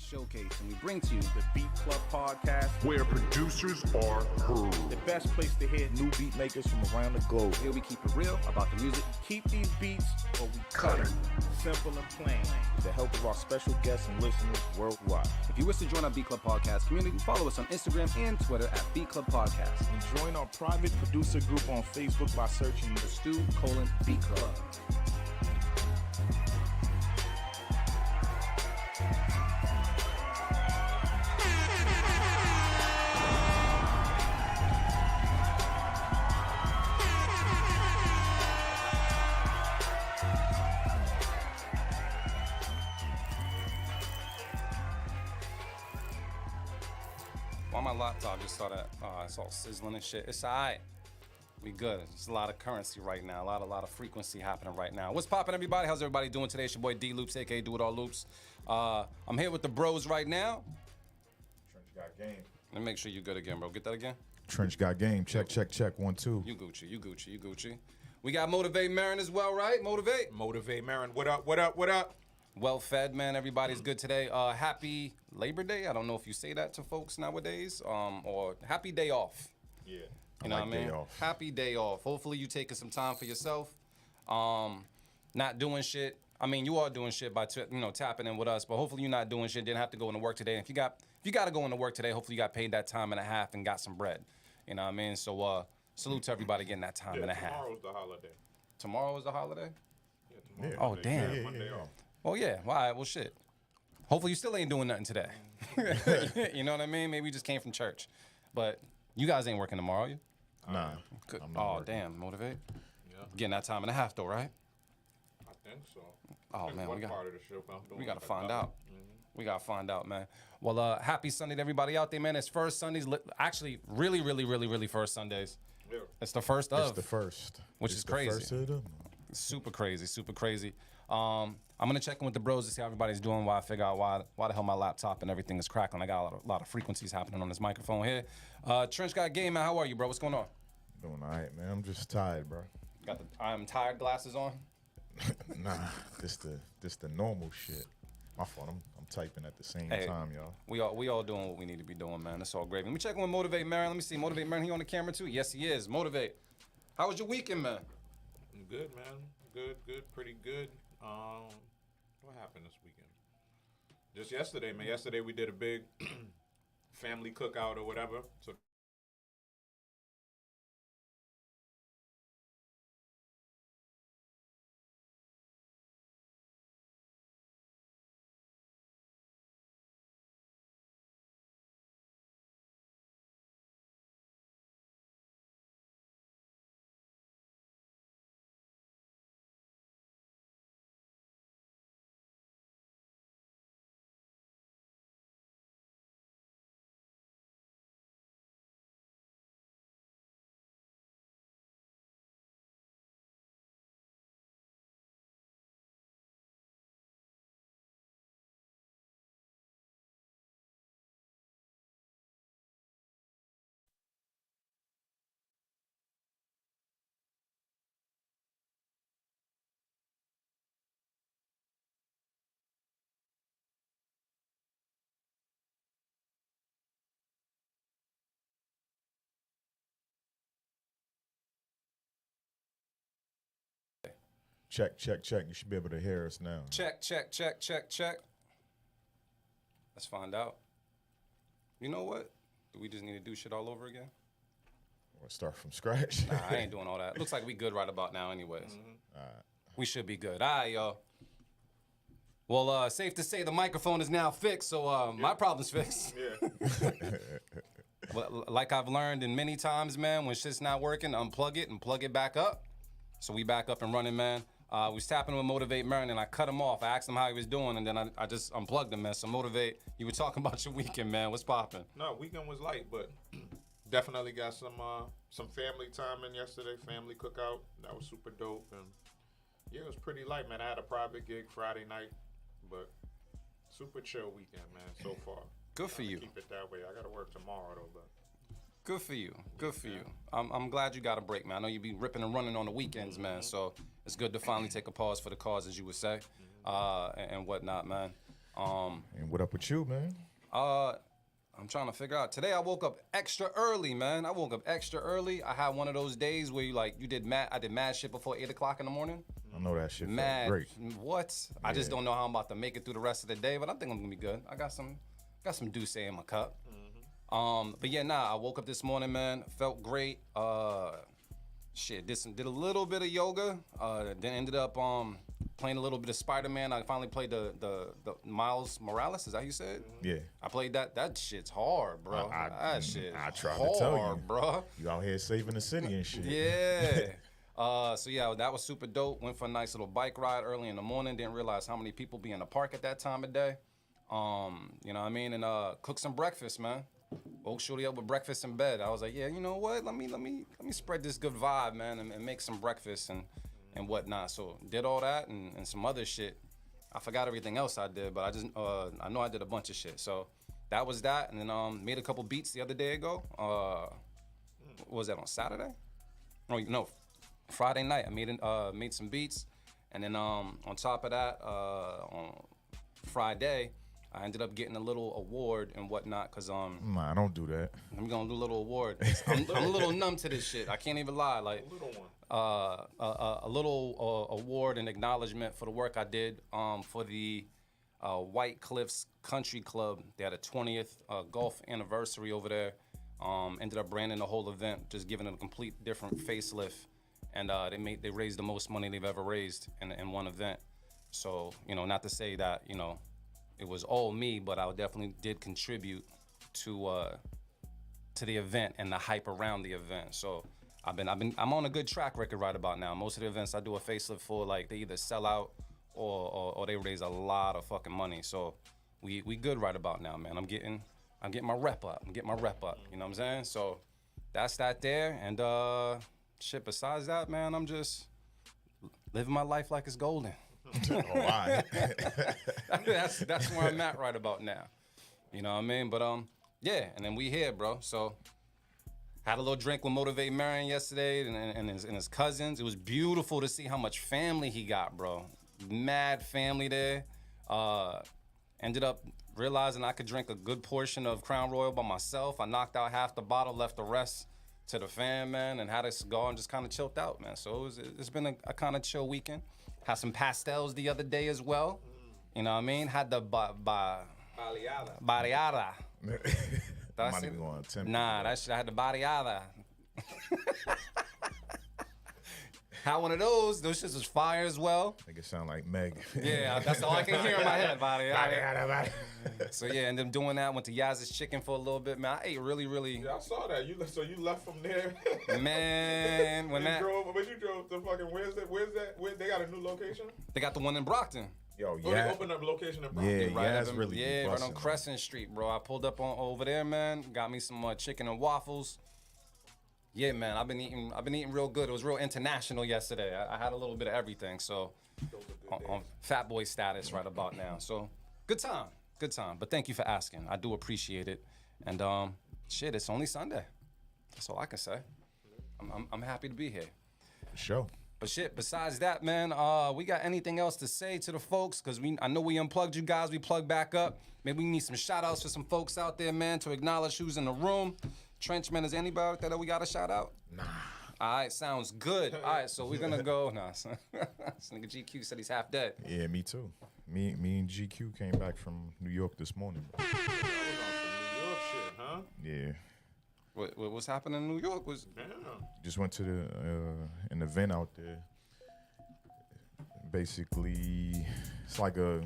showcase, and we bring to you the Beat Club Podcast, where producers are heard. The best place to hear new beat makers from around the globe. Here we keep it real about the music. Keep these beats or we cut it. Simple and plain. With the help of our special guests and listeners worldwide. If you wish to join our Beat Club Podcast community, follow us on Instagram and Twitter at Beat Club Podcast. And join our private producer group on Facebook by searching the Stu:"Beat Club. Why my laptop just started, it's all sizzling and shit. It's all right. We good. There's a lot of currency right now. A lot of frequency happening right now. What's poppin', everybody? How's everybody doing today? It's your boy D Loops, aka Do It All Loops. I'm here with the bros right now. Trench got game. Let me make sure you good again, bro. Get that again? Trench got game. Check, check, check. 1, 2. You Gucci. We got Motivate Marin as well, right? Motivate Marin. What up? Well fed, man. Everybody's good today. Happy Labor Day. I don't know if you say that to folks nowadays. Or happy day off. Yeah. You know like what I mean? day off. Happy day off. Hopefully you taking some time for yourself. Not doing shit. I mean, you are doing shit by tapping in with us, but hopefully you're not doing shit. Didn't have to go into work today. And if you got to go into work today, hopefully you got paid that time and a half and got some bread. You know what I mean? So salute to everybody getting that time and a half. Tomorrow's the holiday. Tomorrow is the holiday? Yeah, Yeah. Oh, damn. Monday off. Oh yeah. All right. Well, shit. Hopefully you still ain't doing nothing today. You know what I mean? Maybe you just came from church, but you guys ain't working tomorrow, are you? Nah. Good. I'm not Oh working. damn. Motivate. Yeah, Getting that time and a half though, right? I think so. Oh man, what we got. part of the show I'm doing We gotta like find that. out. We gotta find out, man. Well, happy Sunday to everybody out there, man. It's first Sundays. Actually, really first Sundays. Yeah. It's the first It's of, the first. which It's is the crazy. First of them. Super crazy. I'm gonna check in with the bros to see how everybody's doing. While I figure out why the hell my laptop and everything is crackling. I got a lot of frequencies happening on this microphone here. Trench got game, man. How are you, bro? What's going on? Doing all right, man. I'm just tired, bro. Got the I'm tired glasses on. Nah, this the normal shit. My fault. I'm typing at the same Hey. time, y'all. We all doing what we need to be doing, man. That's all great. Let me check in with Motivate Marin. Let me see. Motivate Marin, he on the camera too? Yes, he is. Motivate. How was your weekend, man? Good, man. Good. Pretty good. What happened this weekend? Just yesterday, man. Yesterday we did a big family cookout or whatever. So Check. You should be able to hear us now. Check. Let's find out. You know what? Do we just need to do shit all over again? Or start from scratch. Nah, I ain't doing all that. Looks like we good right about now anyways. We should be good. All right, y'all. Well, safe to say the microphone is now fixed, so my problem's fixed. yeah. Well, like I've learned in many times, man, when shit's not working, unplug it and plug it back up. So we back up and running, man. We was tapping with Motivate Marin, and I cut him off. I asked him how he was doing, and then I just unplugged him, man. So Motivate, you were talking about your weekend, man. What's poppin'? No, weekend was light, but definitely got some family time in yesterday. Family cookout. That was super dope, and yeah, it was pretty light, man. I had a private gig Friday night, but super chill weekend, man. So far. Good for you. Keep it that way. I got to work tomorrow though, but. Good for you. I'm glad you got a break, man. I know you be ripping and running on the weekends, man. So it's good to finally take a pause for the cause, as you would say, and whatnot, man. And what up with you, man? I'm trying to figure out. Today I woke up extra early, man. I woke up extra early. I had one of those days where I did mad shit before 8 o'clock in the morning. I know that shit felt Mad. great. What? I just Yeah. don't know how I'm about to make it through the rest of the day, but I think I'm gonna be good. I got some Douce in my cup. But yeah, I woke up this morning, man. Felt great. Did a little bit of yoga. Then ended up playing a little bit of Spider-Man. I finally played the Miles Morales. Is that how you said? Yeah. I played that. That shit's hard, bro. That shit. I tried hard, to tell you, bro. You out here saving the city and shit. Yeah. So yeah, that was super dope. Went for a nice little bike ride early in the morning. Didn't realize how many people be in the park at that time of day. You know what I mean? And cooked some breakfast, man. Woke Shorty up with breakfast in bed. I was like, yeah, you know what? Let me spread this good vibe, man, and make some breakfast and whatnot. So did all that and some other shit. I forgot everything else I did, but I know I did a bunch of shit. So that was that, and then made a couple beats the other day ago. What was that, on Saturday? Oh no, Friday night. I made some beats, and then on top of that, on Friday, I ended up getting a little award and whatnot, cause Nah, don't do that. I'm gonna do a little award. I'm a little numb to this shit. I can't even lie. Like Little one. a little award and acknowledgement for the work I did for the White Cliffs Country Club. They had a 20th golf anniversary over there. Ended up branding the whole event, just giving it a complete different facelift, and they raised the most money they've ever raised in one event. So not to say that it was all me, but I definitely did contribute to the event and the hype around the event. So I'm on a good track record right about now. Most of the events I do a facelift for, like, they either sell out or they raise a lot of fucking money. So we good right about now, man. I'm getting my rep up. You know what I'm saying? So that's that there. And shit, besides that, man, I'm just living my life like it's golden. Oh, all right. that's where I'm at right about now. You know what I mean? But yeah, and then we here, bro. So had a little drink with Motivate Marion yesterday and his cousins. It was beautiful to see how much family he got, bro. Mad family there. Ended up realizing I could drink a good portion of Crown Royal by myself. I knocked out half the bottle, left the rest to the fam, man, and had a cigar and just kind of chilled out, man. So it's been a kind of chill weekend. Had some pastels the other day as well. You know what I mean? Had the Baleada. I'm not even going to attempt. Nah, that shit, I had the Baleada. Had one of those. Those shits was fire as well. Make it sound like Meg. Yeah, that's all I can hear in my head. Baleada. So yeah, and then doing that, went to Yaz's Chicken for a little bit, man. I ate really, Yeah, I saw that. So you left from there. man, when that, You drove to fucking where's that? Where they got a new location? they got the one in Brockton. Yo, They yeah. opened up a location in Brockton. Yeah, Right Yaz up in- really be yeah, right on busting. Crescent Street, bro. I pulled up on over there, man. Got me some chicken and waffles. Yeah, man. I've been eating real good. It was real international yesterday. I had a little bit of everything, so on fat boy status right about now. So good time. But thank you for asking. I do appreciate it. And shit, it's only Sunday. That's all I can say. I'm happy to be here. For sure. But shit, besides that, man, we got anything else to say to the folks? Because I know we unplugged you guys. We plugged back up. Maybe we need some shout-outs for some folks out there, man, to acknowledge who's in the room. Trenchman, is anybody out there that we got to shout out? Nah. All right, sounds good. All right, so we're going to go. Nah, this nigga GQ said he's half dead. Yeah, me too. Me and GQ came back from New York this morning. New York shit, huh? Yeah. What's happening in New York Yeah. Just went to an event out there. Basically, it's like a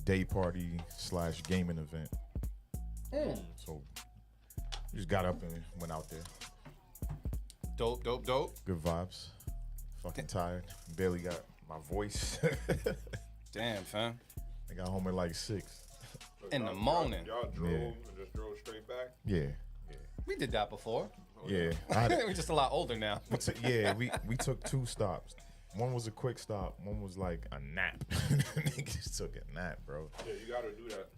day party / gaming event. So just got up and went out there. Dope. Good vibes. Fucking tired. Barely got my voice. Damn, fam. I got home at like 6. In the morning. Y'all drove Yeah. and just drove straight back? Yeah. We did that before. Yeah. I had- We're just a lot older now. we took 2 stops. One was a quick stop. One was like a nap. Niggas took a nap, bro. Yeah, you gotta do that.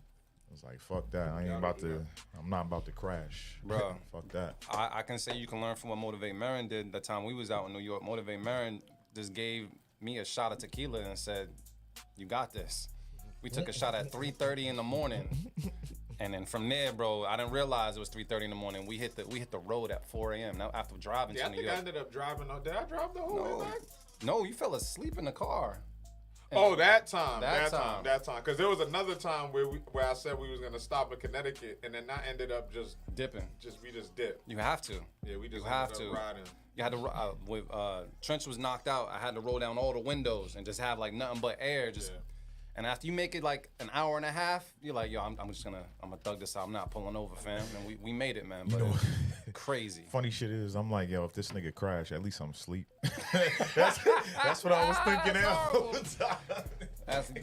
I was like, fuck that. I'm not about to crash. Bro. Fuck that. I can say you can learn from what Motivate Marin did the time we was out in New York. Motivate Marin just gave me a shot of tequila and said, you got this. We took a shot at 3:30 in the morning. And then from there, bro, I didn't realize it was 3:30 in the morning. We hit the road at 4 a.m. Now after driving Yeah, to I New think York. I ended up driving. Did I drive the whole way back? No, you fell asleep in the car. Oh, that time. That time. Because there was another time where I said we was gonna stop in Connecticut, and then I ended up just Dipping. we just dipped. You have to. Yeah, we just You have ended to. up riding. You had to with Trench was knocked out. I had to roll down all the windows and just have like nothing but air. Just Yeah. and after you make it like an hour and a half, you're like, yo, I'm gonna thug this out. I'm not pulling over, fam. And we made it, man. But know- crazy. Funny shit is, I'm like, yo, if this nigga crash, at least I'm asleep. that's what I was thinking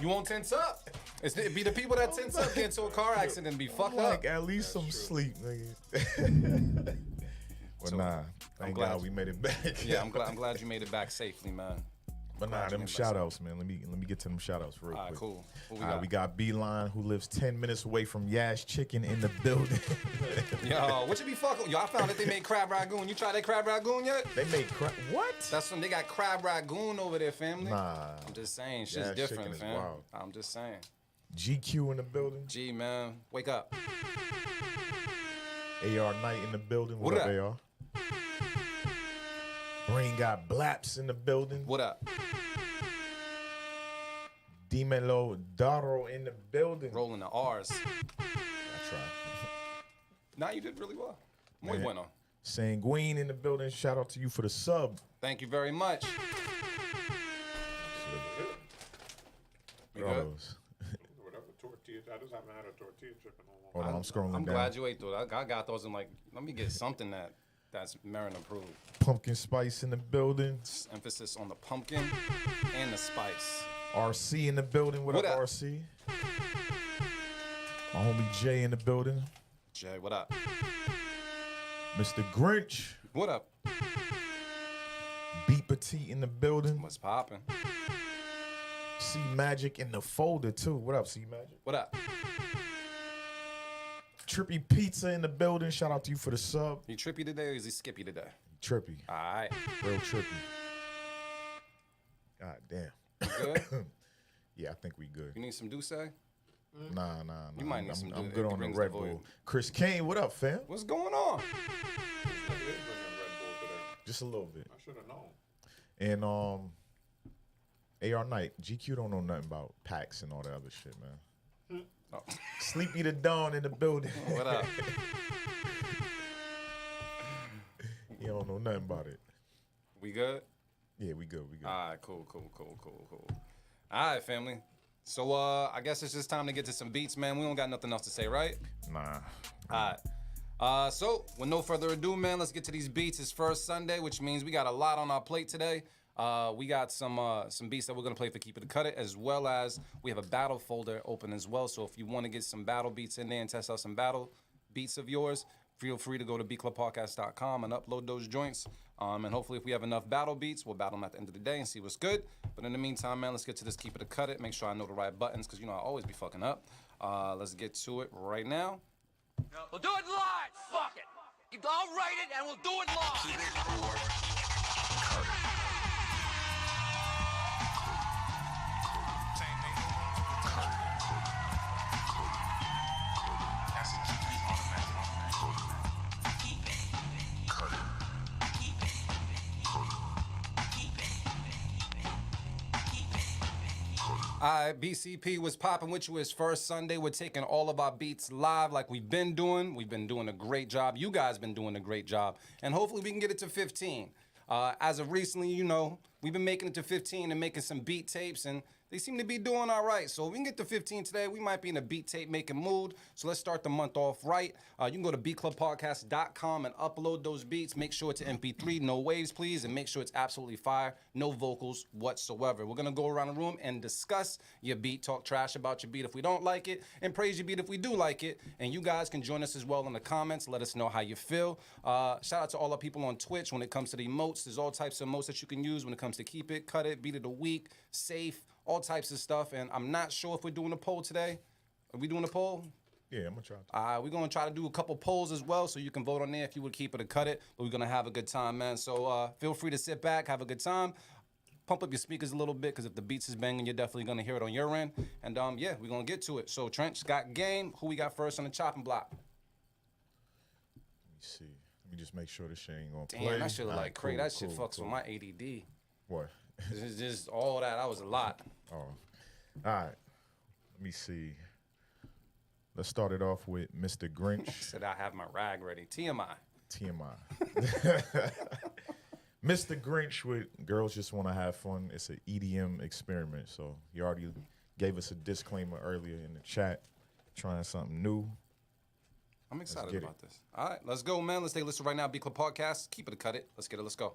You won't tense up. It'd be the people that tense up, get into a car accident and be fucked up. Like, at least some sleep, nigga. But So, nah, thank glad God we made it back. Yeah, I'm glad you made it back safely, man. But nah, glad you them made it back shout outs, man. Let me get to them shout outs real All right, quick. cool. What All right, we got Beeline, who lives 10 minutes away from Yash Chicken in the building. Yo, what you be fucking? Yo, I found that they made crab ragoon. You tried that crab ragoon yet? They made what? That's when they got crab ragoon over there, family. Nah. I'm just saying, shit's Yeah, chicken different, is fam. wild. I'm just saying. GQ in the building. Gee, man, wake up. AR Knight in the building. What What up, up? AR? Brain got Blaps in the building. What up? Dimelo Daro in the building. Rolling the R's. I tried. Nah, you did really well. Muy Man. bueno. Sanguine in the building. Shout out to you for the sub. Thank you very much. We good? Bros. Whatever tortilla. I just haven't had a tortilla chip in a long Hold on, I'm scrolling I'm down. glad you ate those. I got those and like, let me get something that's Marin approved. Pumpkin Spice in the building. Emphasis on the pumpkin and the spice. RC in the building. What What up, up? RC? My homie Jay in the building. Jay, what up? Mr. Grinch. What up? B Petite in the building. What's poppin'? C Magic in the folder too. What up, C Magic? What up? Trippy Pizza in the building. Shout out to you for the sub. You trippy today or is he skippy today? Trippy. All right. Real trippy. God damn. Good? Yeah, I think we good. You need some Douce? Nah. You might need some I'm Douce. good It on the brings Red the void. Bull. Chris Kane, what up, fam? What's going on? time. I did bring in Red Bull today. Just a little bit. I should have known. And AR Knight, GQ don't know nothing about packs and all that other shit, man. Oh. Sleepy the Dawn in the building. What up? He don't know nothing about it. We good? Yeah, we good. All right, cool. All right, family. So, I guess it's just time to get to some beats, man. We don't got nothing else to say, right? Nah. All right. So, with no further ado, man, let's get to these beats. It's first Sunday, which means we got a lot on our plate today. We got some beats that we're gonna play for Keep It or Cut It, as well as we have a battle folder open as well. So if you want to get some battle beats in there and test out some battle beats of yours, feel free to go to bclubpodcast.com and upload those joints. And hopefully, if we have enough battle beats, we'll battle them at the end of the day and see what's good. But in the meantime, man, let's get to this Keep It or Cut It. Make sure I know the right buttons, because you know I always be fucking up. Let's get to it right now. We'll do it live. Fuck it. I'll write it and we'll do it live. All right, BCP was popping with you. It's first Sunday. We're taking all of our beats live like we've been doing. We've been doing a great job. You guys been doing a great job. And hopefully we can get it to 15. As of recently, you know, we've been making it to 15 and making some beat tapes, and they seem to be doing all right. So if we can get to 15 today, we might be in a beat tape making mood. So let's start the month off right. You can go to bclubpodcast.com and upload those beats. Make sure it's an MP3, no waves, please, and make sure it's absolutely fire, no vocals whatsoever. We're gonna go around the room and discuss your beat, talk trash about your beat if we don't like it, and praise your beat if we do like it. And you guys can join us as well in the comments. Let us know how you feel. Shout out to all our people on Twitch when it comes to the emotes. There's all types of emotes that you can use when it comes to Keep It, Cut It, Beat of the Week, Safe, all types of stuff. And I'm not sure if we're doing a poll today. Are we doing a poll? Yeah, I'm gonna try to. We're gonna try to do a couple polls as well, so you can vote on there if you would keep it or cut it. But we're gonna have a good time, man. So feel free to sit back, have a good time. pump up your speakers a little bit, because if the beats is banging, you're definitely gonna hear it on your end. And yeah, we're gonna get to it. So Trench got game. Who we got first on the chopping block? Let me see. Let me just make sure this shit ain't gonna Damn, play. that shit look All like right, crazy. cool, That shit cool, fucks cool. with my ADD. What? It's just all that. That was a lot. Oh. All right. Let me see. Let's start it off with Mr. Grinch. Said I have my rag ready. TMI. TMI. Mr. Grinch with Girls Just Want to Have Fun. It's an EDM experiment. So he already gave us a disclaimer earlier in the chat, trying something new. I'm excited get it. about this. All right, let's go, man. Let's take a listen right now. B Club Podcast. Keep it or cut it. Let's get it. Let's go.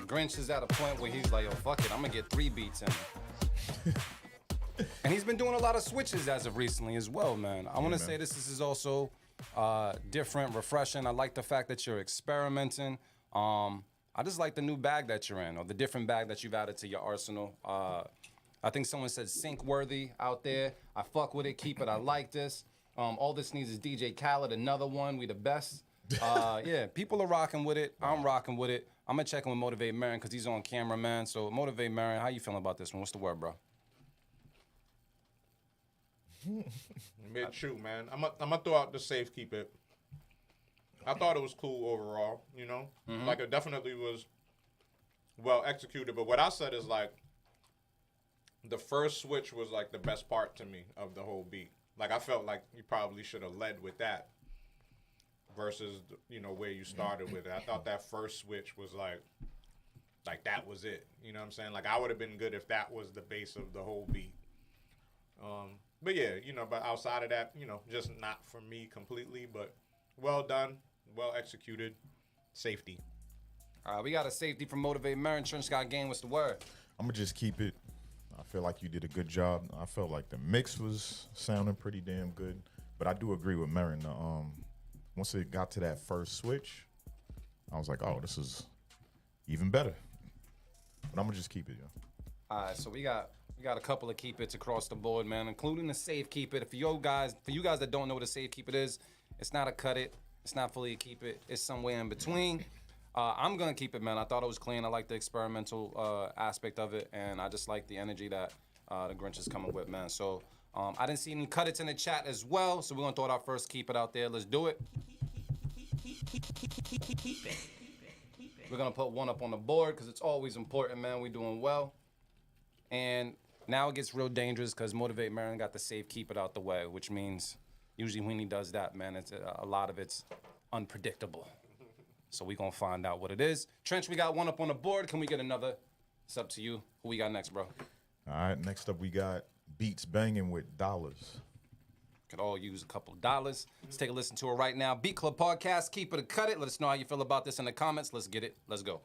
Grinch is at a point where he's like, yo, fuck it, I'm gonna get 3 beats in. And he's been doing a lot of switches as of recently as well, man. I want to say this is also different, refreshing. I like the fact that you're experimenting. I just like the new bag that you're in, or the different bag that you've added to your arsenal. I think someone said sync worthy out there. I fuck with it, keep it, I like this. All this needs is DJ Khaled, another one, we the best. Yeah, people are rocking with it. I'm rocking with it. I'm gonna check in with Motivate Marin because he's on camera, man. So Motivate Marin, how you feeling about this one? What's the word, bro? Mid shoot, man. I'm gonna throw out the safe keep it. I thought it was cool overall, you know? Like it definitely was well executed. But what I said is like the first switch was like the best part to me of the whole beat. Like I felt like you probably should have led with that versus, you know, where you started with it. I thought that first switch was like that was it. You know what I'm saying? Like I would have been good if that was the base of the whole beat. But yeah, you know, but outside of that, you know, just not for me completely, but well done, well executed, safety. All right, we got a safety from Motivate Marin. Trench got game. What's the word? I'm gonna just keep it. I feel like you did a good job. I felt like the mix was sounding pretty damn good, but I do agree with Marin. Once it got to that first switch, I was like, oh, this is even better. But I'm gonna just keep it, yo. All right, so we got a couple of keep it's across the board, man, including the safe keep it. For you guys that don't know what a safe keep it is, it's not a cut it, it's not fully a keep it, it's somewhere in between. I'm gonna keep it, man. I thought it was clean. I like the experimental aspect of it, and I just like the energy that the Grinch is coming with, man. So I didn't see any cut it's in the chat as well, so we're gonna throw out our first keep it out there. Let's do it. We're gonna put one up on the board because it's always important, man. We doing well. And now it gets real dangerous because Motivate Marin got the safe keep it out the way, which means usually when he does that, man, it's a lot of it's unpredictable. So we gonna find out what it is. Trench, we got one up on the board. Can we get another? It's up to you. Who we got next, bro? All right, next up we got Beats Banging with Dollars. Could all use a couple dollars. Let's take a listen to it right now. Beat Club Podcast, keep it or cut it. Let us know how you feel about this in the comments. Let's get it. Let's go.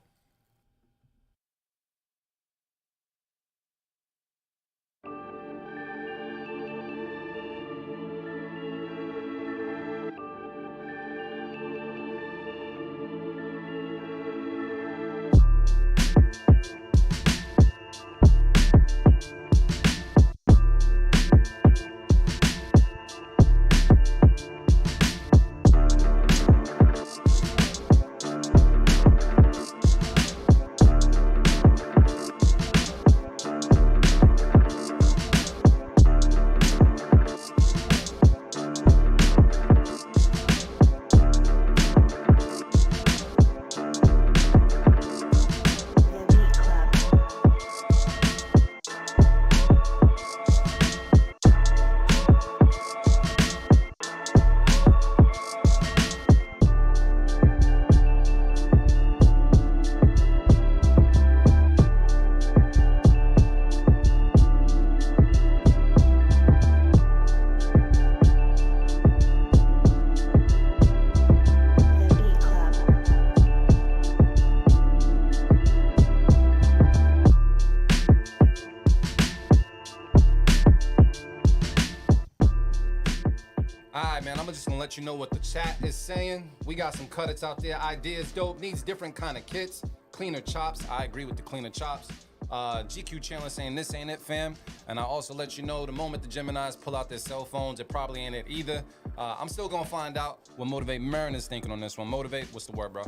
Man, I'm just gonna let you know what the chat is saying. We got some cutters out there. Ideas dope, needs different kind of kits. Cleaner chops. I agree with the cleaner chops. GQ Chandler saying this ain't it, fam. And I also let you know the moment the Geminis pull out their cell phones, it probably ain't it either. I'm still gonna find out what Motivate Marin is thinking on this one. Motivate, what's the word, bro?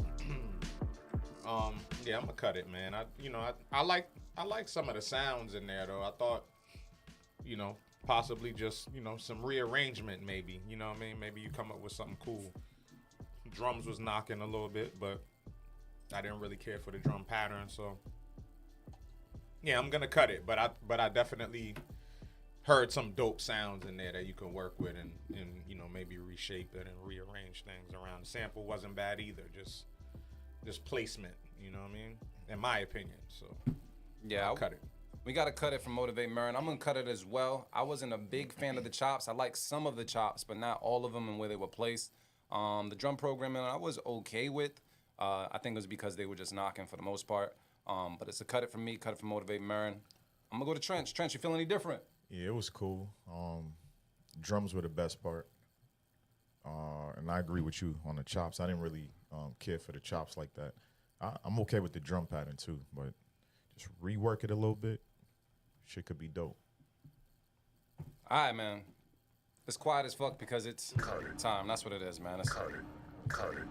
Yeah, I'm gonna cut it, man. I like some of the sounds in there though. I thought, possibly just, some rearrangement maybe. You know what I mean? Maybe you come up with something cool. Drums was knocking a little bit, but I didn't really care for the drum pattern, so yeah, I'm gonna cut it. But I definitely heard some dope sounds in there that you can work with and maybe reshape it and rearrange things around. The sample wasn't bad either, just placement, you know what I mean? In my opinion. So yeah, I'll cut it. We got to cut it from Motivate Marin. I'm going to cut it as well. I wasn't a big fan of the chops. I like some of the chops, but not all of them and where they were placed. The drum programming I was okay with. I think it was because they were just knocking for the most part. But it's a cut it from me, cut it from Motivate Marin. I'm going to go to Trench. Trench, you feel any different? Yeah, it was cool. Drums were the best part. And I agree with you on the chops. I didn't really care for the chops like that. I'm okay with the drum pattern too, but just rework it a little bit. Shit could be dope. All right, man. It's quiet as fuck because it's time. That's what it is, man.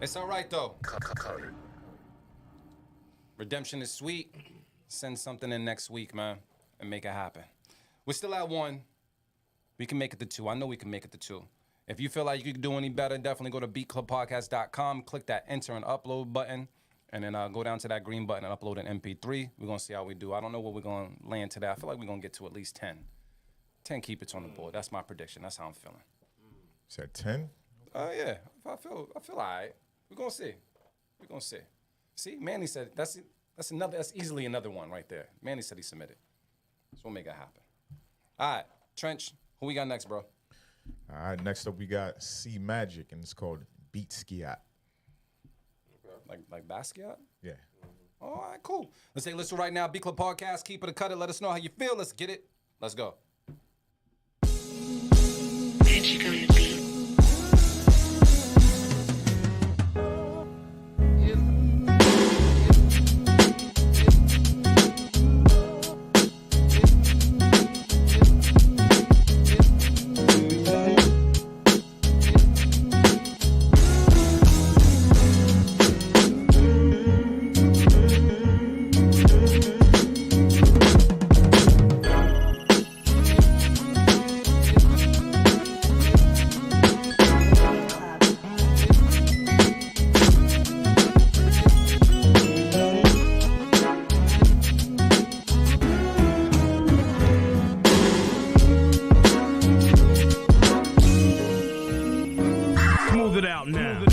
It's all right, though. Redemption is sweet. Send something in next week, man, and make it happen. We're still at 1. We can make it to 2. I know we can make it to 2. If you feel like you can do any better, definitely go to beatclubpodcast.com, click that enter and upload button, and then go down to that green button and upload an MP3. We're going to see how we do. I don't know what we're going to land today. I feel like we're going to get to at least 10. 10 keep it on the board. That's my prediction. That's how I'm feeling. Said 10? Yeah. I feel all right. We're going to see. We're going to see. See, Manny said that's easily another one right there. Manny said he submitted. So we'll make it happen. All right. Trench, who we got next, bro? All right, next up we got C Magic, and it's called Beat Skiat. Like Basquiat? Yeah. All right, cool. Let's take a listen right now. Beat Club Podcast. Keep it or cut it. Let us know how you feel. Let's get it. Let's go. Magic on the beat. Smooth it out now.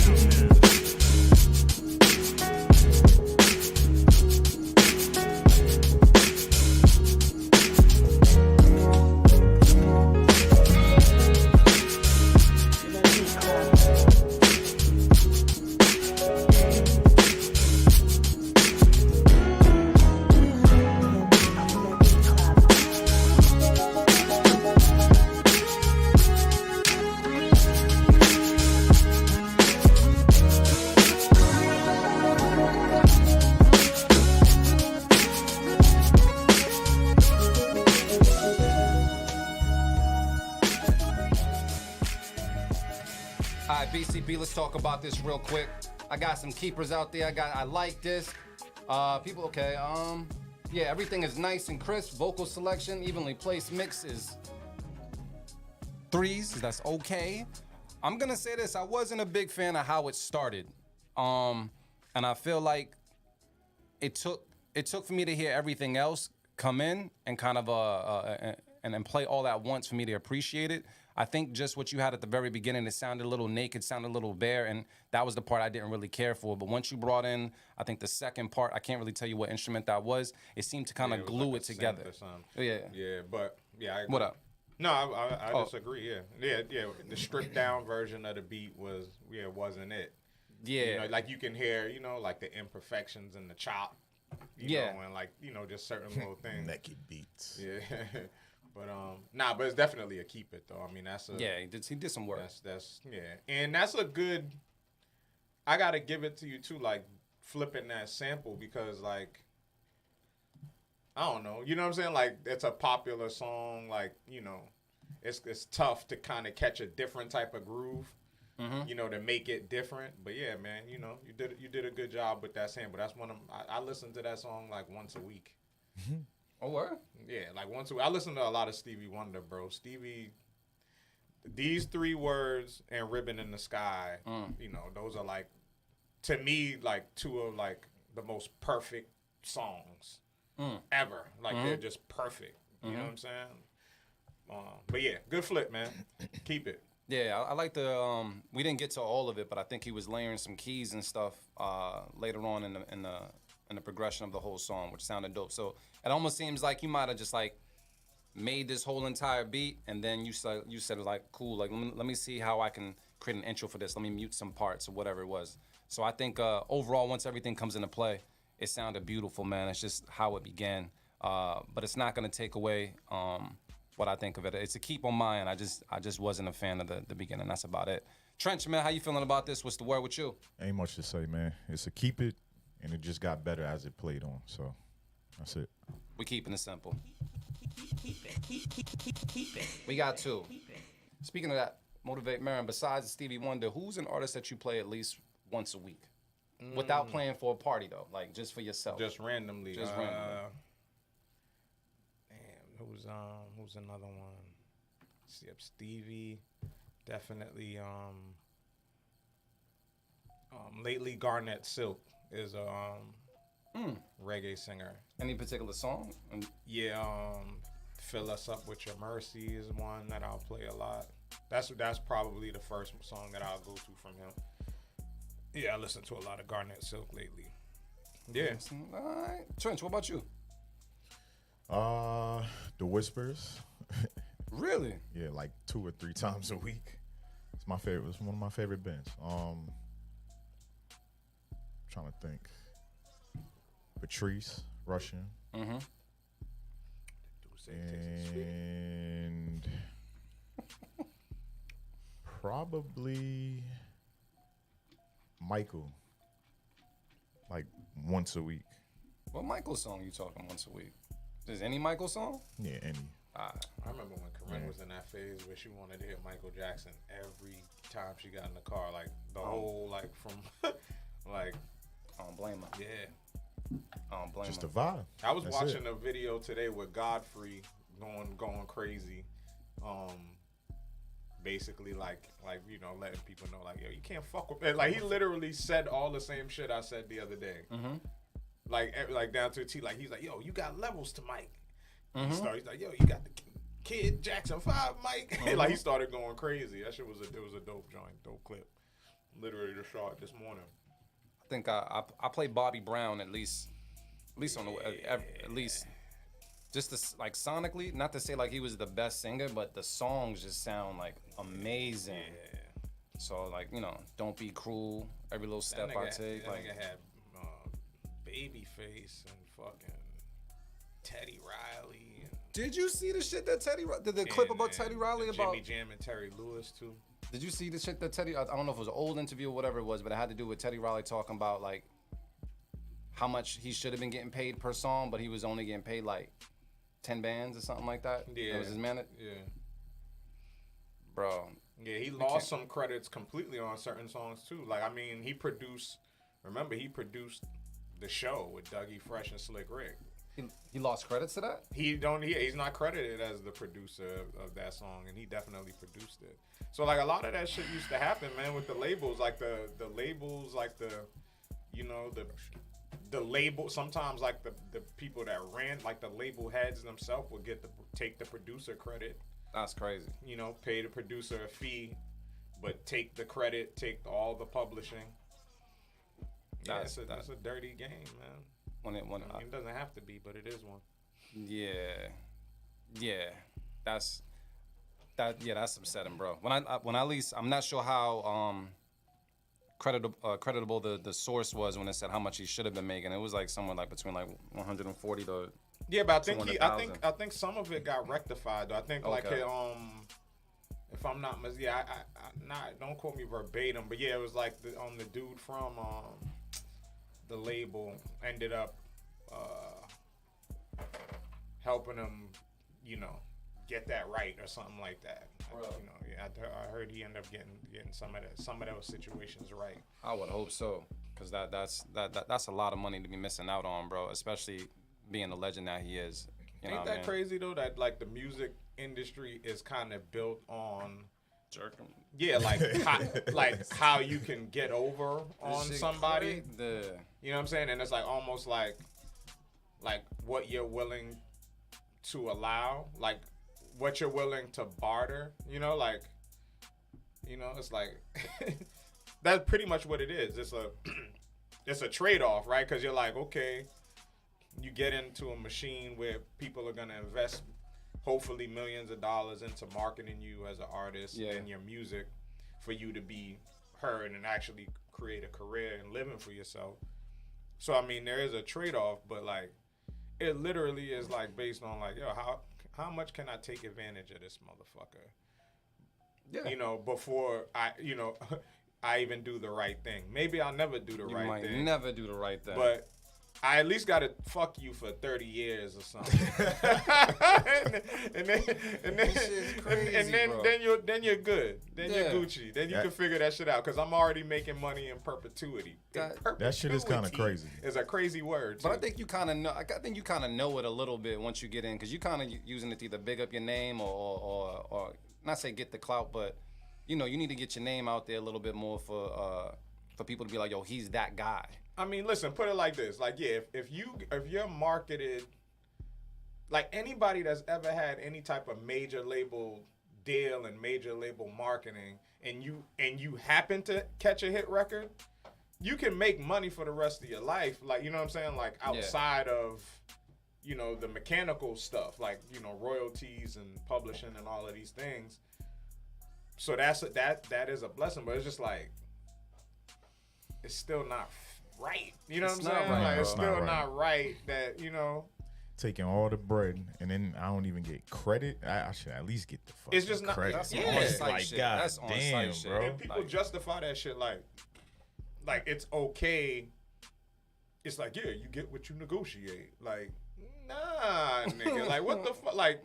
All right, BCB, let's talk about this real quick. I got some keepers out there. I like this. People, okay. Yeah, everything is nice and crisp. Vocal selection, evenly placed mix is 3s. That's okay. I'm gonna say this. I wasn't a big fan of how it started, and I feel like it took for me to hear everything else come in and kind of and then play all at once for me to appreciate it. I think just what you had at the very beginning, it sounded a little naked, sounded a little bare, and that was the part I didn't really care for. But once you brought in, I think the second part, I can't really tell you what instrument that was. It seemed to kind of It was glue like it a together. synth or something. Yeah. Yeah, but yeah. I What up? No, I Oh. disagree. Yeah. The stripped down version of the beat wasn't it. Yeah. You know, like you can hear, like the imperfections in the chop. You know, and like just certain little things. Naked beats. Yeah. But but it's definitely a keep it though. I mean, that's a Yeah, he did some work. That's and that's a good. I gotta give it to you too, like flipping that sample because like I don't know, you know what I'm saying? Like it's a popular song, like it's tough to kind of catch a different type of groove, to make it different. But yeah, man, you did a good job with that sample. That's one of I listen to that song like once a week. Oh, word? Yeah, like once a week. I listen to a lot of Stevie Wonder, bro. These 3 words and Ribbon in the Sky, those are like, to me, like 2 of like the most perfect songs ever. Like they're just perfect. You know what I'm saying? But yeah, good flip, man. Keep it. Yeah, I like the. We didn't get to all of it, but I think he was layering some keys and stuff later on in the progression of the whole song, which sounded dope. So it almost seems like you might have just like made this whole entire beat, and then you said like, cool, like let me see how I can create an intro for this. Let me mute some parts or whatever it was. So I think overall, once everything comes into play, it sounded beautiful, man. It's just how it began, but it's not gonna take away what I think of it. It's a keep on my end. I just wasn't a fan of the beginning. That's about it. Trench, man, how you feeling about this? What's the word with you? Ain't much to say, man. It's a keep it, and it just got better as it played on. So that's it. We keeping it simple. We got 2. Speaking of that, Motivate Marin, besides Stevie Wonder, who's an artist that you play at least once a week? Without playing for a party, though. Like, just for yourself. Just randomly. Just randomly. Damn, who's another one? See up Stevie. Definitely lately Garnett Silk is a reggae singer. Any particular song? Yeah, Fill Us Up With Your Mercy is one that I'll play a lot. That's probably the first song that I'll go to from him. Yeah, I listen to a lot of Garnett Silk lately. Yeah. All right. Trench, what about you? The Whispers. Really? Yeah, like 2 or 3 times a week. It's my favorite. It's one of my favorite bands. Trying to think. Patrice, Russian. Mm-hmm. And probably Michael. Like once a week. What Michael song you talking once a week? Is any Michael song? Yeah, any. I remember when Corinne was in that phase where she wanted to hear Michael Jackson every time she got in the car. Like the whole like from like I don't blame her. yeah. I don't blame Just her. a vibe. I was That's watching it. a video today with Godfrey going crazy. Basically like letting people know like, yo, you can't fuck with it. Like he literally said all the same shit I said the other day. Mm-hmm. Like down to a T. Like he's like, yo, you got levels to Mike. Mm-hmm. He's like, yo, you got the Kid Jackson 5 Mike. Like he started going crazy. That shit was a dope joint, dope clip. Literally just saw it this morning. I think I play Bobby Brown at least on the at least just to, like sonically, not to say like he was the best singer, but the songs just sound like amazing. Yeah. So like Don't Be Cruel, Every Little Step I Take. That Like nigga had Babyface and fucking Teddy Riley. And, did you see the shit that the clip about Teddy Riley about Jimmy Jam and Terry Lewis too? Did you see the shit that Teddy? I don't know if it was an old interview or whatever it was, but it had to do with Teddy Riley talking about like how much he should have been getting paid per song, but he was only getting paid like 10 bands or something like that. Yeah. That was his man. Yeah. Bro, Yeah, he lost some credits completely on certain songs too. Like, I mean, he produced the show with Dougie Fresh and Slick Rick. He lost credits to that? He's not credited as the producer of that song, and he definitely produced it. So like a lot of that shit used to happen, man, with the labels, like the labels, like the label. Sometimes like the people that ran, like the label heads themselves, would take the producer credit. That's crazy. You know, pay the producer a fee, but take the credit, take all the publishing. Yeah, that's a dirty game, man. It doesn't have to be, but it is one. Yeah, that's upsetting, bro. When I at least, I'm not sure how creditable the source was when it said how much he should have been making. It was like somewhere like between like 140 to yeah, but I think 200,000. I think some of it got rectified. Though. I think like Okay. if I'm not don't quote me verbatim, but yeah, it was like the dude from the label ended up helping him, you know, get that right or something like that. Really? You know, yeah, I heard he ended up getting some of those situations right. I would hope so, because that's a lot of money to be missing out on, bro. Especially being the legend that he is. You know Ain't what I that mean? crazy though? That like the music industry is kind of built on. Jerking. Yeah, like how you can get over on somebody. You know what I'm saying? And it's like almost like what you're willing to allow, like what you're willing to barter. You know, like, you know, it's like that's pretty much what it is. It's a trade-off, right? Because you're like, okay, you get into a machine where people are gonna invest hopefully millions of dollars into marketing you as an artist and your music for you to be heard and actually create a career and living for yourself. So I mean, there is a trade-off, but like it literally is like based on like, yo, how much can I take advantage of this motherfucker? Yeah. You know, before I even do the right thing. Maybe I'll never do the right thing. You might never do the right thing. But I at least gotta fuck you for 30 years or something. and then you're good. Then you're Gucci. Then you can figure that shit out. Cause I'm already making money in perpetuity. That shit is kind of crazy. It's a crazy word. But I think you kind of know. I think you kind of know it a little bit once you get in, because you kind of using it to either big up your name or not say get the clout, but you know you need to get your name out there a little bit more for people to be like, yo, he's that guy. I mean, listen, put it like this. Like, yeah, if you're marketed, like anybody that's ever had any type of major label deal and major label marketing, and you happen to catch a hit record, you can make money for the rest of your life. Like, you know what I'm saying? Like outside of, you know, the mechanical stuff, like, you know, royalties and publishing and all of these things. So that is a blessing, but it's just like, it's still not right. You know what I'm saying? Right, like, it's it's still not right. not right that, you know. Taking all the bread and then I don't even get credit. I should at least get the fucking It's just not- credit. that's on It's site like, shit. God That's on damn, site shit. bro. And people justify that shit like it's okay. It's like, yeah, you get what you negotiate. Like, nah, nigga. Like, what the fuck? Like,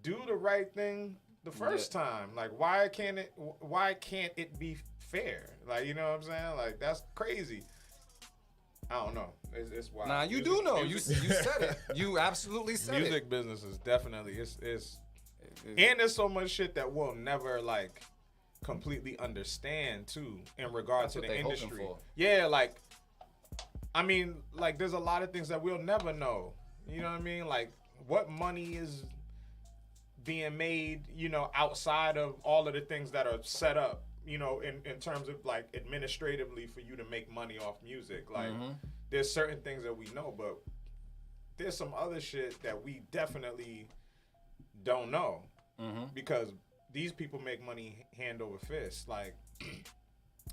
do the right thing the first time. Like, why can't it be fair? Like, you know what I'm saying? Like, that's crazy. I don't know. It's wild. Nah, you do know. You said it. You absolutely said music it. business is definitely it's and there's so much shit that we'll never like completely understand too in regard That's to what the they hoping industry. for. Yeah, like I mean, like there's a lot of things that we'll never know. You know what I mean? Like what money is being made, you know, outside of all of the things that are set up, you know, in terms of like administratively for you to make money off music. Like there's certain things that we know, but there's some other shit that we definitely don't know because these people make money hand over fist. Like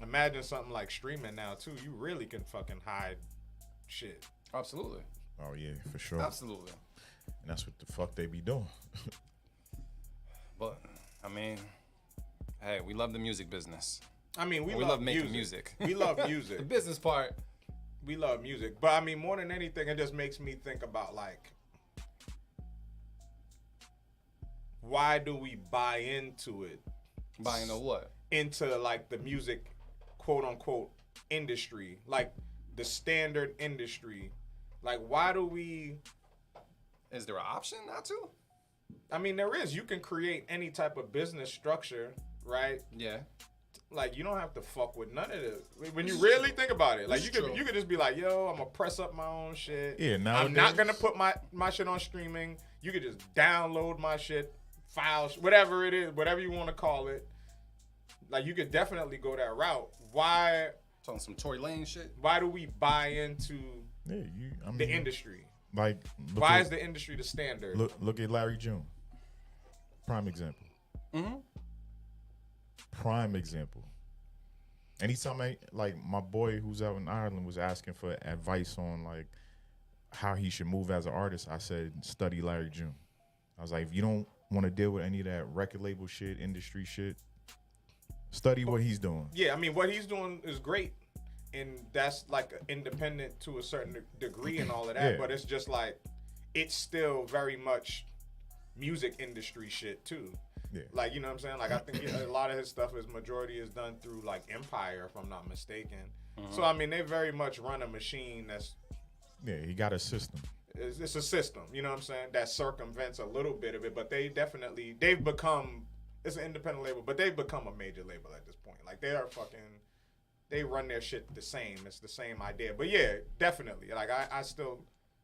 imagine something like streaming now too. You really can fucking hide shit. Absolutely. Oh yeah, for sure. Absolutely. And that's what the fuck they be doing. But I mean, hey, we love the music business. I mean, we We love love making music. music. We love The music. business part. We love music. But I mean, more than anything, it just makes me think about like, why do we buy into it Buying a what? into like the music, quote unquote, industry, like the standard industry. Like, why do we? Is there an option not to? I mean, there is. You can create any type of business structure, right? Yeah. Like, you don't have to fuck with none of this. When you really think about it, like It's you true. could just be like, yo, I'm gonna press up my own shit. Yeah, I'm not nowadays- gonna put my shit on streaming. You could just download my shit, files, whatever it is, whatever you want to call it. Like, you could definitely go that route. Why Talking some Tory Lane shit. do we buy into Yeah, I mean, the industry? Like, Why is the industry the standard? look at Larry June. Prime example. Mm-hmm. Prime example. Anytime my boy who's out in Ireland was asking for advice on like how he should move as an artist, I said study Larry June. I was like, if you don't want to deal with any of that record label shit, industry shit, study what he's doing. Yeah, I mean, what he's doing is great, and that's like independent to a certain degree and all of that. Yeah. But it's just like it's still very much music industry shit too. Yeah. Like, you know what I'm saying? Like, I think a lot of his stuff majority is done through like Empire, if I'm not mistaken. So I mean, they very much run a machine that's Yeah, he got a system. it's a system, you know what I'm saying, that circumvents a little bit of it, but they've become, it's an independent label, but they've become a major label at this point. Like, they run their shit the same. It's the same idea. But yeah, definitely. Like, I still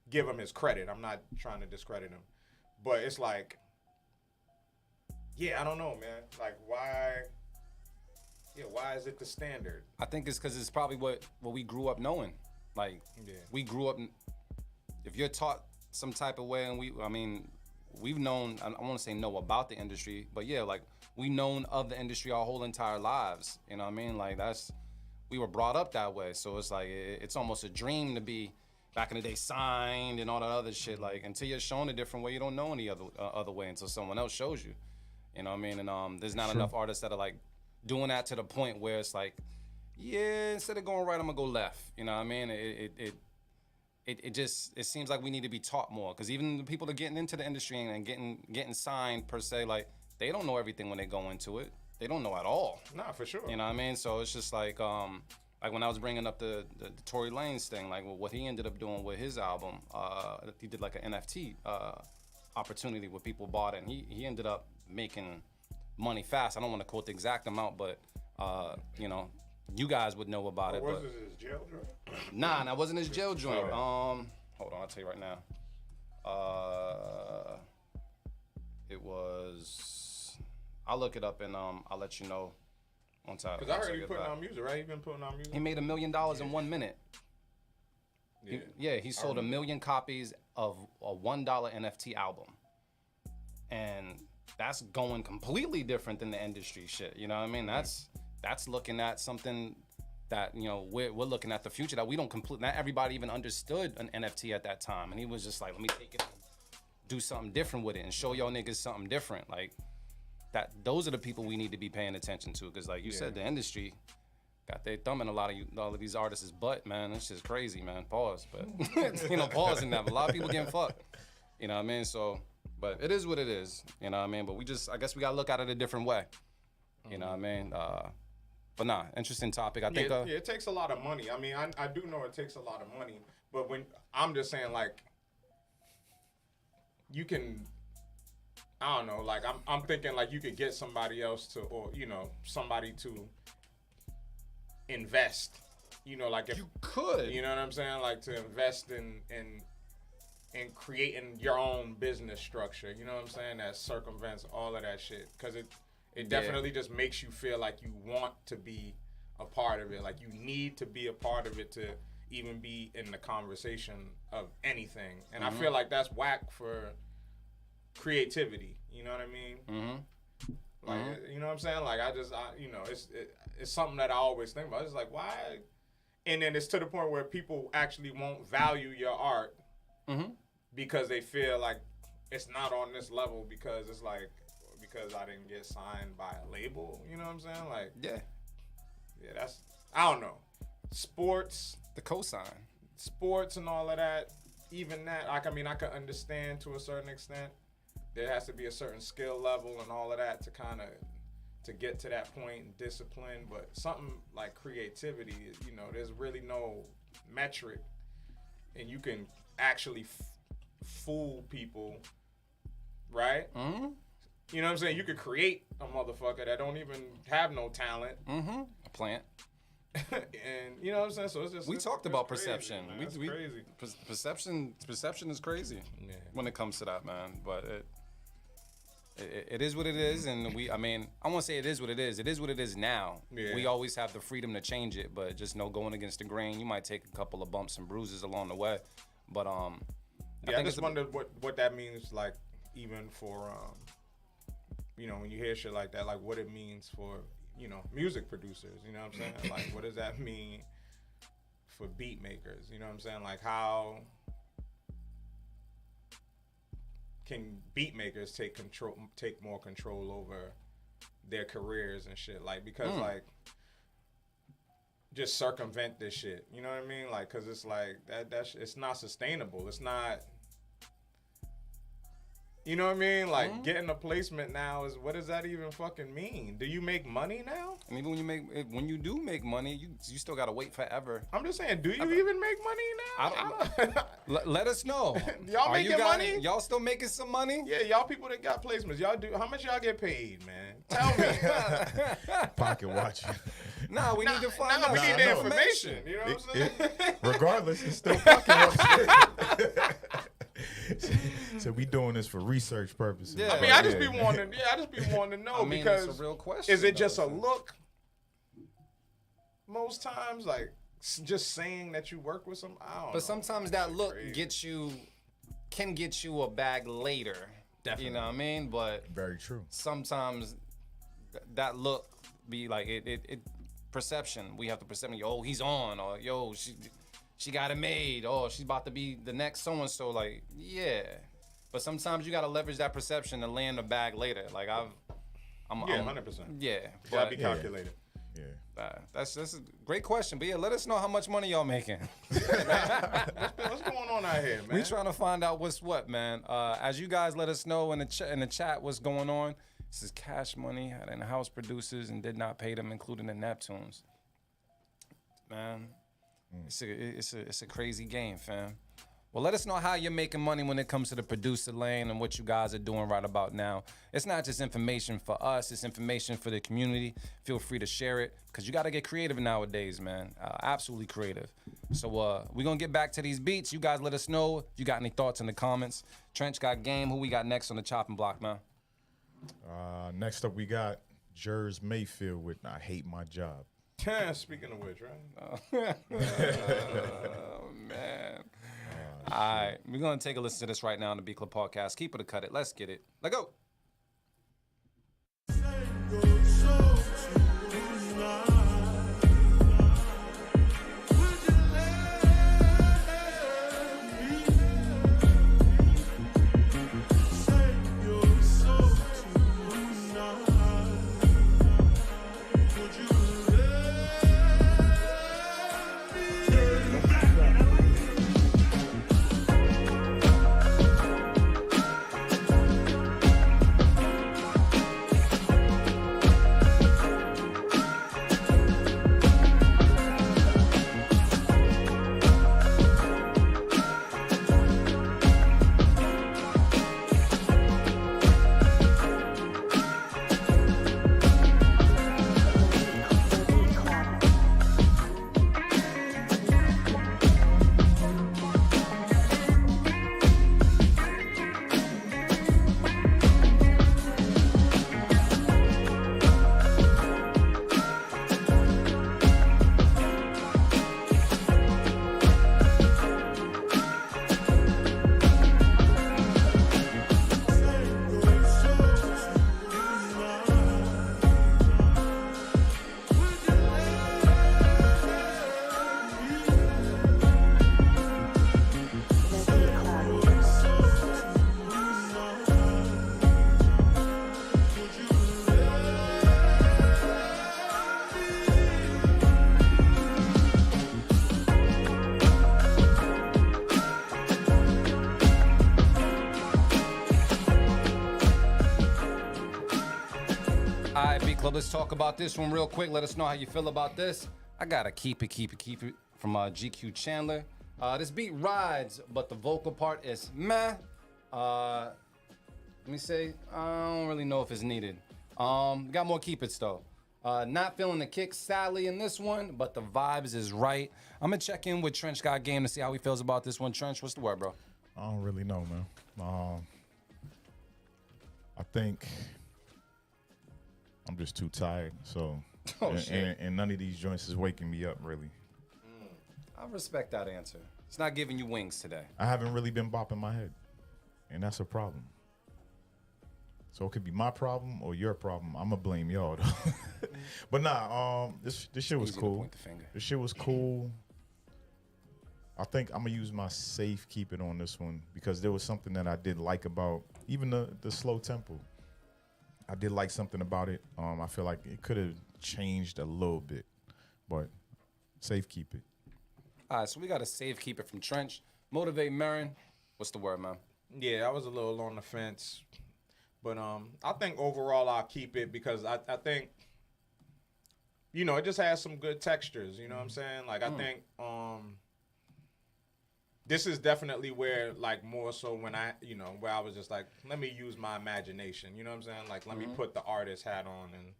give him his credit. I'm not trying to discredit him. But it's like, yeah, I don't know, man. Like, why is it the standard? I think it's because it's probably what we grew up knowing. Like, Yeah. we grew up. If you're taught some type of way, and we've known. I want to say know about the industry, but yeah, like we known of the industry our whole entire lives. You know what I mean? Like we were brought up that way. So it's like it's almost a dream to be back in the day signed and all that other shit. Like, until you're shown a different way, you don't know any other way until someone else shows you. You know what I mean? And there's not enough artists that are like doing that to the point where it's like, yeah, instead of going right, I'm gonna go left. You know what I mean? It seems like we need to be taught more, because even the people that are getting into the industry and getting signed per se, like, they don't know everything when they go into it. They don't know at all. Nah, for sure. You know what I mean? So it's just like when I was bringing up the Tory Lanez thing, like what he ended up doing with his album, he did like an NFT opportunity where people bought it, and he ended up making money fast. I don't want to quote the exact amount, but you know, you guys would know about it. What But was his jail drug? nah, that wasn't his jail joint. Hold on, I'll tell you right now. It was. I'll look it up and I'll let you know once I. Because I once heard he get putting back. out music, right? He been putting out music. He made $1 million in 1 minute. He sold 1 million copies of a $1 NFT album, and that's going completely different than the industry shit. You know what I mean? That's looking at something that, you know, we're looking at the future that we don't not everybody even understood an NFT at that time, and he was just like, let me take it and do something different with it and show y'all niggas something different. Like that, those are the people we need to be paying attention to, because like you said, the industry got their thumb in all of these artists' butt, man. It's just crazy, man. Pause, but you know, pause in that. But a lot of people getting fucked. You know what I mean? So, but it is what it is. You know what I mean? But I guess we gotta look at it a different way. You know what I mean? But nah, interesting topic. I think. Yeah, it takes a lot of money. I mean, I do know it takes a lot of money, but when I'm just saying, like, you can, I don't know, like I'm thinking like you could get somebody else to, or you know, somebody to invest. You know, like if You could. you know what I'm saying, like to invest in creating your own business structure. You know what I'm saying, that circumvents all of that shit, because it definitely just makes you feel like you want to be a part of it. Like you need to be a part of it to even be in the conversation of anything. And I feel like that's whack for creativity. You know what I mean? Like, you know what I'm saying? Like you know, it's something that I always think about. It's like, why? And then it's to the point where people actually won't value your art because they feel like it's not on this level, because it's like, because I didn't get signed by a label. You know what I'm saying? Like, Yeah. yeah, that's, I don't know. Sports The cosign. and all of that, even that, I can understand to a certain extent. There has to be a certain skill level and all of that to get to that point and discipline, but something like creativity, you know, there's really no metric, and you can actually fool people, right? Mm-hmm. You know what I'm saying? You could create a motherfucker that don't even have no talent, Mm-hmm. A plant. and you know what I'm saying? So it's just We talked it's about crazy, perception. man. We- It's we- crazy. Perception is crazy Yeah. when it comes to that, man. But it is what it is, and I mean, I won't say it is what it is. It is what it is now. Yeah. We always have the freedom to change it, but just know going against the grain, you might take a couple of bumps and bruises along the way. But Yeah, I think just it's wonder what that means, like, even for, you know, when you hear shit like that, like what it means for, you know, music producers, you know what I'm saying? Like, what does that mean for beat makers? You know what I'm saying? Like, how can beat makers take more control over their careers and shit? Like, because, like, just circumvent this shit. You know what I mean? Like, cause it's like it's not sustainable. It's not. You know what I mean? Like getting a placement now is, what does that even fucking mean? Do you make money now? and even when you do make money, you still gotta wait forever. I'm just saying, do you even make money now? I don't Let us know. Y'all Are you making guys- money? Y'all still making some money? Yeah, y'all people that got placements, y'all do. How much y'all get paid, man? Tell me. Pocket watching. Nah, we need to find Nah, out we some need the information. information. You know what I'm saying? Regardless, it's still pocket watching. So we doing this for research purposes. Yeah. I mean, I just be wanting to know I mean, because it's a real question. is it just a though. look? Most times, like just saying that you work with some. I don't know. But sometimes that shit look crazy. can get you a bag later. Definitely. You know what I mean? But Very true. sometimes that look be like it perception. We have to perceive, yo, he's on, or yo, she got it made, or she's about to be the next so and so. Like, yeah. But sometimes you gotta leverage that perception to land a bag later. Like I'm 100%. Yeah. Gotta be But calculated. Yeah. that's a great question. But yeah, let us know how much money y'all making. What's going on out here, man? We trying to find out what's what, man. As you guys let us know in the chat what's going on. This is Cash Money had in-house producers and did not pay them, including the Neptunes. Man, it's a crazy game, fam. Well, let us know how you're making money when it comes to the producer lane and what you guys are doing right about now. It's not just information for us, it's information for the community. Feel free to share it, because you got to get creative nowadays, man. Absolutely creative. So we're going to get back to these beats. You guys let us know if you got any thoughts in the comments. Trench got game. Who we got next on the chopping block, man? Next up, we got Jers Mayfield with "I Hate My Job." Speaking of which, right? Oh, man. All right, we're going to take a listen to this right now on the Beat Club podcast. Keep it or cut it. Let's get it. Let go. Club. Let's talk about this one real quick. Let us know how you feel about this. I gotta keep it from GQ Chandler. This beat rides, but the vocal part is meh. Let me say, I don't really know if it's needed. Got more keep it though. Not feeling the kick Sally in this one, but the vibes is right. I'm gonna check in with Trench Got Game to see how he feels about this one. Trench, what's the word, bro? I don't really know, man. I think I'm just too tired. So, and none of these joints is waking me up really. I respect that answer. It's not giving you wings today. I haven't really been bopping my head, and that's a problem. So it could be my problem or your problem. I'm gonna blame y'all though. But nah, this shit was Easy to cool. point the finger. This shit was cool. I think I'm gonna use my safe keep it on this one because there was something that I did like about even the slow tempo. I did like something about it. I feel like it could have changed a little bit, but safe keep it. All right, so we got a safe keep it from Trench. Motivate Marin. What's the word, man? Yeah, I was a little on the fence. But I think overall I'll keep it because I think, you know, it just has some good textures. You know what I'm saying? Like, I think this is definitely where, like, more so when where I was just like, let me use my imagination. You know what I'm saying? Like, let me put the artist hat on and,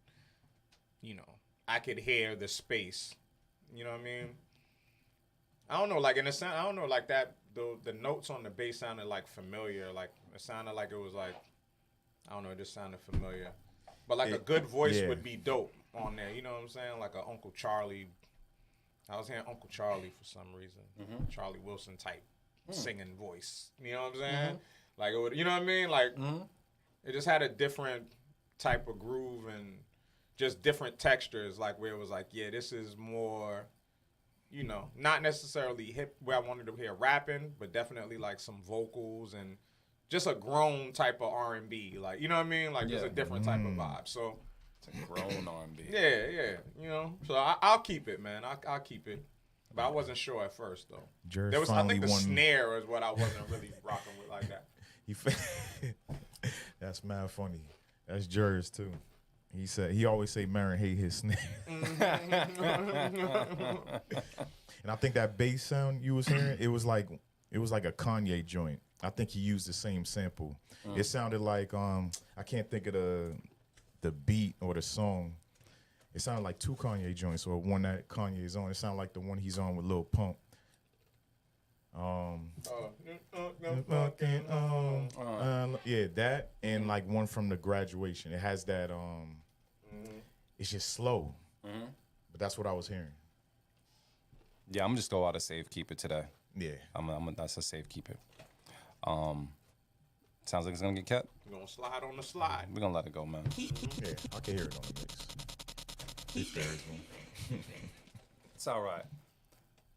you know, I could hear the space. You know what I mean? I don't know, like, in a sense, I don't know, like, that, the notes on the bass sounded, like, familiar. Like, it sounded like it was, like, I don't know, it just sounded familiar. But like a good voice would be dope on there. You know what I'm saying? Like a Uncle Charlie. I was hearing Uncle Charlie for some reason. Charlie Wilson type singing voice. You know what I'm saying? Like, it would, you know what I mean? Like, it just had a different type of groove and just different textures. Like, where it was like, yeah, this is more, you know, not necessarily hip where I wanted to hear rapping, but definitely like some vocals and just a grown type of R&B, like, you know what I mean? Like, just a different type of vibe. So, It's a grown R&B. yeah, you know. So I'll keep it, man. I'll keep it. But I wasn't sure at first though. Jerz There was, I finally think the won. snare is what I wasn't really rocking with like that. That's mad funny. That's Jerz too. He always say Marin hate his snare. And I think that bass sound you was hearing, it was like a Kanye joint. I think he used the same sample. It sounded like I can't think of the beat or the song. It sounded like two Kanye joints or one that Kanye is on. It sounded like the one he's on with Lil Pump. Yeah, that and like one from the Graduation. It has that it's just slow. But that's what I was hearing. Yeah, I'm just go out of safe keep it today. Yeah. That's a safe keep it. Sounds like it's gonna get kept. We're gonna slide on the slide. We're gonna let it go, man. Yeah, I can hear it on the mix. It's there as well. It's all right.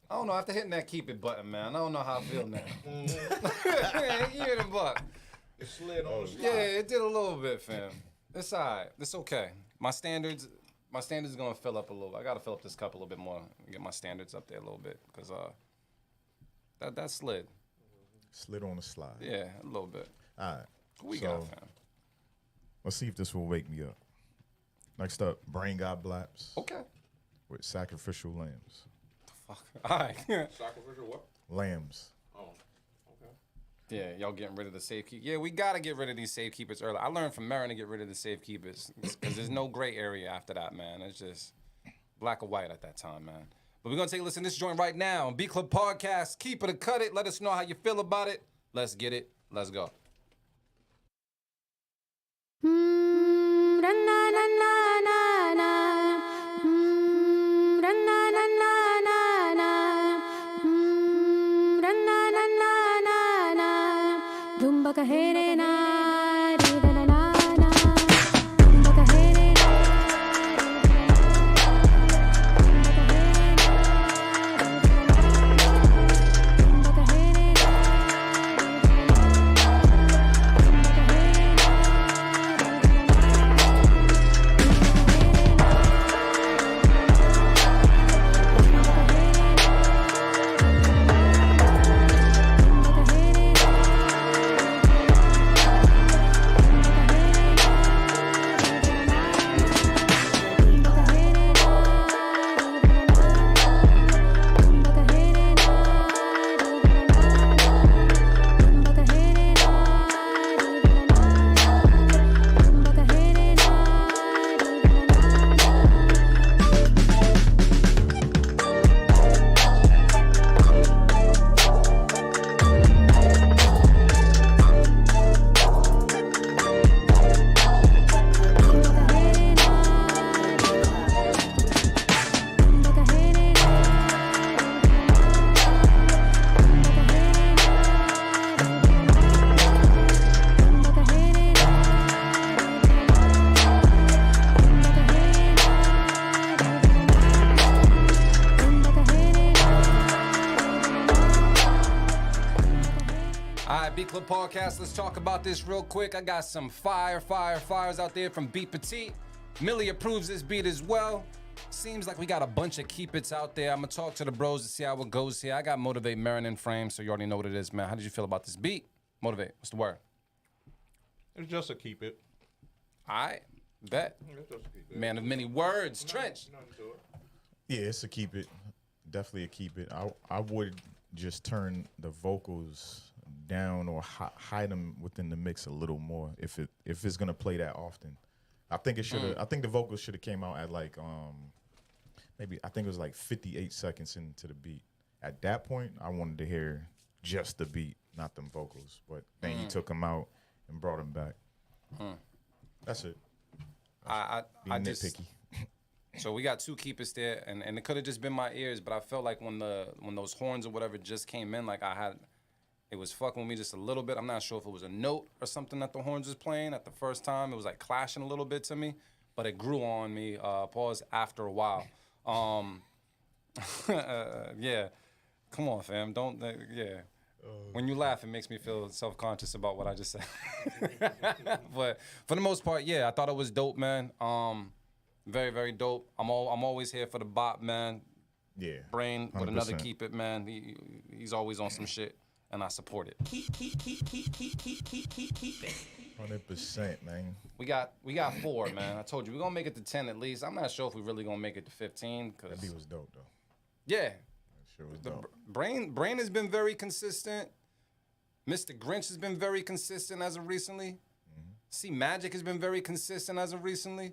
I don't know. After hitting that keep it button, man, I don't know how I feel now. You hear the buck? It slid on the slide. Yeah, it did a little bit, fam. It's all right. It's okay. My standards is gonna fill up a little. I gotta fill up this cup a little bit more. Get my standards up there a little bit because that slid. Slid on the slide. Yeah, a little bit. All right. What we So, got, fam? Let's see if this will wake me up. Next up, Brain God Blaps Okay. with Sacrificial Lambs. Fuck. All right. Sacrificial what? Lambs. Oh, okay. Yeah, y'all getting rid of the safe keep. Yeah, we gotta get rid of these safe keepers early. I learned from Marin to get rid of the safe keepers because there's no gray area after that, man. It's just black or white at that time, man. But we're gonna take a listen to this joint right now. B Club Podcast. Keep it or cut it. Let us know how you feel about it. Let's get it. Let's go. Beat Club Podcast. Let's talk about this real quick. I got some fires out there from Beat Petite. Millie approves this beat as well. Seems like we got a bunch of keep it's out there. I'm gonna talk to the bros to see how it goes here. I got Motivate Marin in frame, so you already know what it is, man. How did you feel about this beat? Motivate, what's the word? It's just a keep it. All right, bet. It's just a keep it. Man of many words, Trench. Nothing to it. Yeah, it's a keep it. Definitely a keep it. I would just turn the vocals down or hide them within the mix a little more if it's gonna play that often. I think it should have. I think the vocals should have came out at like maybe I think it was like 58 seconds into the beat. At that point, I wanted to hear just the beat, not them vocals. But then you took them out and brought them back. That's it. I Being just nitpicky. so we got two keepers there, and it could have just been my ears, but I felt like when those horns or whatever just came in, like it was fucking with me just a little bit. I'm not sure if it was a note or something that the horns was playing at the first time. It was like clashing a little bit to me, but it grew on me. Pause after a while. Yeah, come on, fam. Don't yeah. When you laugh, it makes me feel self-conscious about what I just said. But for the most part, yeah, I thought it was dope, man. Very, very dope. I'm always here for the bop, man. Yeah. Brain with another 100%. keep it, man. He's always on some shit, and I support it. Keep it. 100%, man. We got 4, man. I told you we're gonna make it to 10 at least. I'm not sure if we really gonna make it to 15, cause That beat was dope though. yeah, That shit was the dope. brain has been very consistent. Mr. Grinch has been very consistent as of recently. See, Magic has been very consistent as of recently.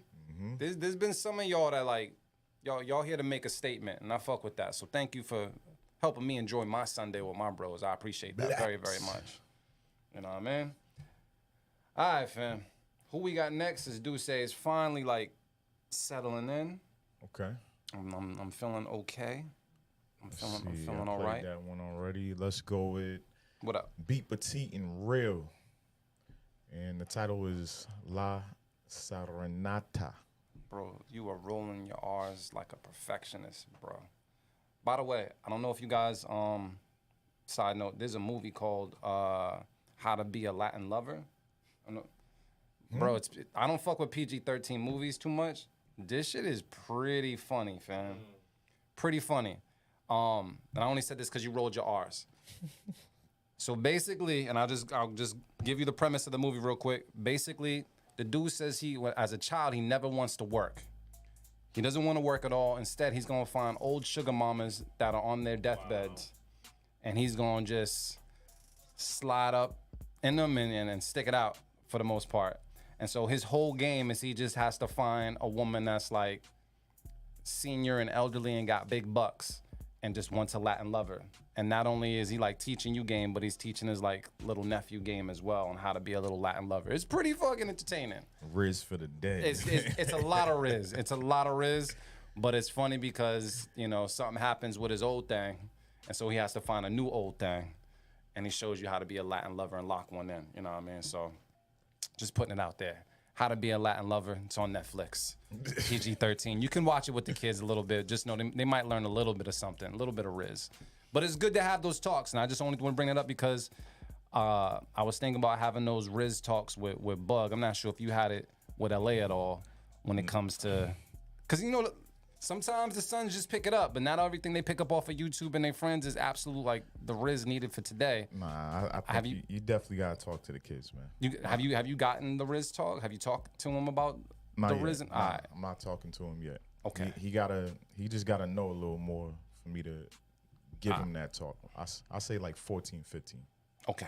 There's been some of y'all that like y'all here to make a statement, and I fuck with that. So thank you for helping me enjoy my Sunday with my bros. I appreciate that very, very much. You know what I mean? All right, fam. Who we got next is Duce is finally like settling in. Okay. I'm feeling okay. I'm feeling I all played right. that one already. Let's go with What up? Beat Petite and Real. And the title is La Serenata. Bro, you are rolling your R's like a perfectionist, bro. By the way, I don't know if you guys, side note, there's a movie called How to Be a Latin Lover. I know, bro, I don't fuck with PG-13 movies too much. This shit is pretty funny, fam. Pretty funny. And I only said this because you rolled your R's. So basically, and I'll just give you the premise of the movie real quick. Basically, the dude says as a child, he never wants to work. He doesn't want to work at all. Instead, he's gonna find old sugar mamas that are on their deathbeds, and he's gonna just slide up in them and stick it out for the most part. And so his whole game is he just has to find a woman that's like senior and elderly and got big bucks and just wants a Latin lover. And not only is he like teaching you game, but he's teaching his like little nephew game as well on how to be a little Latin lover. It's pretty fucking entertaining. Riz for the day. It's a lot of Riz. It's a lot of Riz, but it's funny because, you know, something happens with his old thing, and so he has to find a new old thing, and he shows you how to be a Latin lover and lock one in. You know what I mean? So just putting it out there. How to Be a Latin Lover. It's on Netflix. PG-13. You can watch it with the kids a little bit. Just know they might learn a little bit of something, a little bit of Riz. But it's good to have those talks, and I just only want to bring it up because I was thinking about having those Riz talks with Bug. I'm not sure if you had it with LA at all when it comes to, because you know sometimes the sons just pick it up, but not everything they pick up off of YouTube and their friends is absolute like the Riz needed for today. Nah, I think you definitely gotta talk to the kids, man. Have you gotten the Riz talk? Have you talked to them about Not the yet. Riz? Nah, All right. I'm not talking to him yet. Okay. He just gotta know a little more for me to give him that talk. I say like 14, 15. Okay.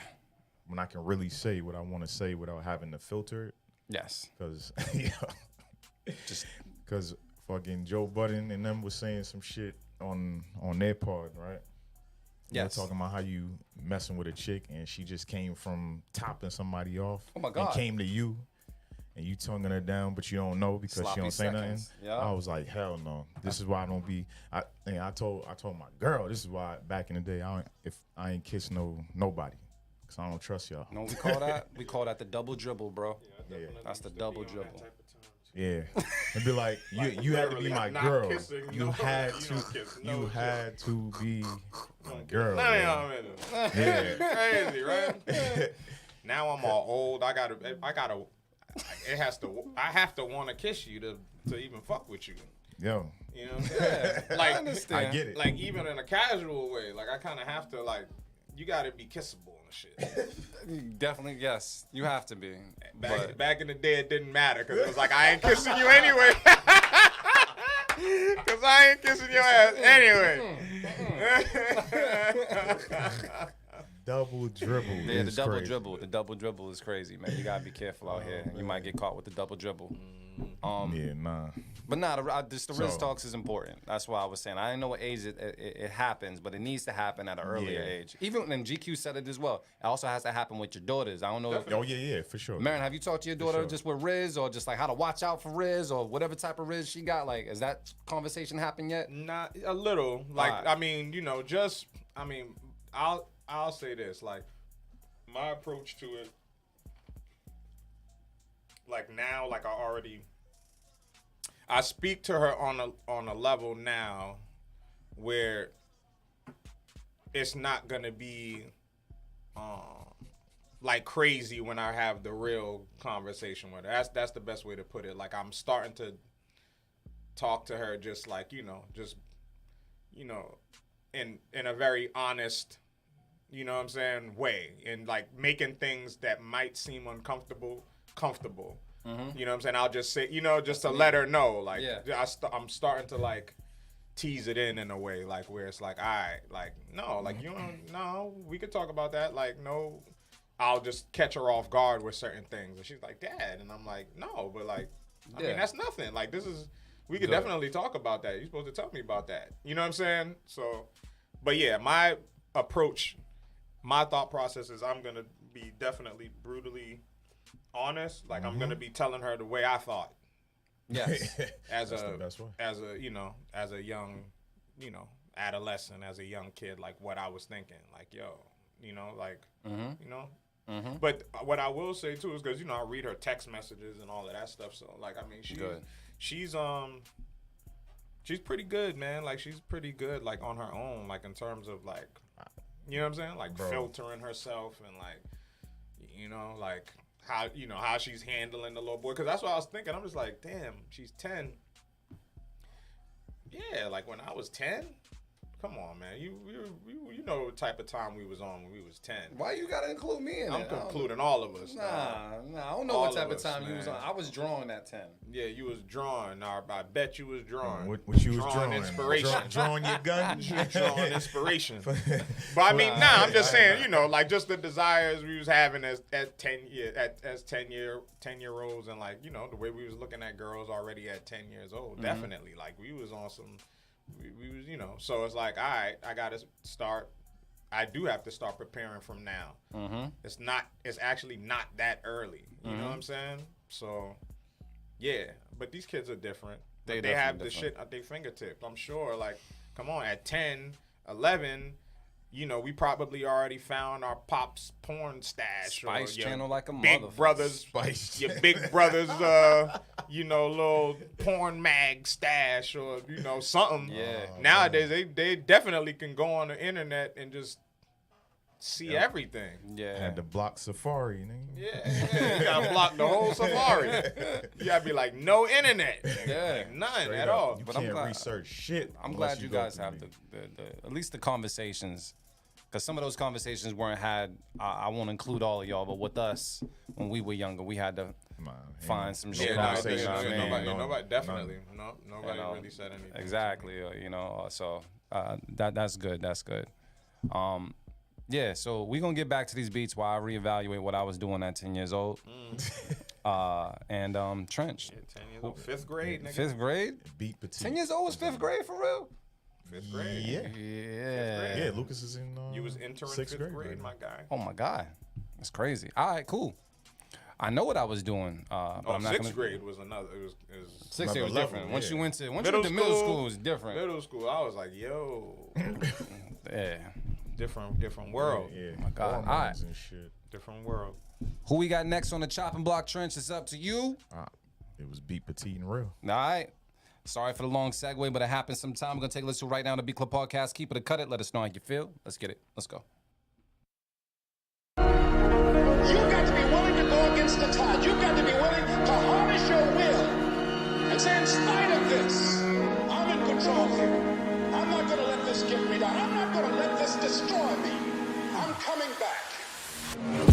When I can really say what I want to say without having to filter it. Yes. Because Just because fucking Joe Budden and them was saying some shit on their part, right? yes. They're talking about how you messing with a chick and she just came from topping somebody off. Oh my God. And came to you and you tonguing her down, but you don't know because Sloppy she don't say seconds. nothing. Yeah. I was like, hell no. This is why I don't be. I told my girl this is why back in the day if I ain't kiss nobody because I don't trust y'all. No, we call that the double dribble, bro. Yeah. That's the double dribble. Yeah, and be like, you had to be Literally, my not girl. kissing, You no, had you to. don't kiss no You chick. had to be my girl. None of man. y'all men. Crazy, right? Now I'm all old. I gotta. It has to. I have to want to kiss you to even fuck with you. Yo, You know what I'm saying? Like, I understand. I get it. like even in a casual way, like I kind of have to like. You gotta be kissable and shit. Definitely, yes. You have to be. But Back in the day, it didn't matter because it was like I ain't kissing you anyway. Because I ain't kissing your ass anyway. double dribble. yeah, the is double crazy. dribble. The double dribble is crazy, man. You gotta be careful out here. You might get caught with the double dribble. Yeah, nah. But nah, the Riz So- talks is important. That's why I was saying. I didn't know what age it happens, but it needs to happen at an earlier Yeah. age. Even and GQ said it as well. It also has to happen with your daughters. I don't know. Oh yeah, for sure. Marin, have you talked to your daughter sure. just with Riz or just like how to watch out for Riz or whatever type of Riz she got? Like, has that conversation happened yet? Not a little. Like Alright. I mean, you know, just I mean, I'll say this. Like my approach to it. Like now, like I speak to her on a level now where it's not gonna be like crazy when I have the real conversation with her. That's the best way to put it. Like I'm starting to talk to her just like, you know, in a very honest, you know what I'm saying, way, and like making things that might seem uncomfortable comfortable. You know what I'm saying? I'll just say, you know, just to let her know, like, Yeah. I'm starting to like tease it in a way, like where it's like, all right, like, no, like you don't, no, we could talk about that, like, no, I'll just catch her off guard with certain things, and she's like, Dad, and I'm like, no, but like, I mean, that's nothing. Like, this is, we could definitely talk about that. You're supposed to tell me about that. You know what I'm saying? So, but yeah, my approach, my thought process is I'm gonna be definitely brutally honest. Like I'm gonna be telling her the way I thought Yes. as That's a the best way. as a you know as a young adolescent, as a young kid, like what I was thinking. Like you know like you know. But what I will say too is because you know I read her text messages and all of that stuff. So like I mean she's pretty good, man. Like she's pretty good like on her own, like in terms of like you know what I'm saying, like filtering herself and like you know like how she's handling the little boy, because that's what I was thinking. I'm just like, damn, she's 10. Yeah, like when I was 10. Come on, man. You know what type of time we was on when we was 10. Why you gotta include me in I'm it? concluding all of us. Nah, I don't know All what type of of us, time you was man. on. I was drawing at 10. Yeah, you was drawing. I bet you was drawing. What you was drawing? Inspiration. Drawing your gun? Drawing inspiration. But I mean, I'm just saying, you know, like just the desires we was having as 10-year-olds, and like, you know, the way we was looking at girls already at 10 years old. Definitely, like we was on some. We was, you know, so it's like, all right, I do have to start preparing from now. It's actually not that early. You know what I'm saying? So, yeah, but these kids are different. They have definitely the different. shit at their fingertips. I'm sure, like, come on, at 10, 11, you know, we probably already found our Pop's porn stash. Spice or your Channel like a Big motherfucker. Brothers, Spice. your Big Brothers, you know, little porn mag stash or, you know, something. Yeah. Nowadays, they definitely can go on the internet and just see everything. Yeah. Had to block Safari, nigga. Yeah, you gotta block the whole Safari. You gotta be like, no internet. Yeah. Like, none Straight at up. all. You But I'm can't glad- research shit. I'm unless glad you go guys through have me. the at least the conversations, because some of those conversations weren't had. I won't include all of y'all, but with us when we were younger, we had to Nah, find ain't some no shit Yeah, out. no, conversation. You know what I mean? nobody, No, definitely, none. nobody You know, really said anything. Exactly. You know, so that's good. That's good. Yeah, so we're going to get back to these beats while I reevaluate what I was doing at 10 years old. And Trench, 10 years old, 5th grade, nigga. 5th grade? Beat Petit. 10 years old was 5th grade for real? 5th grade. Yeah. Yeah. Yeah, Lucas is in. You was entering 6th 5th grade, right my now. guy. Oh my God. That's crazy. All right, cool. I know what I was doing, but I'm not 6th gonna. grade was another. It was 6th grade was Another different. level, Once yeah. you went to Middle middle school- school, it was different. middle school. I was like, yo, Yeah. different world, Yeah. my God. Hormones Alright. and shit. different world. Who we got next on the chopping block, Trench? It's up to you. It was Beat Petite and Real. All right. Sorry for the long segue, but it happens sometime. We're going to take a listen right now to Beat Club Podcast. Keep it or cut it. Let us know how you feel. Let's get it. Let's go. You've got to be willing to go against the tide. You've got to be willing to harness your will and say, in spite of this, I'm in control here. I'm not going to let this get me down. I'm not going to let this destroy me. I'm coming back.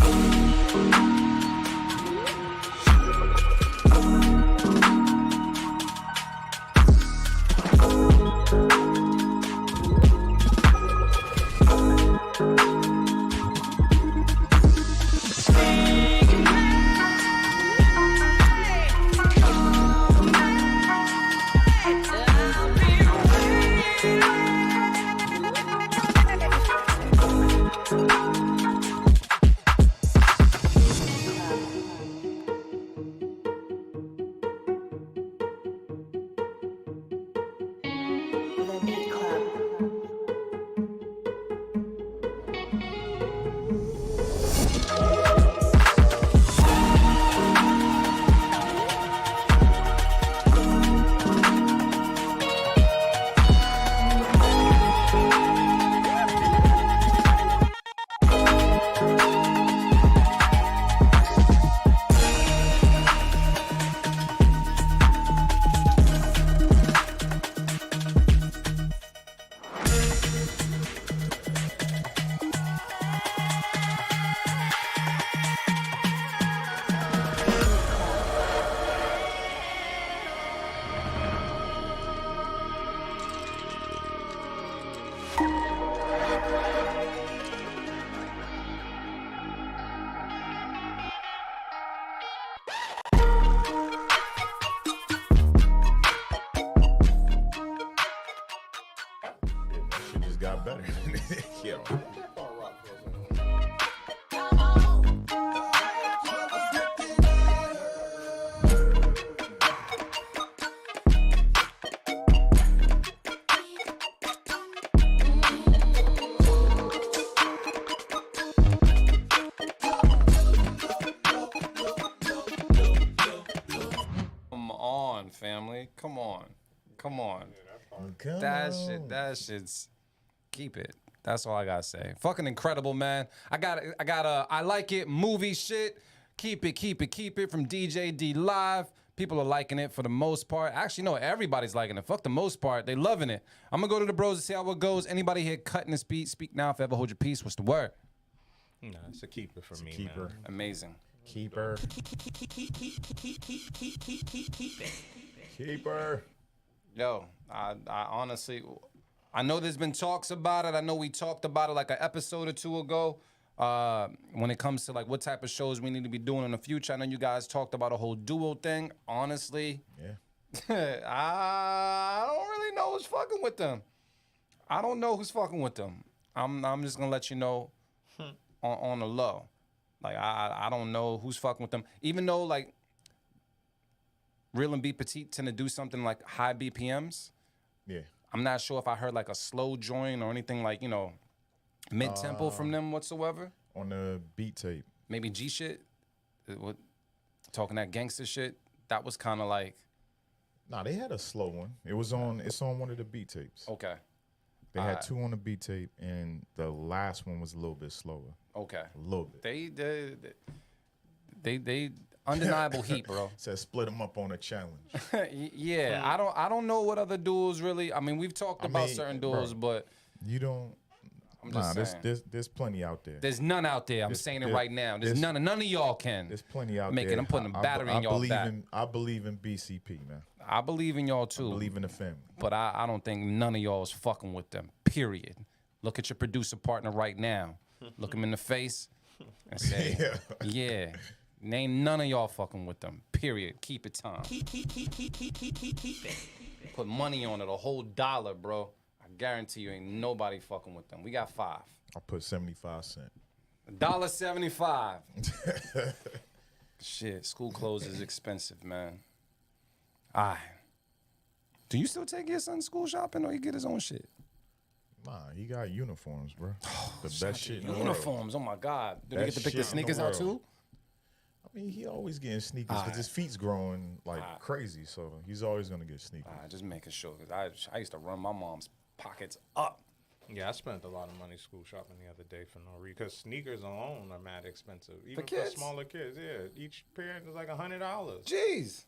The Beat Club. Shit just got better. Yo. Come on, family. Come on. Come on. Come That on. shit's keep it. That's all I gotta say. Fucking incredible, man. I got a I like it movie shit. Keep it from DJ D Live. People are liking it for the most part. Actually, no, everybody's liking it. Fuck the most part. They loving it. I'm gonna go to the bros and see how it goes. Anybody here cutting this beat? Speak now. If ever hold your peace. What's the word? Nah, it's a keeper for me, Keeper. man. Amazing. Keeper. Keeper. Yo, I honestly, I know there's been talks about it. I know we talked about it like an episode or two ago. When it comes to like what type of shows we need to be doing in the future, I know you guys talked about a whole duo thing. Honestly, Yeah. I don't really know who's fucking with them. I don't know who's fucking with them. I'm just gonna let you know on the low. Like I don't know who's fucking with them. Even though like Real and Beat Petite tend to do something like high BPMs. Yeah. I'm not sure if I heard like a slow joint or anything like, you know, mid tempo from them whatsoever. On the beat tape. Maybe G shit. What, talking that gangster shit. That was kind of like Nah, they had a slow one. It's on one of the beat tapes. okay, They had two on the beat tape, and the last one was a little bit slower. okay. A little bit. They undeniable heat, bro. Said split them up on a challenge. Yeah, I don't know what other duels really. I mean, we've talked about mean, certain bro. duels, but You don't. I'm just saying. There's plenty out there. There's none out there. I'm There's- saying it there- right now. There's there's- none of y'all can. There's plenty out Make it. there. I'm putting a battery in y'all believe back. I believe in BCP, man. I believe in y'all I too. believe in the family. But I don't think none of y'all is fucking with them. Period. Look at your producer partner right now. Look him in the face and say, yeah. Name none of y'all fucking with them. Period. Keep it time. Put money on it, a whole $1, bro. I guarantee you ain't nobody fucking with them. We got 5. I put 75 cents. $1.75. Shit, school clothes is expensive, man. All right. Do you still take your son school shopping or he get his own shit? Nah, he got uniforms, bro. The best shit in the world. Uniforms, oh my God. Do they Best get to pick the shit in the sneakers out world. too? I mean, he always getting sneakers because his feet's growing like crazy, so he's always gonna get sneakers. Just making sure, because I used to run my mom's pockets up. Yeah, I spent a lot of money school shopping the other day for no reason. Because sneakers alone are mad expensive. Even for kids? smaller kids, yeah. Each pair is like $100. Jeez.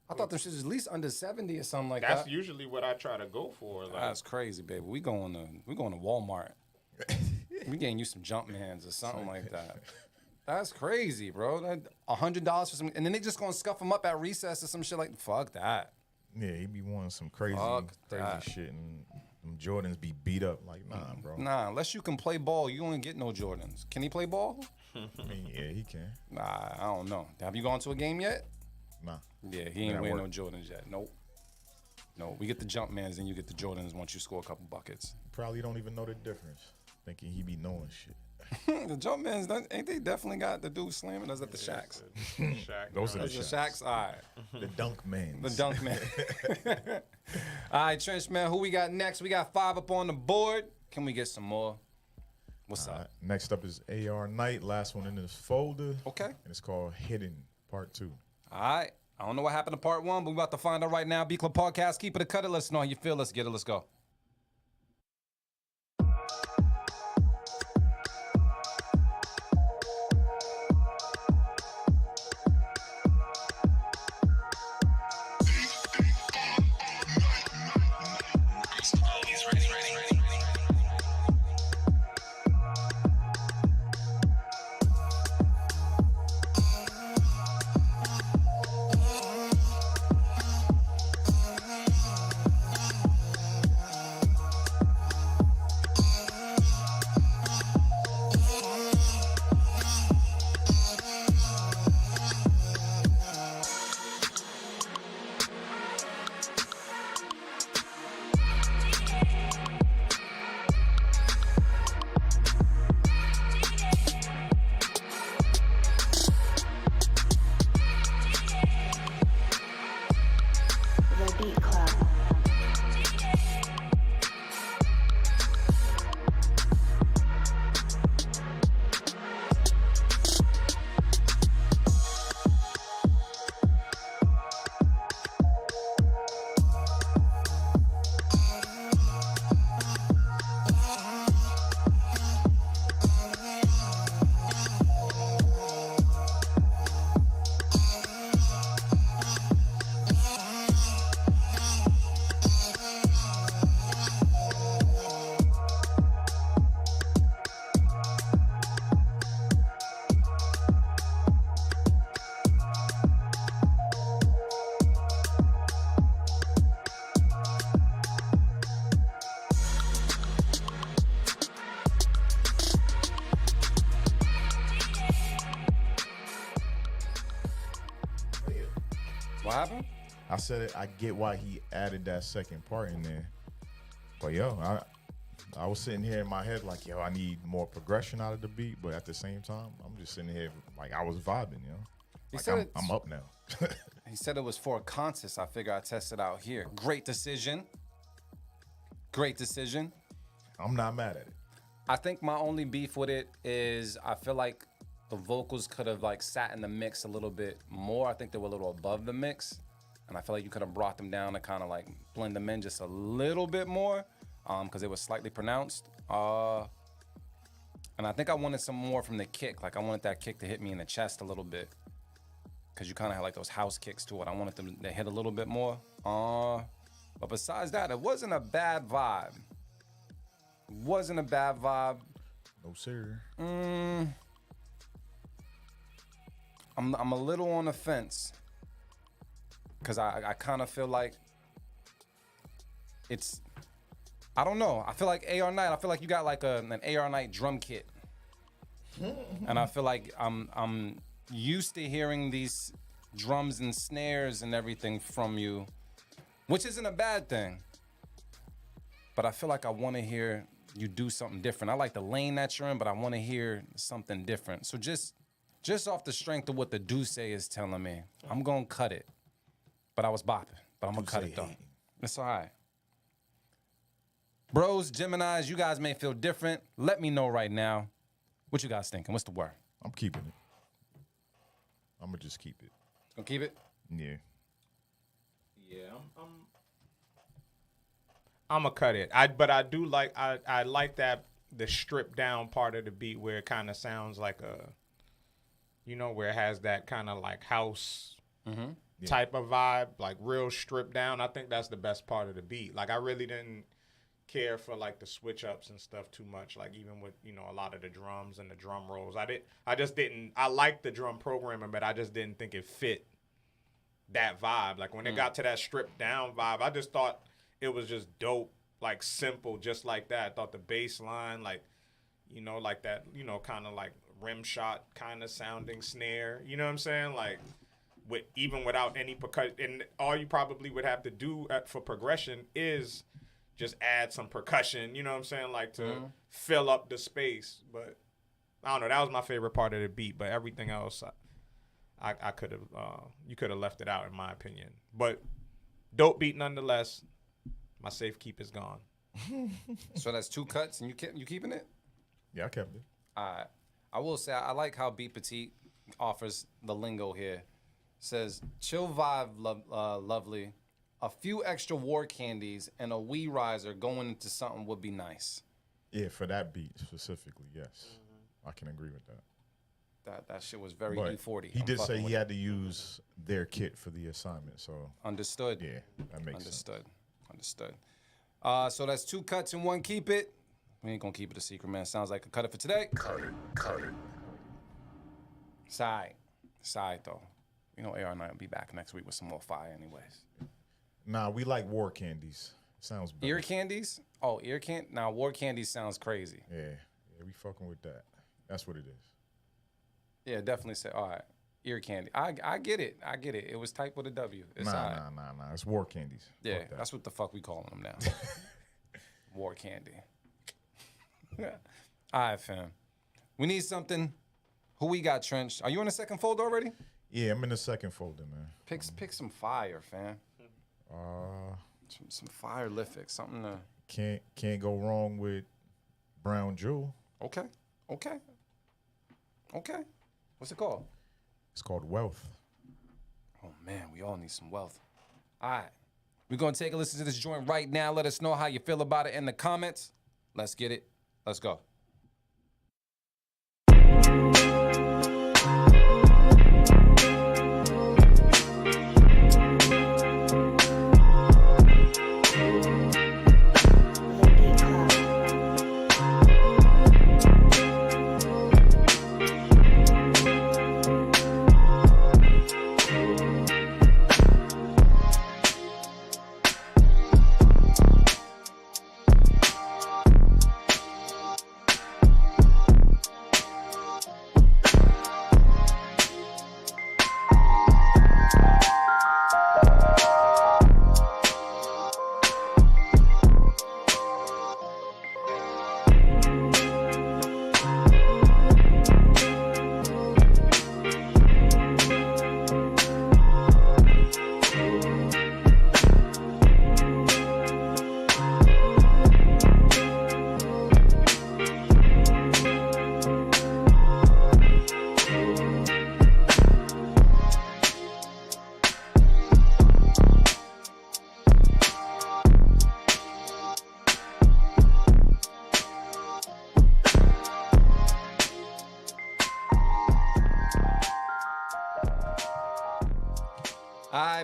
I thought them shit was at least under 70 or something like That's that. usually what I try to go for. Like, That's crazy, baby. We going to Walmart. We getting you some Jumpmans or something like that. That's crazy, bro. $100 for some, and then they just gonna scuff them up at recess or some shit like. Fuck that. Yeah, he be wanting some crazy that. shit, and them Jordans be beat up. Like, nah, bro. Nah, unless you can play ball, you don't get no Jordans. Can he play ball? I mean, yeah, he can. Nah, I don't know. Have you gone to a game yet? Nah. Yeah, he ain't At wearing no work. Jordans yet. Nope. No, we get the Jumpmans, and you get the Jordans once you score a couple buckets. Probably don't even know the difference. Thinking he be knowing shit. The Jumpmans, ain't they definitely got the dude slamming us at the Shacks? Shaq, Those are the The Shaqs. Shacks? All right. The dunk man. The dunk man. All right, Trench man, who we got next? We got 5 up on the board. Can we get some more? What's up? Next up is AR Knight. Last one in this folder. Okay. And it's called Hidden Part 2. All right. I don't know what happened to part 1, but we're about to find out right now. B Club Podcast, keep it or cut it. Let us know how you feel. Let's get it. Let's go. The Beat Club. What happened? I said it. I get why he added that second part in there. But yo, I was sitting here in my head like, yo, I need more progression out of the beat. But at the same time, I'm just sitting here like I was vibing, yo. He Like said I'm up now. He said it was for a contest. I figure I'd test it out here. Great decision. Great decision. I'm not mad at it. I think my only beef with it is I feel like the vocals could have like sat in the mix a little bit more. I think they were a little above the mix. And I feel like you could have brought them down to kind of like blend them in just a little bit more because they were slightly pronounced. And I think I wanted some more from the kick. Like I wanted that kick to hit me in the chest a little bit because you kind of had like those house kicks to it. I wanted them to hit a little bit more. But besides that, it wasn't a bad vibe. Wasn't a bad vibe. No sir. I'm a little on the fence because I kind of feel like it's, I don't know. I feel like AR Knight. I feel like you got like an AR Knight drum kit, and I feel like I'm used to hearing these drums and snares and everything from you, which isn't a bad thing. But I feel like I want to hear you do something different. I like the lane that you're in, but I want to hear something different. So just off the strength of what the Duce is telling me, I'm gonna cut it. But I was bopping. But I'm gonna cut it though. hating. It's all right. Bros, Geminis, you guys may feel different. Let me know right now. What you guys thinking? What's the word? I'm keeping it. I'm gonna just keep it. Gonna keep it. Yeah. Yeah, I'm gonna cut it. But I do like I like that the stripped down part of the beat where it kind of sounds like where it has that kind of like house type of vibe, like real stripped down. I think that's the best part of the beat. Like I really didn't care for like the switch ups and stuff too much. Like even with a lot of the drums and the drum rolls, I liked the drum programming, but I just didn't think it fit that vibe. Like when it got to that stripped down vibe, I just thought it was just dope, like simple, just like that. I thought the bass line, like like that, kind of like rim shot kind of sounding snare. You know what I'm saying? Like even without any percussion, and all you probably would have to do for progression is just add some percussion. You know what I'm saying? Like to fill up the space. But I don't know. That was my favorite part of the beat. But everything else, I could have you could have left it out in my opinion. But dope beat nonetheless. My safe keep is gone. So that's 2 cuts, and you keeping it? Yeah, I kept it. I will say I like how Beat Petite offers the lingo here. Says chill vibe, lovely. A few extra war candies and a wee riser going into something would be nice. Yeah, for that beat specifically, yes. I can agree with that. That shit was very But E40. he I'm did say fucking he with had to use their kit for the assignment, so it. Understood. yeah, that makes sense. Understood. So that's 2 cuts and 1 keep it. We ain't gonna keep it a secret, man. Sounds like a cut it for today. Cut it. Side though. AR and I will be back next week with some more fire, anyways. Nah, we like war candies. Sounds better. Ear candies? Oh, ear can. Now war candies sounds crazy. Yeah, we fucking with that. That's what it is. Yeah, definitely say. All right, ear candy. I get it. It was typed with a W. It's all right. Nah. It's war candies. Yeah, Fuck that. that's what the fuck we calling them now. War candy. All right, fam. We need something. Who we got, Trench? Are you in the second folder already? Yeah, I'm in the second folder, man. Pick some fire, fam. Uh, Some fire lithic, something to. can't go wrong with Brown Jewel. Okay. What's it called? It's called Wealth. Oh man, we all need some wealth. All right, we're gonna take a listen to this joint right now. Let us know how you feel about it in the comments. Let's get it. Let's go. The Beat Club.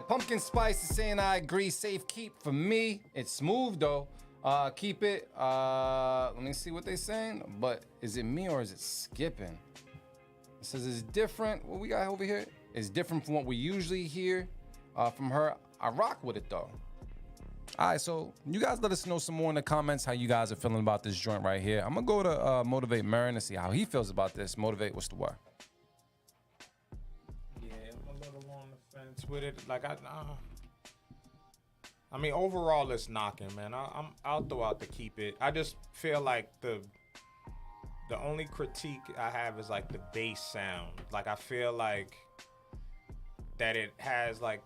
Pumpkin Spice is saying I agree. Safe keep for me. It's smooth though. Keep it. Let me see what they're saying. But is it me or is it skipping? It says it's different. What we got over here is different from what we usually hear from her. I rock with it though. All right, so you guys let us know some more in the comments how you guys are feeling about this joint right here. I'm gonna go to Motivate Marin and see how he feels about this. Motivate, what's the word? Yeah, I'm a little on the fence with it. Like I mean, overall, it's knocking, man. I'll throw out the keep it. I just feel like the only critique I have is like the bass sound. Like I feel like that it has like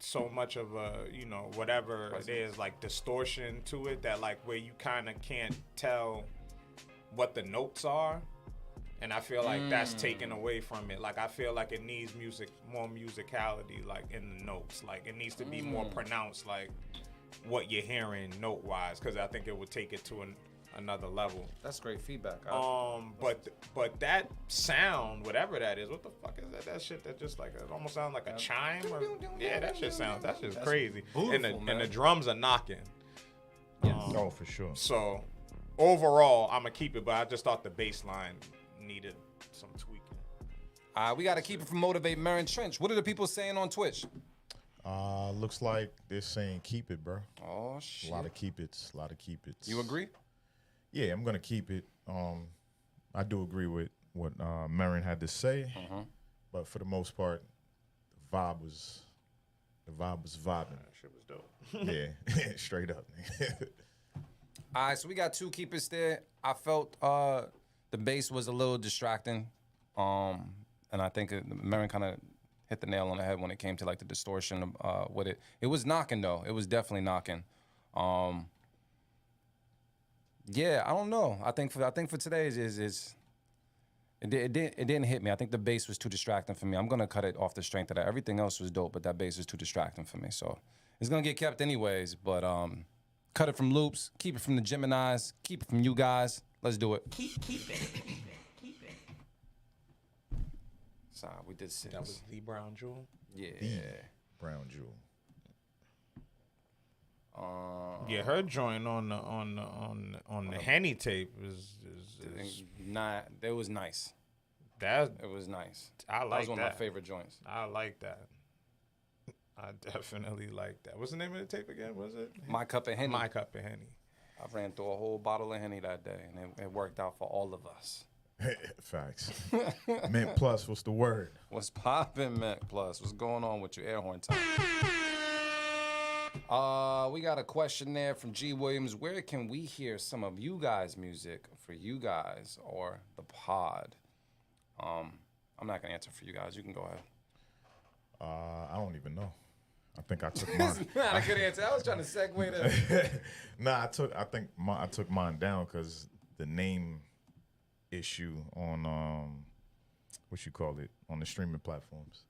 so much of a, you know, whatever it is, like distortion to it that like where you kind of can't tell what the notes are. And I feel like that's taken away from it. Like I feel like it needs more musicality, like in the notes. Like it needs to be more pronounced, like what you're hearing note wise, because I think it would take it to another level. That's great feedback. But that sound, whatever that is, what the fuck is that? That shit that just like it almost sounds like a chime. Yeah, that shit sounds. That's just crazy. Beautiful, And the drums are knocking. Oh, for sure. So overall, I'm gonna keep it, but I just thought the bass line needed some tweaking. We got to keep it from Motivate Marin Trench. What are the people saying on Twitch? Looks like they're saying keep it, bro. Oh, A shit. lot of keep it's. You agree? Yeah, I'm gonna keep it. I do agree with what Marin had to say, but for the most part, the vibe was vibing. That shit was dope. Yeah, straight up. All right, so we got 2 keepers there. I felt the bass was a little distracting, and I think Marin kind of hit the nail on the head when it came to like the distortion with it. It was knocking though. It was definitely knocking. Yeah, I don't know. I think for today it didn't hit me. I think the bass was too distracting for me. I'm gonna cut it off the strength of that. Everything else was dope, but that bass was too distracting for me. So it's gonna get kept anyways. But cut it from loops, keep it from the Geminis, keep it from you guys. Let's do it. Keep it. Sorry, we did 6. That was the Brown Jewel. Yeah. Brown Jewel. Yeah, her joint on the Henny tape is It was nice. that. It was nice. I That like was one of that. my favorite joints. I like that. I definitely like that. What's the name of the tape again? Was it My Cup of Henny. My Cup of Henny? I ran through a whole bottle of Henny that day, and it worked out for all of us. Facts. Mint Plus, what's the word? What's poppin', Mac Plus? What's going on with your air horn time? We got a question there from G. Williams. Where can we hear some of you guys' music for you guys or the pod? I'm not gonna answer for you guys. You can go ahead. I don't even know. I think I took mine. Not a good answer. I was trying to segue to. Nah, I took mine down because the name issue on what you call it on the streaming platforms.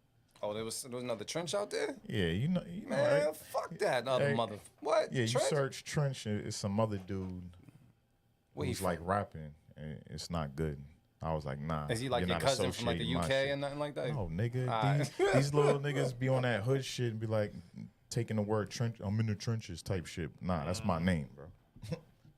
Oh, there was another Trench out there? Yeah, you know, Man, right? fuck that other Hey, mother. What? Yeah, you Trench? search Trench, it's some other dude Where he who's like rapping, and it's not good. I was like, nah. Is he like you're your not cousin from like the associating my UK shit. and nothing like that? No, nigga. Alright. These little niggas be on that hood shit and be like taking the word trench. I'm in the trenches type shit. Nah, that's my name, bro.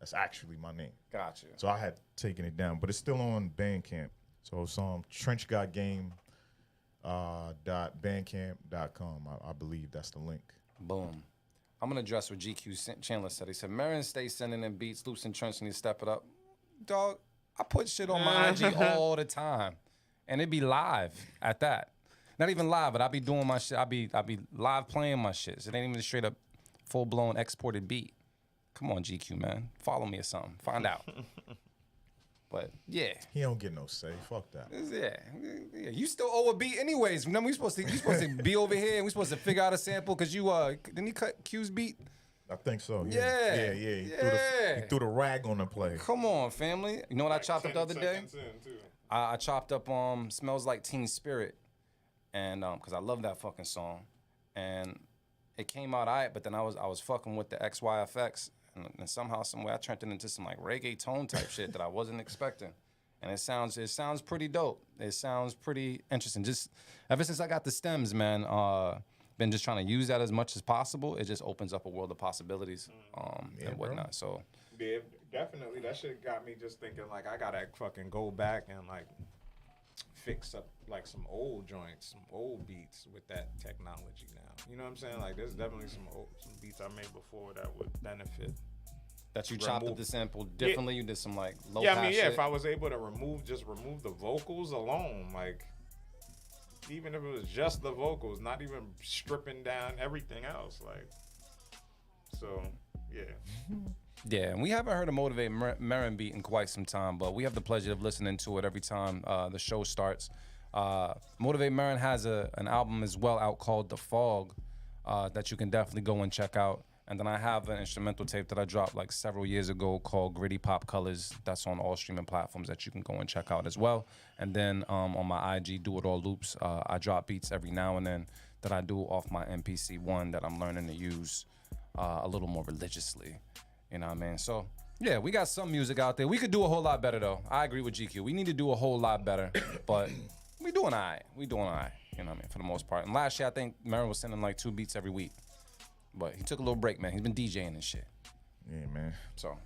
That's actually my name. Gotcha. So I had taken it down, but it's still on Bandcamp. So it's on trenchgotgame.bandcamp.com. I believe that's the link. Boom. I'm gonna address what GQ Chandler said. He said, Marin stays sending in beats, loops and Trench need to step it up. Dog, I put shit on my IG all the time. And it be live at that. Not even live, but I be doing my shit. I be live playing my shit. So it ain't even a straight up full blown exported beat. Come on, GQ, man. Follow me or something. Find out. But yeah. He don't get no say. Fuck that. Yeah. You still owe a beat anyways. Remember, you supposed to be over here and we supposed to figure out a sample because you didn't he cut Q's beat? I think so. Yeah. He threw the rag on the play. Come on, family. You know what I chopped up the other day? I chopped up Smells Like Teen Spirit, and because I love that fucking song, and it came out alright. But then I was fucking with the XYFX, and somehow, some way, I turned it into some like reggae tone type shit that I wasn't expecting, and it sounds pretty dope. It sounds pretty interesting. Just ever since I got the stems, man, been just trying to use that as much as possible. It just opens up a world of possibilities and whatnot. So. Yeah, definitely. That shit got me just thinking like I gotta fucking go back and like fix up like some old joints, some old beats with that technology now. You know what I'm saying? Like there's definitely some beats I made before that would benefit. That you chopped up the sample differently. You did some like low Yeah, pass I mean, yeah. shit. If I was able to remove the vocals alone, like even if it was just the vocals, not even stripping down everything else, like so. Yeah. Yeah, and we haven't heard a Motivate Marin beat in quite some time, but we have the pleasure of listening to it every time the show starts. Motivate Marin has an album as well out called The Fog that you can definitely go and check out. And then I have an instrumental tape that I dropped like several years ago called Gritty Pop Colors. That's on all streaming platforms that you can go and check out as well. And then on my IG, Do It All Loops, I drop beats every now and then that I do off my MPC-1 that I'm learning to use a little more religiously. You know what I mean? So, yeah, we got some music out there. We could do a whole lot better, though. I agree with GQ. We need to do a whole lot better, but we doing all right. We doing all right, you know what I mean, for the most part. And last year, I think Marin was sending like 2 beats every week. But he took a little break, man. He's been DJing and shit. Yeah, man. So,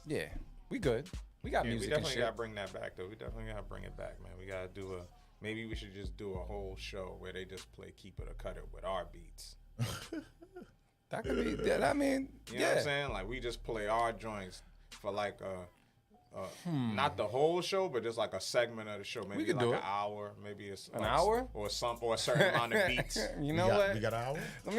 yeah, we good. We got Yeah, we music and definitely shit. gotta bring that back though. We definitely gotta bring it back, man. We gotta do maybe we should just do a whole show where they just play Keep It or Cut It with our beats. That could be, yeah, I mean, You know yeah. what I'm saying? Like we just play our joints for like not the whole show, but just like a segment of the show. Maybe could like do an it. hour, maybe it's An like hour? or a certain amount of beats. You know we what? got an hour? Let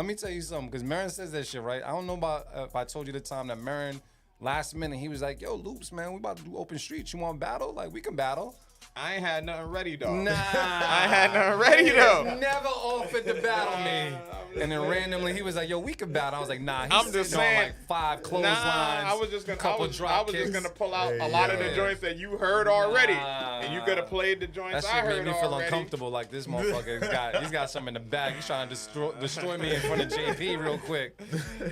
me tell you something, because Marin says that shit, right? I don't know about if I told you the time that Marin, last minute, he was like, yo, Loops, man, we about to do open streets. You want to battle? Like, we can battle. I ain't had nothing ready though. Nah. I had nothing ready though. Never offered to battle me. And then randomly, he was like, yo, we can battle. I was like, nah, he's I'm just sitting on saying. like 5 clotheslines. Nah, I was just gonna. couple I was drop just kicks. gonna pull out Hey, a lot of yo. the joints that you heard already, Nah. and you could have played the joints That I shit heard made me feel already. uncomfortable. Like this motherfucker, he's got something in the bag. He's trying to destroy me in front of JP real quick.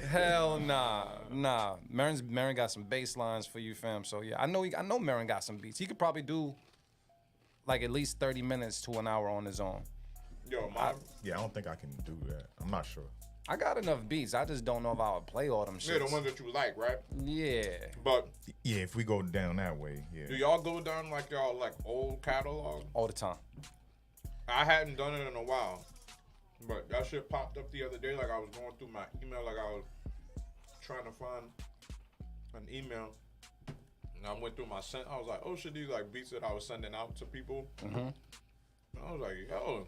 Hell nah. Marin got some bass lines for you, fam. So yeah, I know Marin got some beats. He could probably do like at least 30 minutes to an hour on his own. Yo, my Yeah, I don't think I can do that. I'm not sure. I got enough beats. I just don't know if I would play all them yeah, the shits. ones that you like, right? Yeah. But Yeah, if we go down that way, yeah. do y'all go down like y'all like old catalog? All the time. I hadn't done it in a while, but that shit popped up the other day. Like I was going through my email, like I was trying to find an email, and I went through my sent. I was like, oh shit, these like beats that I was sending out to people. And I was like, yo,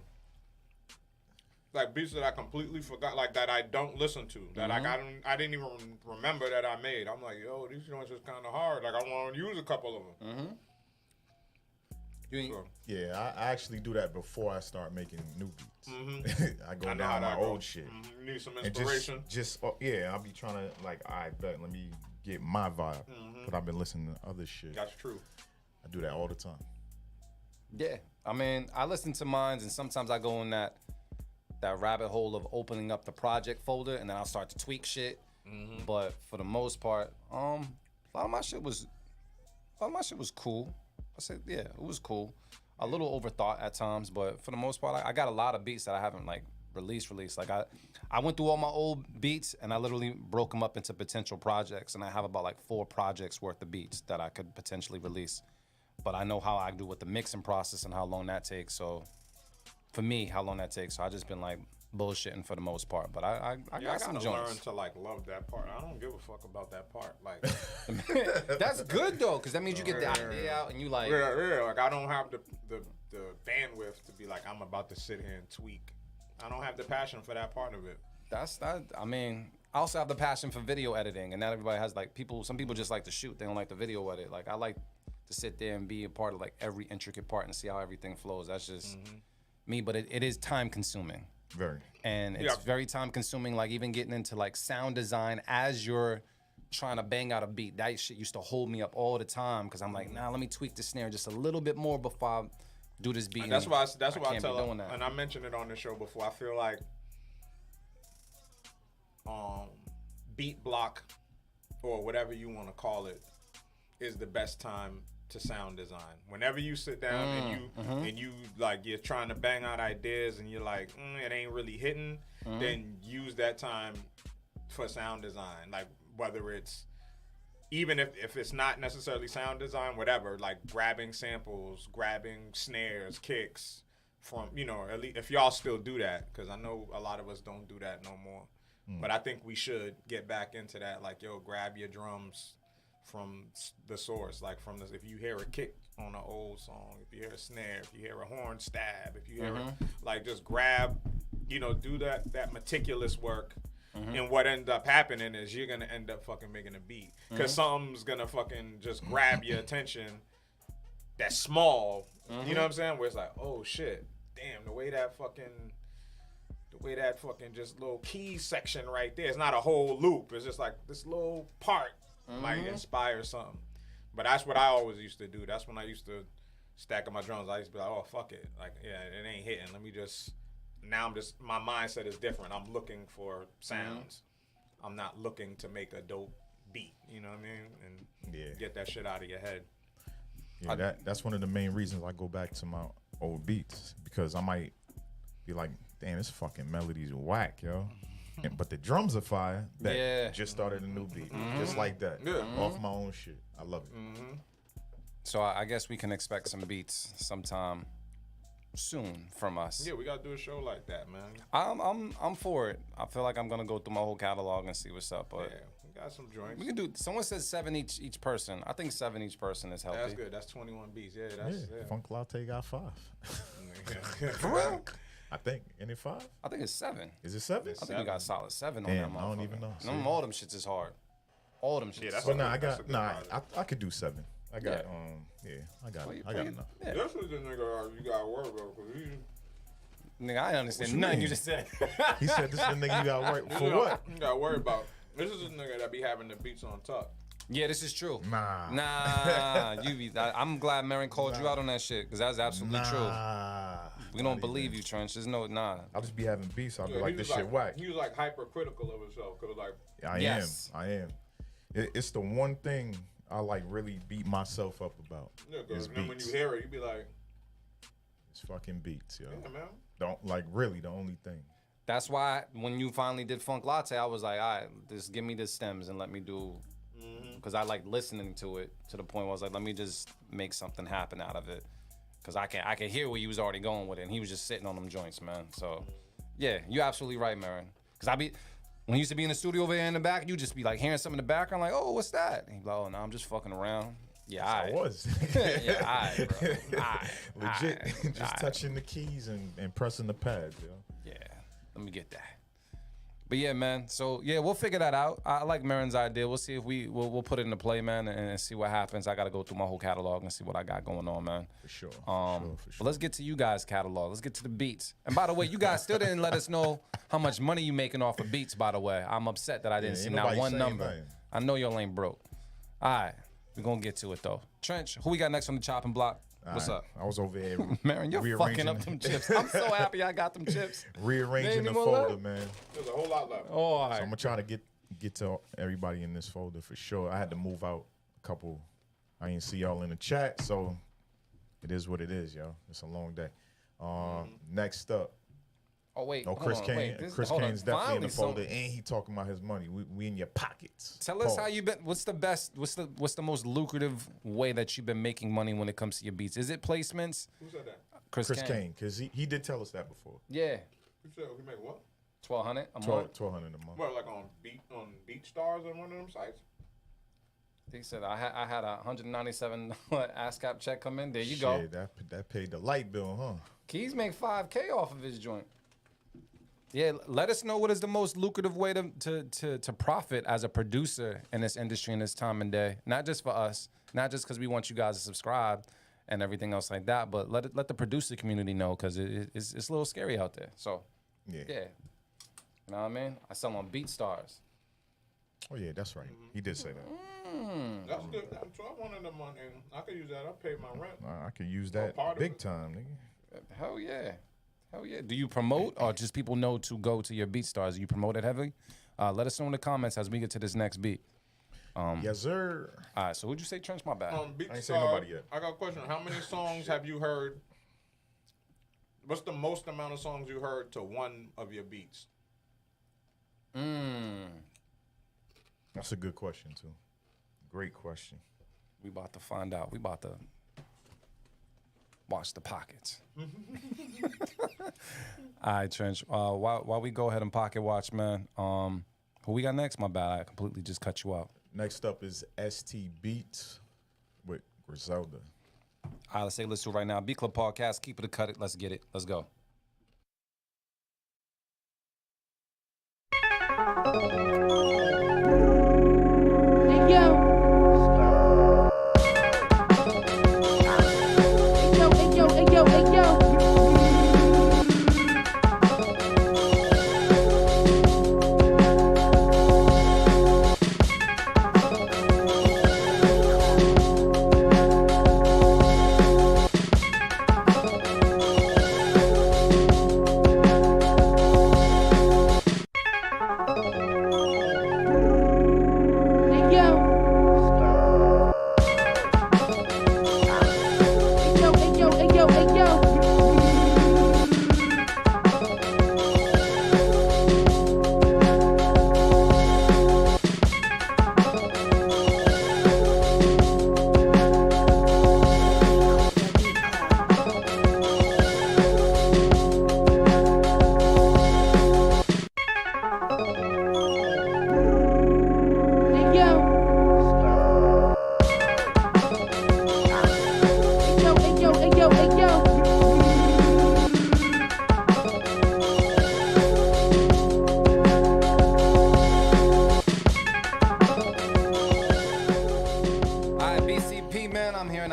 like beats that I completely forgot, like that I don't listen to, that I didn't even remember that I made. I'm like, yo, these joints is kind of hard. Like I want to use a couple of them. You ain't, So, Yeah, I actually do that before I start making new beats. I go I know how down my that go. old shit. You need some And inspiration. yeah, I'll be trying to like, all right, bet, let me get my vibe. But I've been listening to other shit. That's true. I do that all the time. yeah. I mean, I listen to mines, and sometimes I go in that rabbit hole of opening up the project folder, and then I'll start to tweak shit. But for the most part, a lot of my shit was cool. I said, yeah, it was cool. A little overthought at times, but for the most part, I got a lot of beats that I haven't like released. Like I went through all my old beats and I literally broke them up into potential projects, and I have about like 4 projects worth of beats that I could potentially release. But I know how I do with the mixing process and how long that takes. So for me, how long that takes. So I just been like bullshitting for the most part. But I Yeah, I got some gotta learn joints. to like love that part. I don't give a fuck about that part. Like, That's good though, because that means you get the idea out and you like. yeah, like I don't have the bandwidth to be like I'm about to sit here and tweak. I don't have the passion for that part of it. That's that. I mean, I also have the passion for video editing, and not everybody has like people. Some people just like to shoot; they don't like the video edit. Like I like to sit there and be a part of like every intricate part and see how everything flows. That's just me, but it is time consuming, Very. and it's Yeah. very time consuming. Like even getting into like sound design as you're trying to bang out a beat. That shit used to hold me up all the time because I'm like, nah, let me tweak the snare just a little bit more before I do this beat. That's and why I can't be tell doing that. and I mentioned it on the show before. I feel like beat block or whatever you want to call it is the best time to sound design. Whenever you sit down and you like you're trying to bang out ideas and you're like it ain't really hitting, then use that time for sound design. Like whether it's even if it's not necessarily sound design, whatever, like grabbing samples, grabbing snares, kicks from, at least if y'all still do that, because I know a lot of us don't do that no more. But I think we should get back into that. Like, yo, grab your drums from the source. Like, from this, if you hear a kick on an old song, if you hear a snare, if you hear a horn stab, if you hear, like, just grab, do that meticulous work. And what ends up happening is you're going to end up fucking making a beat. Because something's going to fucking just grab your attention that's small. You know what I'm saying? Where it's like, oh, shit. Damn, the way the way that fucking just little key section right there. It's not a whole loop. It's just like this little part might inspire something. But that's what I always used to do. That's when I used to stack up my drums. I used to be like, oh, fuck it. Like, yeah, it ain't hitting. Let me just, now my mindset is different. I'm looking for sounds. I'm not looking to make a dope beat, you know what I mean? And get that shit out of your head. Yeah, that's one of the main reasons I go back to my old beats, because I might be like, damn, this fucking melody's whack, yo. But the drums are fire. Just started a new beat. Just like that. Off my own shit. I love it. So I guess we can expect some beats sometime soon from us. Yeah, we gotta do a show like that, man. I'm for it. I feel like I'm gonna go through my whole catalog and see what's up. But Yeah, we got some joints. we can do. Someone said 7 each person. I think 7 each person is healthy. That's good. That's 21 beats. Yeah, that's Funk Latte got 5. For real? I think. Ain't it 5? I think it's 7. Is it 7? I think you got solid 7 on Damn, that I don't motherfucker. even know. Them, all them shits is hard. All them shits. that's But nah, That's a good I could do 7. I got I got enough. Yeah. This is the nigga you gotta worry about, because Nigga, I understand you nothing mean? you just said. He said this is the nigga you got work for what? You gotta worry about. This is the nigga that be having the beats on top. Yeah, this is true. Nah. I'm glad Marin called you out on that shit, because that's absolutely true. Nah. We don't believe you, Trench. There's no, nah. I'll just be having beats. I'll be Yeah, like, he this was shit whack. He was like hypercritical of himself, cause like I am. It's the one thing I like really beat myself up about. yeah, is and then when beats. you hear it, you be like, It's fucking beats, yo. yeah, man. Don't like really the only thing. That's why when you finally did Funk Latte, I was like, all right, just give me the stems and let me do, because I like listening to it to the point where I was like, let me just make something happen out of it, because I can hear where you was already going with it, and he was just sitting on them joints, man. So, yeah, you're absolutely right, Marin. Because when you used to be in the studio over there in the back, you just be like hearing something in the background, like, oh, what's that? And he'd be like, oh, no, I'm just fucking around. Yeah, I was. yeah, all right, bro. All right, Legit. all right, Just all right. touching the keys and pressing the pads, yo. Yeah, let me get that. But yeah, man. So yeah, we'll figure that out. I like Marin's idea. We'll see if we'll put it into play, man, and see what happens. I got to go through my whole catalog and see what I got going on, man. For sure. But for sure. let's get to you guys' catalog. Let's get to the beats. And by the way, you guys still didn't let us know how much money you making off of beats. By the way, I'm upset that I didn't see ain't not nobody one saying number. nothing. I know y'all ain't broke. All right, we're gonna get to it though. Trench, who we got next on the chopping block? What's All up? right. I was over here Marin, you're fucking rearranging up them chips. I'm so happy I got them chips. rearranging Maybe the more folder, left? man. There's a whole lot left. Oh, all So right. I'm gonna try to get to everybody in this folder for sure. I had to move out a couple. I didn't see y'all in the chat, so it is what it is, yo. It's a long day. Next up, Oh wait. oh, hold Chris on, Kane. wait, Chris hold on. Kane's definitely in the Finally, folder, and he talking about his money. We in your pockets. Tell us how Pause. you been. What's the most lucrative way that you've been making money when it comes to your beats? Is it placements? Who said that? Chris Chris Kane. Kane, because he did tell us that before. Yeah. Who said we make what? 1,200 a month. 1,200 a month. What, like on Beat Stars on one of them sites? He said I had a $197 ASCAP check come in. There you go. Shit, that paid the light bill, huh? Keys make $5K off of his joint. Yeah, let us know what is the most lucrative way to profit as a producer in this industry in this time and day. Not just for us, not just because we want you guys to subscribe and everything else like that, but let the producer community know, because it's a little scary out there. So, Yeah. yeah. You know what I mean? I sell on BeatStars. Oh yeah, that's right. He did say that. That's good. So I wanted the money. I could use that. I paid my rent. I could use that part of big it. time, nigga. Hell yeah. Hell yeah. Do you promote, or just people know to go to your BeatStars? Do you promote it heavily? Let us know in the comments as we get to this next beat. Yes, sir. All right, so who'd you say, Trench? My bad. Beat I ain't say Star, nobody yet. I got a question. How many songs have you heard? What's the most amount of songs you heard to one of your beats? That's a good question too. Great question. We about to find out. We about to watch the pockets. All right, Trench. While we go ahead and pocket watch, man. Who we got next? My bad. I completely just cut you out. Next up is ST Beats with Griselda. All right, let's say let's do it right now. Beat Club Podcast. Keep it or cut it. Let's get it. Let's go. Hey yo. Hey yo, hey yo, hey yo, hey yo.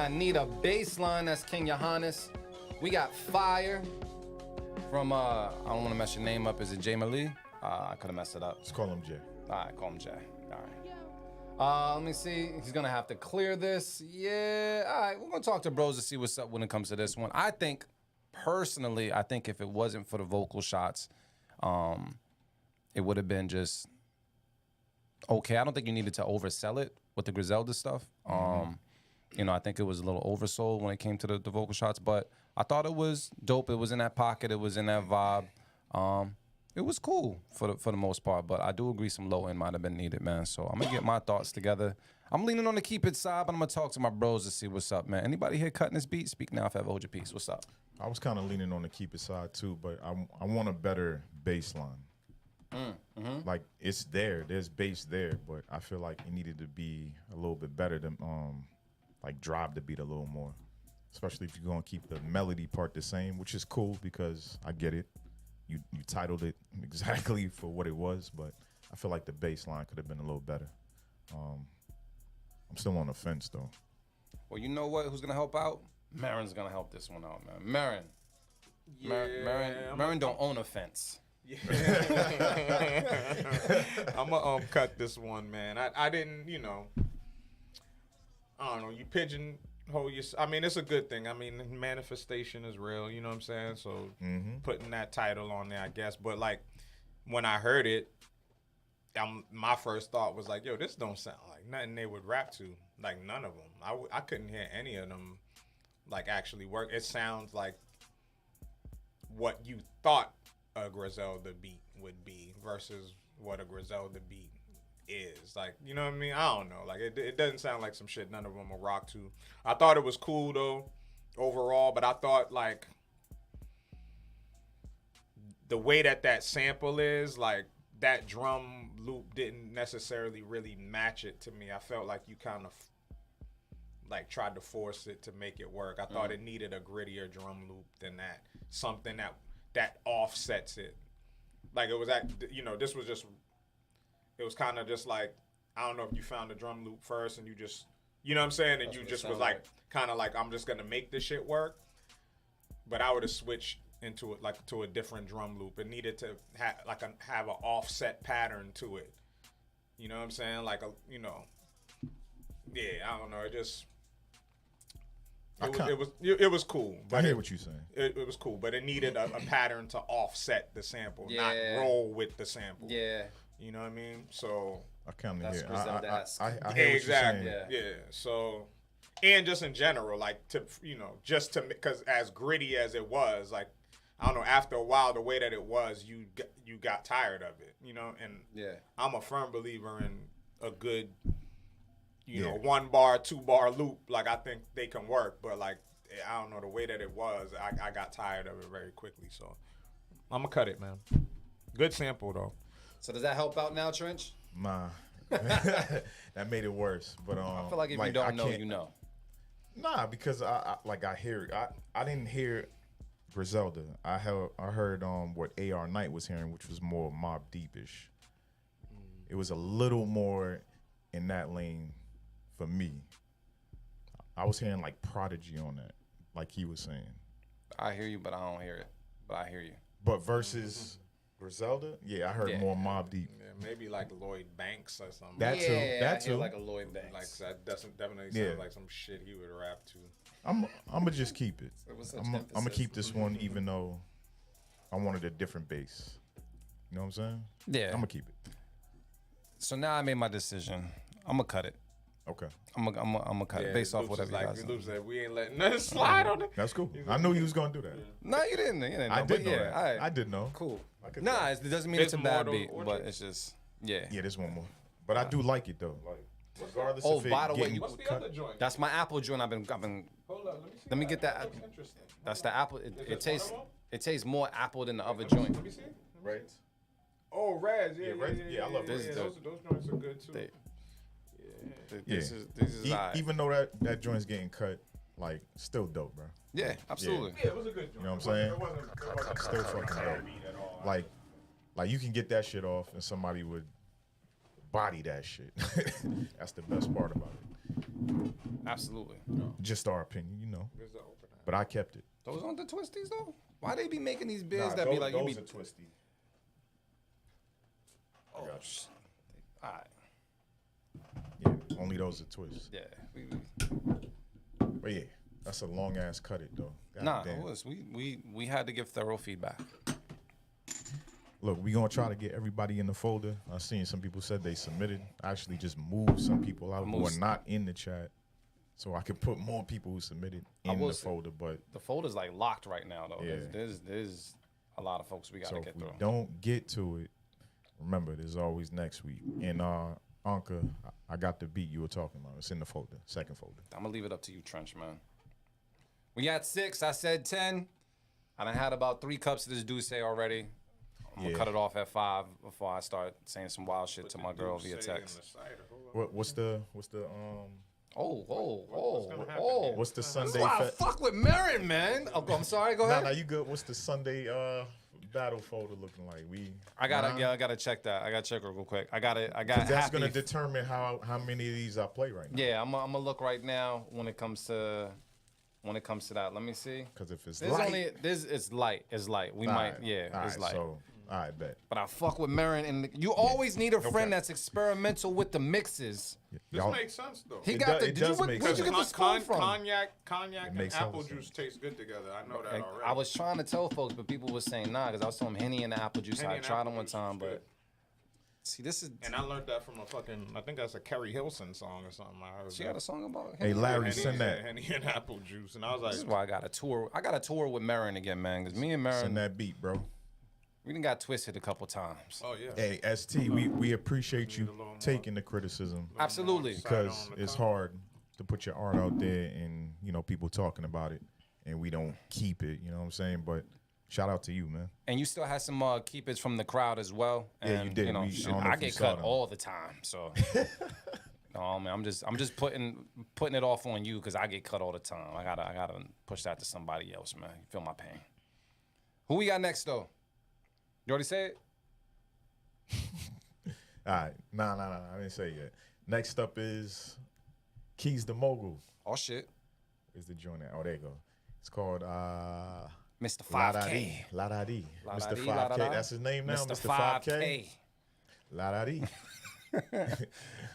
I need a baseline. That's King Johannes. We got Fire from I don't want to mess your name up. Is it Jay Malee? I could have messed it up. Let's call him Jay. All right, call him Jay. All right. Let me see. He's gonna have to clear this. Yeah. All right. We're gonna talk to bros to see what's up when it comes to this one. I think, personally, if it wasn't for the vocal shots, it would have been just okay. I don't think you needed to oversell it with the Griselda stuff. You know, I think it was a little oversold when it came to the vocal shots, but I thought it was dope. It was in that pocket. It was in that vibe. It was cool for the most part, but I do agree some low end might have been needed, man. So I'm gonna get my thoughts together. I'm leaning on the keep it side, but I'm gonna talk to my bros to see what's up, man. Anybody here cutting this beat? Speak now if I have hold your peace. What's up? I was kind of leaning on the keep it side too, but I want a better bass line. Like it's there, there's bass there, but I feel like it needed to be a little bit better than like drive the beat a little more. Especially if you're gonna keep the melody part the same, which is cool because I get it. You titled it exactly for what it was, but I feel like the bass line could have been a little better. I'm still on the fence though. Well, you know what? Who's gonna help out? Marin's gonna help this one out, man. Marin. Marin don't own a fence. I'm gonna cut this one, man. I didn't, you know. I don't know. You pigeonhole your. I mean, it's a good thing. I mean, manifestation is real. You know what I'm saying? So putting that title on there, I guess. But like when I heard it, my first thought was like, yo, this don't sound like nothing they would rap to. Like none of them. I couldn't hear any of them like actually work. It sounds like what you thought a Griselda beat would be versus what a Griselda beat is. Like, you know what I mean? I don't know. Like it doesn't sound like some shit none of them will rock to. I thought it was cool though overall, but I thought like the way that sample is, like that drum loop didn't necessarily really match it to me. I felt like you kind of like tried to force it to make it work. I thought it needed a grittier drum loop than that. Something that offsets it. Like it was this was just, it was kind of just like, I don't know if you found the drum loop first and you just, you know what I'm saying? And That's you what just it was sounded like, kind of like, I'm just going to make this shit work. But I would have switched into it, like to a different drum loop. It needed to have an offset pattern to it. You know what I'm saying? Like yeah, I don't know. It just, it was cool. But I hear what you're saying. It was cool, but it needed a pattern to offset the sample, not roll with the sample. Yeah. You know what I mean? So I kind of That's hear. Griselda-esque. I hear what you're saying. Yeah. So, and just in general, like just to, because as gritty as it was, like I don't know, after a while, the way that it was, you got tired of it, and I'm a firm believer in a good, you know, 1 bar, 2 bar loop. Like I think they can work, but like I don't know, the way that it was, I got tired of it very quickly. So I'm gonna cut it, man. Good sample though. So does that help out now, Trench? Nah, that made it worse. But I feel like if you don't know, you know. Nah, because I hear it. I didn't hear Griselda. I heard what AR Knight was hearing, which was more Mobb Deep-ish. It was a little more in that lane for me. I was hearing like Prodigy on that, like he was saying. I hear you, but I don't hear it. But I hear you. But versus Griselda, I heard more Mobb Deep. Yeah, maybe like Lloyd Banks or something. That too. That I hear too. like a Lloyd Banks. Like that definitely sounds like some shit he would rap to. I'm gonna just keep it. With such I'm gonna emphasis. keep this one, even though I wanted a different bass. You know what I'm saying? Yeah. I'm gonna keep it. So now I made my decision. I'm gonna cut it. Okay. I'm gonna cut it based off whatever you guys. Loops said we ain't letting nothing slide on it. That's cool. I knew you was gonna do that. No, you didn't. You didn't know, I did but know yeah, that. all right. I did know. Cool. I could Nah, tell. it doesn't mean It's it's a more bad to beat, Orchard? but it's just Yeah, there's one more. But I do like it though. Like regardless Oh, of it by the way, getting you- What's the cut. other joint? that's my apple joint. I've been. Hold on, let me see. Let me get that. looks interesting. That's the apple. It it tastes. one of It tastes more apple than the other Let me joint. see. Right. Oh, Raz. Yeah, Raz. Yeah, I love Raz. Those joints are good too. They- Yeah. This is alright. Even though that joint's getting cut, like still dope, bro. Yeah, absolutely. Yeah, it was a good joint. You know what I'm saying? It wasn't Still fucking dope. at all. Like you can get that shit off and somebody would body that shit. That's the best part about it. Absolutely. Just our opinion, you know. There's the opener. But I kept it. Those aren't the twisties though. Why they be making these beers that be like you be? twisty. Oh, shit. All right. Yeah, only those are twists. Yeah. But yeah, that's a long ass cut it though. God Nah, damn. it was. We had to give thorough feedback. Look, we gonna try to get everybody in the folder. I seen some people said they submitted. I actually just moved some people out who are not in the chat, so I could put more people who submitted in the folder. But The folder's like locked right now though. Yeah. There's a lot of folks we gotta so get if we through. don't get to it, remember there's always next week. And Anka, I got the beat you were talking about. It's in the folder, second folder. I'm gonna leave it up to you, Trench, man. We at 6. I said 10. I done had about 3 cups of this Douce already. I'm gonna cut it off at 5 before I start saying some wild shit to my girl via text. What's the What's gonna happen here? what's the Sunday? Wow, fuck with Marin, man. Oh, I'm sorry. Go ahead. Nah, you good? What's the Sunday battle folder looking like? I gotta check that. I gotta check it real quick. I got. That's happy. gonna determine how many of these I play right now. Yeah, I'm gonna look right now when it comes to that. Let me see. Because if it's There's light, it's light. It's light. We all might. right, Yeah, all it's right, light. So, all right, bet. But I fuck with Marin, and you always need a friend that's experimental with the mixes. This Y'all- makes sense though. He It got do- the. it Did you, does where'd make you sense. get the spoon from? Cognac and makes apple hella juice sense. taste good together. I know that already. I was trying to tell folks, but people were saying nah, because I was telling them Henny and the apple juice. Henny I and tried apple them one juice time, is but good. see, this is. And I learned that from I think that's a Kerry Hilson song or something. I heard She that. got a song about. Hey, Henny? Larry, Henny, send that. Henny and apple juice, and I was This is like, why I got a tour. I got a tour with Marin again, man. Because me and Marin, Send that beat, bro. we done got twisted a couple times. oh yeah. Hey, ST, we appreciate you taking the criticism Absolutely. because it's hard to put your art out there and people talking about it, and we don't keep it. You know what I'm saying? But shout out to you, man. And you still had some keepers from the crowd as well. Yeah, and, you did. You know, I shit, don't know I if you get saw cut them. all the time, so. No, man, I'm just putting it off on you because I get cut all the time. I gotta push that to somebody else, man. You feel my pain. Who we got next though? You already said it? All right. Nah. I didn't say it yet. Next up is Keys the Mogul. Oh shit, Is the joint at? Oh, there you go. It's called Mr. 5K. La Da Dee. La Mr. Da Dee, La Da 5K. Da. That's his name now. Mr. Mr. 5K. 5K. La Da Dee.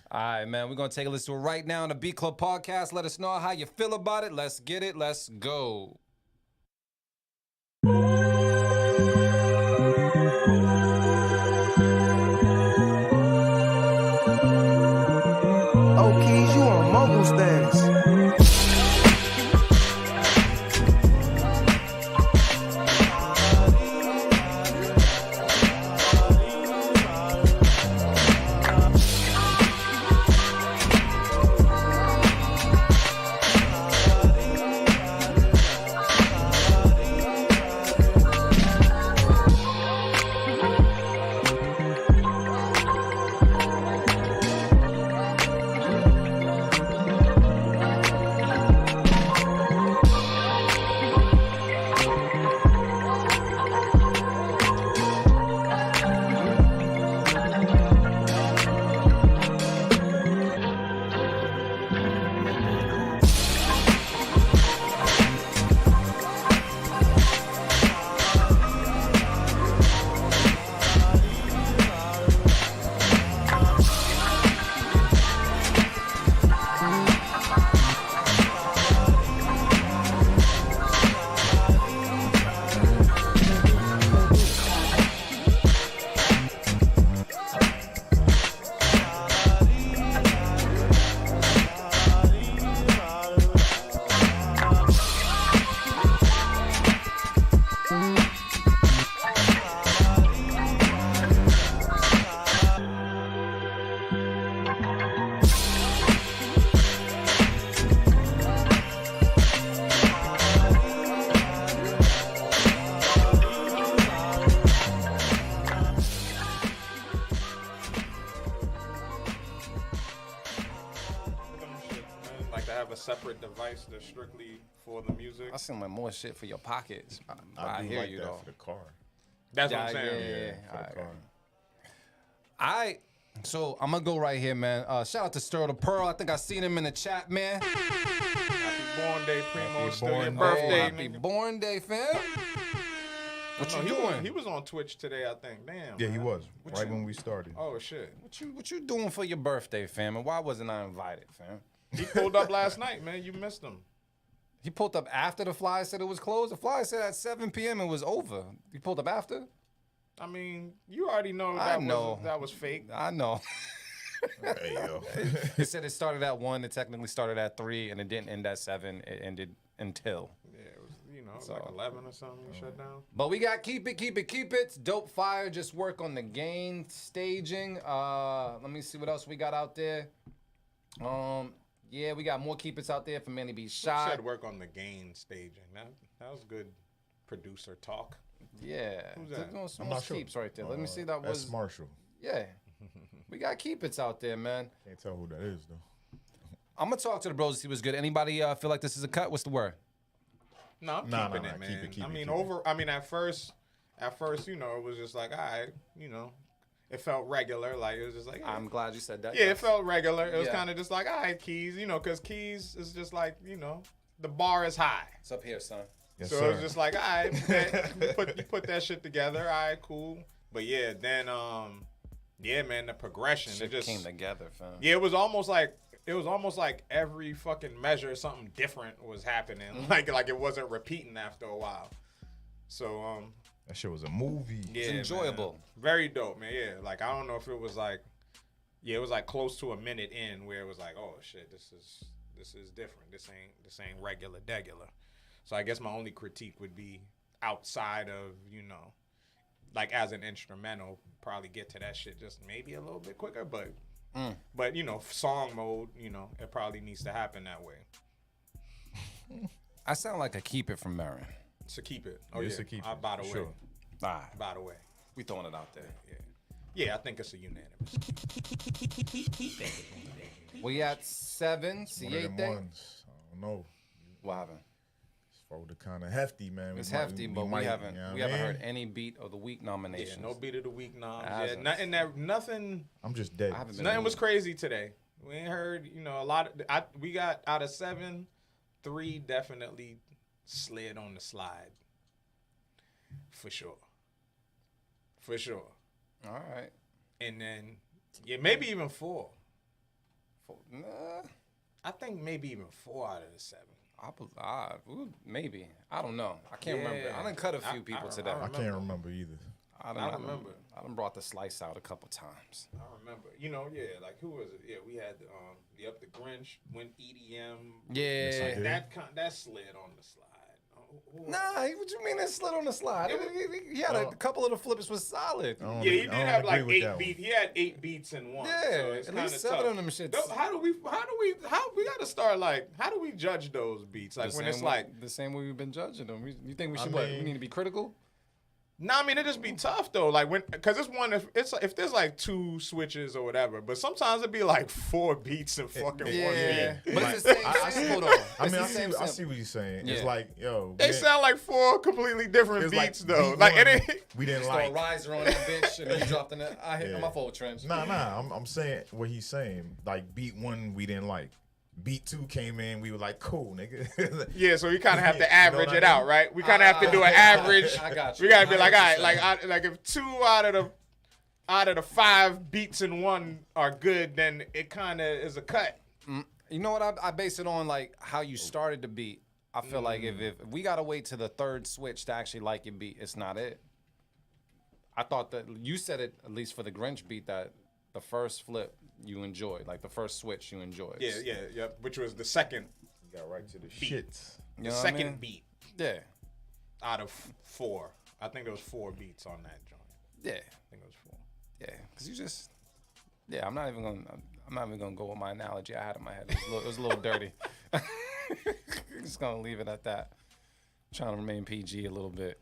All right, man. We're gonna take a listen to it right now on the Beat Club podcast. Let us know how you feel about it. Let's get it. Let's go. Oh, Keys, you on mogul status. Like to have a separate device that's strictly for the music. I seem like more shit for your pockets. I do hear like you that though. for the car. That's Yeah, what I'm saying. yeah. For the car. So I'm gonna go right here, man. Shout out to Stir the Pearl. I think I seen him in the chat, man. Happy born day, Primo. Happy Still your born day. birthday, Happy nigga. born day, fam. What No, you he doing? he was on Twitch today, I think. Damn. Yeah, he man. was What right you- when we started. Oh shit. What you doing for your birthday, fam? And why wasn't I invited, fam? He pulled up last night, man. You missed him. He pulled up after the flyer said it was closed. The flyer said at 7 p.m. it was over. He pulled up after? I mean, you already know I that know. that was fake. I know. Hey yo. It said it started at 1. It technically started at 3, and it didn't end at 7. It ended until. Yeah, it was like 11 or something. You shut down. But we got keep it. It's dope fire. Just work on the gain staging. Let me see what else we got out there. Yeah, we got more keep it's out there for Manny B. Shy. Said work on the gain staging. That was good producer talk. Yeah. Who's that? I'm not sure. Keeps right there. Let me see. That That's was Marshall. yeah. We got keep it's out there, man. Can't tell who that is though. I'm gonna talk to the bros to see what's good. Anybody feel like this is a cut? What's the word? No, I'm Nah, keeping nah, it, nah, man. keep it, keep I it, mean, keep it. I mean, at first, it was just like, all right, it felt regular. Like it was just like, yeah. I'm glad you said that. Yeah, it yes. felt regular. It was Yeah. kind of just like, all right, Keys, because Keys is just like, the bar is high. It's up here, son. Yes, So sir. it was just like, all right, man, you put that shit together. All right, cool. But yeah, then, yeah, man, the progression. Shit it just came together, fam. Yeah, it was almost like every fucking measure something different was happening. Like it wasn't repeating after a while. So That shit was a movie. yeah, It's enjoyable. man. Very dope, man. Yeah, like I don't know if it was like, it was like close to a minute in where it was like, oh shit, this is different. This ain't regular degular. So I guess my only critique would be outside of like as an instrumental, probably get to that shit just maybe a little bit quicker, but song mode, it probably needs to happen that way. I sound like a keep it from Marin. So keep it. Oh It's yeah, a keep it, by the way. sure. All right. By the way. We throwing it out there. Yeah, I think it's a unanimous. We at 7. One of Siete. them ones. I don't know. What happened? It's folder kind of hefty, man. It's hefty, but we might, haven't you know we what I haven't mean? heard any beat of the week Yeah, nominations. no beat of the week noms. Yeah, Hasn't. nothing. I'm just dead. I haven't been Nothing was crazy today. We ain't heard, a lot of. We got out of 7, 3 definitely slid on the slide. For sure. For sure. All right. And then, yeah, maybe even 4. Nah, I think maybe even 4 out of the 7. maybe. I don't know. I can't remember. I done cut a few people today. I can't remember either. I remember. I done brought the slice out a couple times. I remember. Yeah, like who was it? Yeah, we had the Up the Grinch, went EDM. Yeah. That slid on the slide. Nah, what you mean it slid on the slide? He had a couple of the flips was solid. Yeah, he did have like 8 beats. He had 8 beats in one. Yeah, so it's at least kinda 7 tough. of them shits. How we gotta start like, how do we judge those beats? Like The when same it's way- like, the same way we've been judging them. You think we I should mean- we need to be critical? nah, I mean it just be tough though. Like cause it's one if there's like 2 switches or whatever, but sometimes it'd be like 4 beats and fucking one Yeah, beat. but it's the same sample though. I It's mean, the same I see sample. what you're saying. Yeah. It's like, yo, They we sound like 4 completely different it's beats like though. beat Like one, it ain't. we didn't Throw a like. riser on that bitch and then you dropped in it. I hit Yeah. my full trench. Nah. I'm saying what he's saying. Like beat 1, we didn't like. Beat 2 came in, we were like, cool, nigga. Yeah, so we kind of have You know to average what it I out, mean? right? We kind of have to do an average. I got you. We gotta be like, all right, 100%. like if 2 out of the 5 beats in one are good, then it kind of is a cut. You know what? I base it on like how you started the beat. I feel like if we gotta wait to the 3rd switch to actually like your beat, it's not it. I thought that you said it at least for the Grinch beat that the first flip you enjoyed, like the first switch you enjoyed. Yeah. Which was the second Got right to the shits. You know what I second mean? beat Yeah, out of 4. I think there was 4 beats on that joint. yeah, I think it was 4. yeah. Cause you just, I'm not even gonna go with my analogy I had in my head. It was a little dirty. Just gonna leave it at that. Trying to remain PG a little bit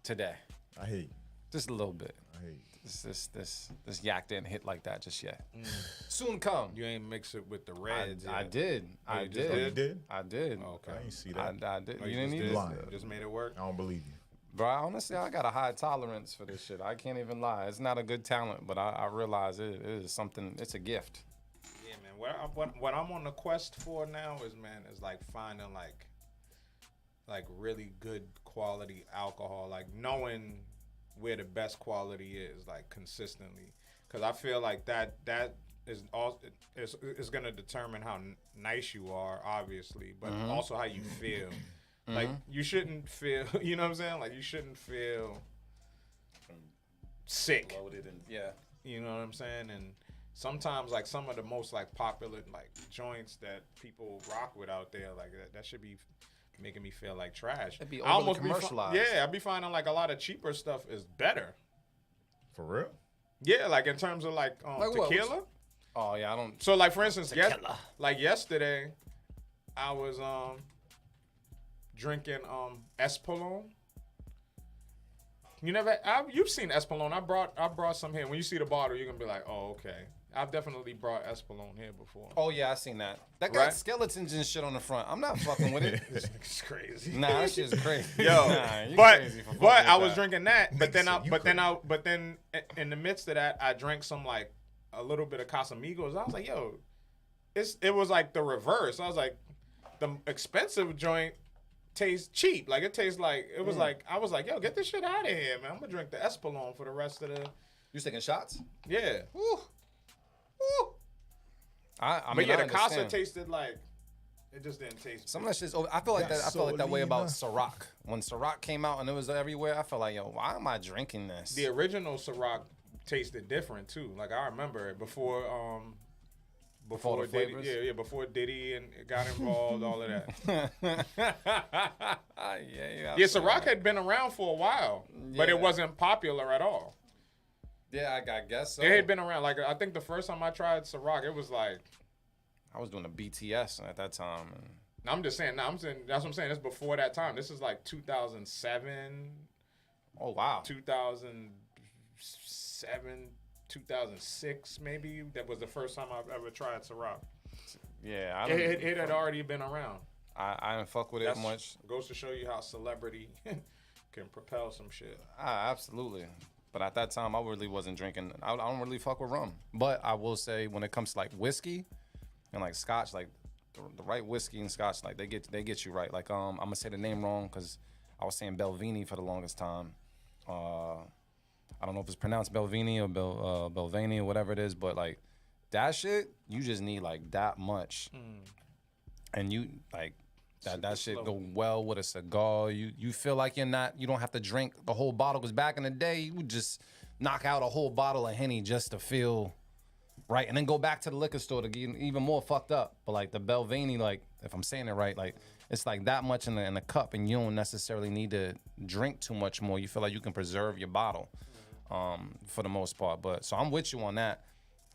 today, I hate. just a little bit. I hate. This yak didn't hit like that just yet. Soon come. You ain't mix it with the reds. I yet. did. I you just did. You did? I did. Okay. I ain't see I that. did. Oh, You just didn't did? either. Lying. Just made it work. I don't believe you. Bro, honestly, I got a high tolerance for this shit. I can't even lie. It's not a good talent, but I realize it is something. It's a gift. Yeah, man. What I'm on the quest for now is like finding like really good quality alcohol, like knowing where the best quality is, like consistently. Because I feel like that is all is gonna determine how nice you are, obviously, but also how you feel. Like you shouldn't feel, you know what I'm saying? Like you shouldn't feel sick. Bloated and yeah. You know what I'm saying? And sometimes like some of the most like popular like joints that people rock with out there, like that should be making me feel like trash. It'd be I overly be commercialized. yeah, I'd be finding like a lot of cheaper stuff is better. For real? Yeah, like in terms of like Like what? tequila. Oh yeah, I don't. So like for instance, yesterday, I was drinking Espolòn. You've seen Espolòn. I brought some here. When you see the bottle, you're gonna be like, oh okay. I've definitely brought Espolòn here before. Oh yeah, I seen that. That got Right? skeletons and shit on the front. I'm not fucking with it. It's crazy. Nah, that shit's crazy. Yo, nah, you but crazy for fucking but I with was that. drinking that, but then Nigga but then in the midst of that, I drank some like a little bit of Casamigos. I was like, yo, it was like the reverse. I was like, the expensive joint tastes cheap. Like it tastes like it was like I was like, yo, get this shit out of here, man. I'm gonna drink the Espolòn for the rest of the. You taking shots? Yeah. Woo. Woo. I But mean, yeah, I the Casa understand. tasted like it just didn't taste. Some of that shit's over. I feel like that. I felt like that way about Gasolina. Ciroc. When Ciroc came out and it was everywhere, I felt like, yo, why am I drinking this? The original Ciroc tasted different too. Like I remember it before Before the Diddy, flavors? before Diddy and got involved, all of that. yeah. Yeah, Ciroc had been around for a while, but Yeah. it wasn't popular at all. Yeah, I guess so. It had been around. Like I think the first time I tried Ciroc, it was like I was doing a BTS at that time. And I'm just saying. I'm saying that's what I'm saying. It's before that time. This is like 2007, oh wow. 2007, 2006, maybe. That was the first time I've ever tried Ciroc. Yeah, I don't. It had already been around. I didn't fuck with it That's much. Goes to show you how celebrity can propel some shit. Absolutely. But at that time, I really wasn't drinking. I don't really fuck with rum. But I will say, when it comes to like whiskey and like scotch, like the right whiskey and scotch, like they get you right. Like I'm gonna say the name wrong because I was saying Belvini for the longest time. I don't know if it's pronounced Belvini or Belvani or whatever it is, but like that shit, you just need like that much, and you like. That shit slow. go well with a cigar. You feel like you don't have to drink the whole bottle. Because back in the day, you would just knock out a whole bottle of Henny just to feel right, and then go back to the liquor store to get even more fucked up. But like the Belvani, like if I'm saying it right, like it's like that much in the cup, and you don't necessarily need to drink too much more. You feel like you can preserve your bottle, for the most part. But so I'm with you on that.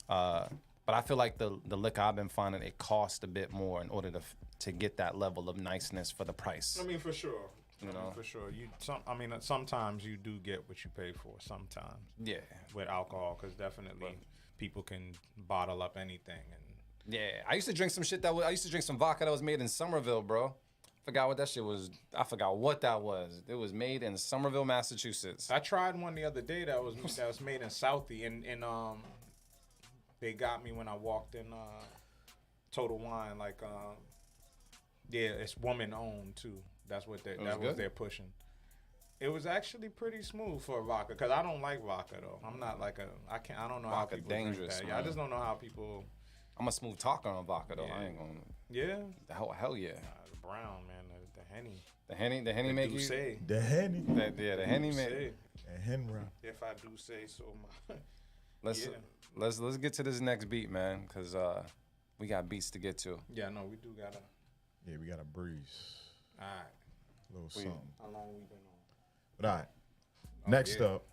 But I feel like the liquor I've been finding, it costs a bit more in order to get that level of niceness for the price. I mean, for sure. You know? For sure. Sometimes you do get what you pay for. Sometimes Yeah. with alcohol, because definitely people can bottle up anything. And Yeah. I used to drink some shit I used to drink some vodka that was made in Somerville, bro. Forgot what that shit was. I forgot what that was. It was made in Somerville, Massachusetts. I tried one the other day that was made in Southie, and they got me when I walked in Total Wine. Like yeah, it's woman owned too. That's what they're pushing. It was actually pretty smooth for a vodka, because I don't like vodka though. I'm not like I don't know Vodka how people dangerous, drink that. man. Yeah, I just don't know how people. I'm a smooth talker on vodka though. Yeah. I ain't gonna. Yeah, Hell yeah. the brown man, the Henny. The Henny make you. Say The Henny. The Henny make. And Henry. If I do say so. Let's get to this next beat, man, because we got beats to get to. Yeah, no, we do gotta. Yeah, we got a breeze. All right. A little something. How long we been on? But all right. Next yeah. up.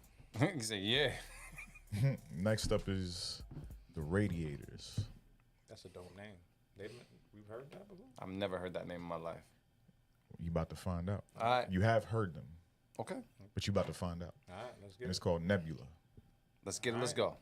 You say yeah. Next up is the Radiators. That's a dope name. We've heard that before. I've never heard that name in my life. You about to find out. All right. You have heard them, Okay. but you about to find out. All right, let's get And it's it. called Nebula. Let's get it. All Let's right. go.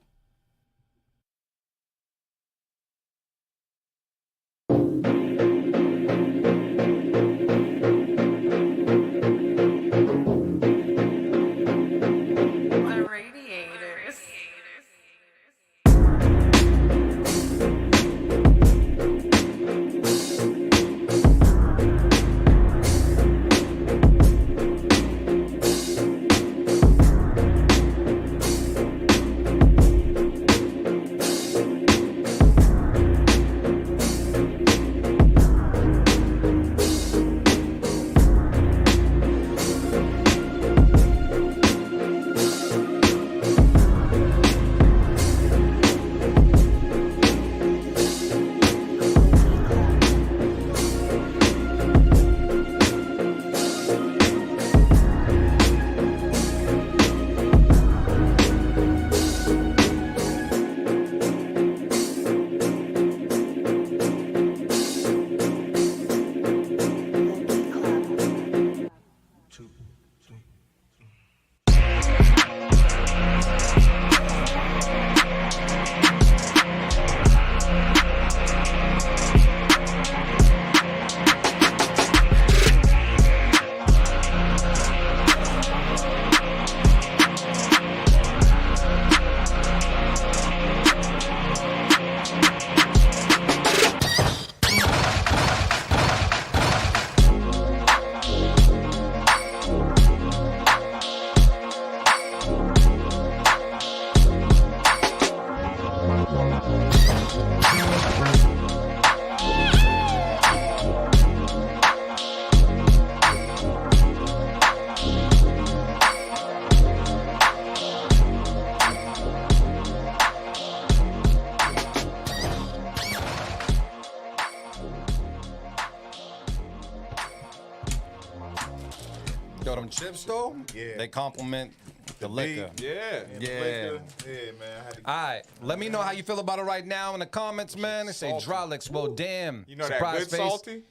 Yo, them chips though, Yeah. they complement the liquor. Yeah. Yeah. Yeah, man. I had to All right, let me know how you feel about it right now in the comments, man. They say Salty. Drolix. Well, damn. You know Surprise that good face. salty?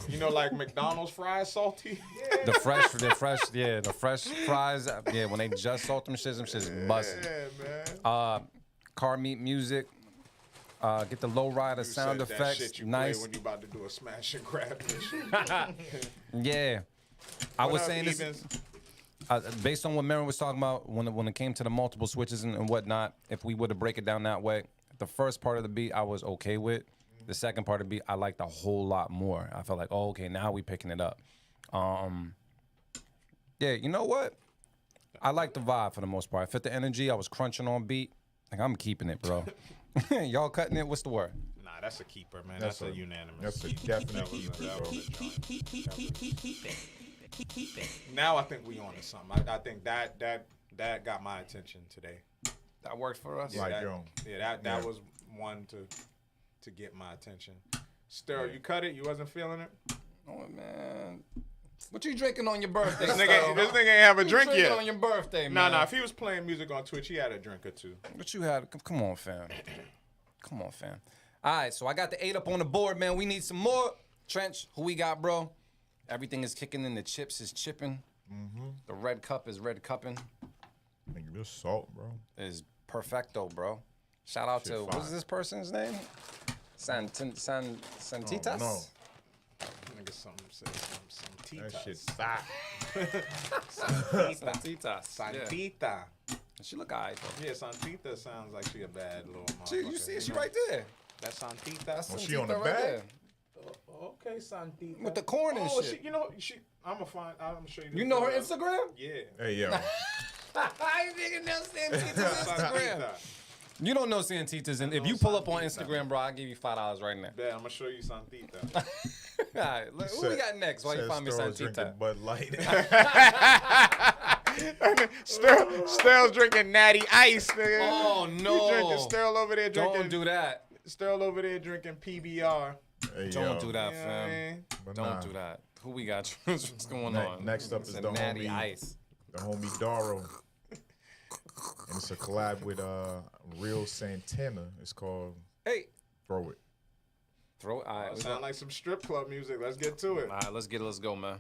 You know, like McDonald's fries salty? The fresh fries. Yeah, when they just salt them shits busting. Yeah, man. Car meet music. Get the low rider sound Said that effects. shit you Nice. play when you about to do a smash and grab mission. Yeah. I was up, saying this. Evans? Based on what Marin was talking about when it came to the multiple switches and whatnot, if we were to break it down that way, the first part of the beat I was okay with. The second part of the beat I liked a whole lot more. I felt like, oh, okay, now we picking it up. Yeah, you know what? I like the vibe for the most part. I fit the energy. I was crunching on beat. Like, I'm keeping it, bro. Y'all cutting it? What's the word? Nah, that's a keeper, man. That's a unanimous. That's a keeper. definite That was keeper, that bro. was a joint. Now I think we on to something. I think that got my attention today. That worked for us? Like, that, yo. that Yeah. was one to get my attention. Sterl, you cut it? You wasn't feeling it? Oh, man. What you drinking on your birthday? This nigga ain't have a drink drinking yet. on your birthday, Nah, man. nah. If he was playing music on Twitch, he had a drink or two. What you had? Come on, fam. Come on, fam. All right, so I got the 8 up on the board, man. We need some more. Trench, who we got, bro? Everything is kicking in. The chips is chipping. The red cup is red cupping. Nigga, this salt, bro. Is perfecto, bro. Shout out Shit to, fire. what's this person's name? Santitas? Oh, no. Nigga, some tita. That shit fat. Santitas. Santita. She look alright, though. Yeah, Santita sounds like she a bad little motherfucker. You see it? She know? right there. That's Santita. That's Oh, she on Santita the right back? there. Okay, Santita. With the corn and Oh, shit. she, you know, I'm gonna show you. You know her Instagram? Yeah. Hey, yo. I didn't know Santita's Instagram. Santita. You don't know Santitas, and if you pull up on Instagram, bro, I'll give you $5 right now. Yeah, I'm gonna show you Santita. All right, look, who we got next? Why you Said find me Sterl's drinking Santita? Bud Light. Sterl's drinking Natty Ice, nigga. Oh, no. You drinking Sterl over there drinking. Don't do that. Sterl over there drinking PBR. Hey, Don't yo. do that, You know what I fam. mean? But Don't nah, do that. Who we got? What's going on? Next up is It's the a Natty homie. Ice. The homie Daro. And it's a collab with Real Santana. It's called Hey, Throw It. throw it. All right, Sound like some strip club music. Let's get to it. all right, let's get it. Let's go, man.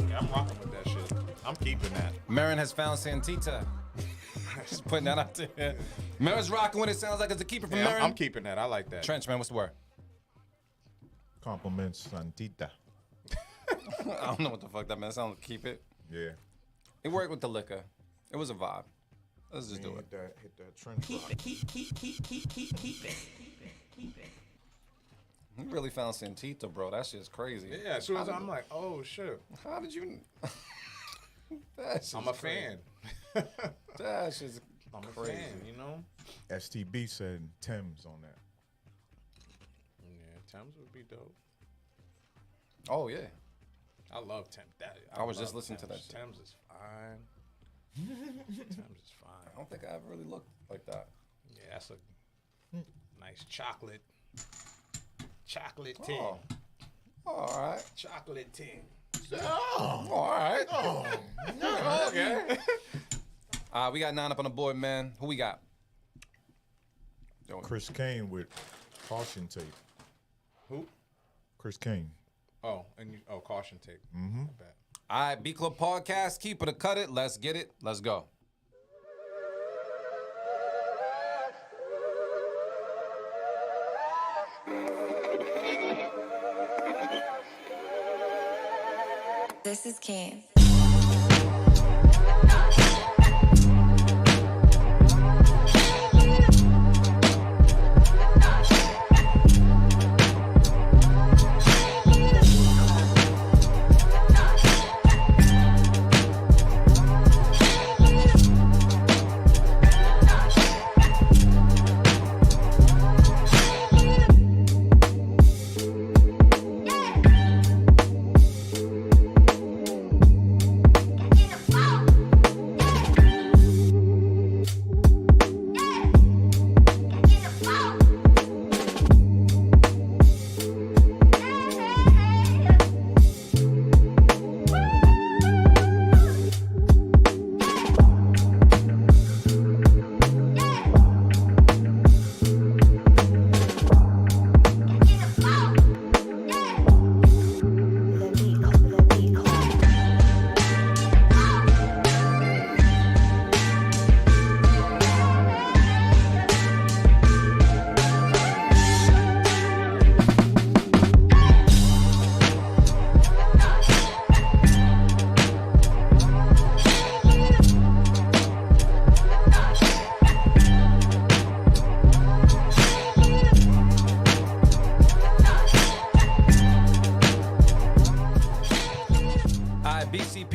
Yeah, I'm rocking with that shit. I'm keeping that. Marin has found Santita. Just putting that out there. Marin's rocking with it. Sounds like it's a keeper from Yeah, Marin. I'm keeping that. I like that. Trench, man, what's the word? Compliments Santita. I don't know what the fuck that meant. Sounds like keep it. Yeah. It worked with the liquor. It was a vibe. Let's just do it. Hit that trench rock. You really found Santita, bro. That shit's crazy. Yeah, as soon as I'm like, oh shit, How did you? I'm a fan. That shit's I'm a crazy. fan, you know. STB said Thames on that. Yeah, Thames would be dope. Oh yeah. I love Thames. I was just love listening to Thames. that shit. Thames is fine. Thames is I fine. don't think I ever really looked like that. Yeah, that's a nice chocolate tin. Oh. All right. Chocolate tin. All right. Okay. We got 9 up on the board, man. Who we got? Chris Kane with caution tape. Who? Chris Kane. Oh, caution tape. Mm-hmm. All right, B Club Podcast. Keep it or cut it. Let's get it. Let's go. This is Kane.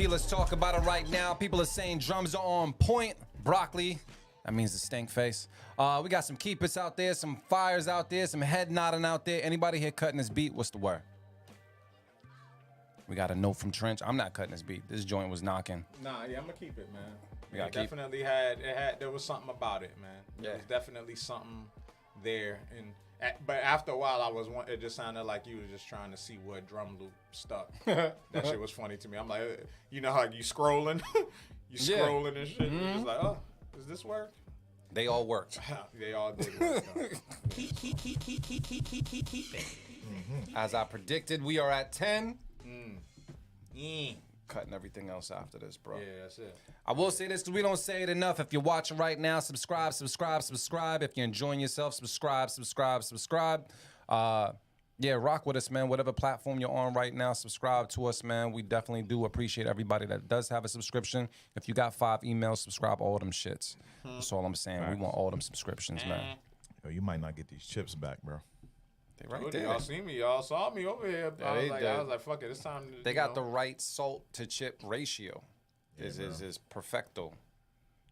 Let's talk about it right now. People are saying drums are on point. Broccoli, that means the stink face. We got some keepers out there, some fires out there, some head nodding out there. Anybody here cutting this beat? What's the word? We got a note from Trench. I'm not cutting this beat. This joint was knocking. Nah, yeah, I'm gonna keep it, man. We gotta It keep it. definitely had. There was something about it, man. Yeah. There was definitely something there, but after a while, it just sounded like you was just trying to see what drum loop stuck. That shit was funny to me. I'm like, you know how you scrolling, Yeah. scrolling and shit. You're just like, oh, does this work? They all worked. They all did work. though. As I predicted, we are at 10. Yeah, Cutting everything else after this, bro. that's it. I will say this because we don't say it enough. If you're watching right now, subscribe. If you're enjoying yourself, subscribe. Yeah, rock with us, man. Whatever platform you're on right now, subscribe to us, man. We definitely do appreciate everybody that does have a subscription. If you got 5 emails, subscribe all them shits. That's all I'm saying. We want all them subscriptions, man. Yo, you might not get these chips back, bro. They right Good, there. y'all see me. Y'all saw me over here. Yeah, I they did. was like, fuck it. It's time to. They got the right salt to chip ratio. Is perfecto.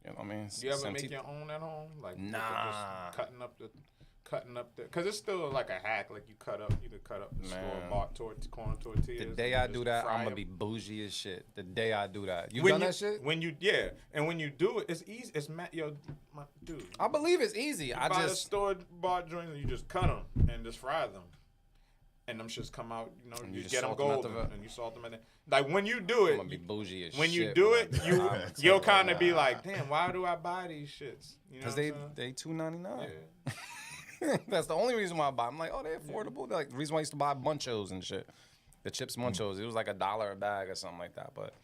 You know what I mean? You ever Some make teeth- your own at home? Like Nah. just cutting up the, because it's still like a hack. Like you could cut up the Man. store-bought corn tortillas. The day and I just do that, fry I'm gonna 'em. be bougie as shit. The day I do that, you When done you- that shit? When you and when you do it, it's easy. It's my dude. I believe it's easy. I Buy the just store-bought joints and you just cut them and just fry them. And them shits come out, you know, And you you get them salt 'em at golden, the- and you salt them in it. Like when you do I'm it, gonna be bougie as when shit. you do it, you'll Nah. kind of be like, damn, why do I buy these shits? You know Cause what I'm saying? they $2.99. Yeah. That's the only reason why I buy. I'm like, oh, they're affordable. Like the reason why I used to buy Munchos and shit. The chips Munchos, it was like $1 a bag or something like that. But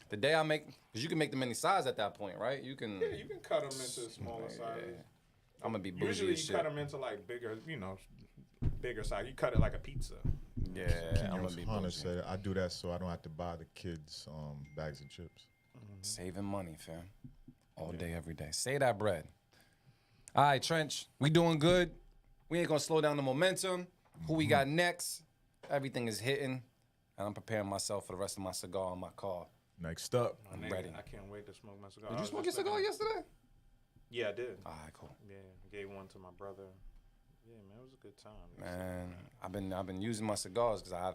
the day I make, cause you can make them any size at that point, right? You can. Yeah, you can cut them into smaller sizes. I'm gonna be bougie Usually as you shit. cut them into like bigger, bigger size. You cut it like a pizza. Yeah, I'm gonna be Hunter bougie. said, I do that so I don't have to buy the kids bags of chips. Saving money, fam. All day, every day. Say that bread. All right, Trench, we doing good. We ain't gonna slow down the momentum. Who we got next? Everything is hitting, and I'm preparing myself for the rest of my cigar in my car. Next up. I'm Nigga, ready. I can't wait to smoke my cigar. Did I you was smoke your just cigar thinking- yesterday? Yeah, I did. All right, cool. Yeah, gave one to my brother. Yeah, man, it was a good time. Man, I've been using my cigars because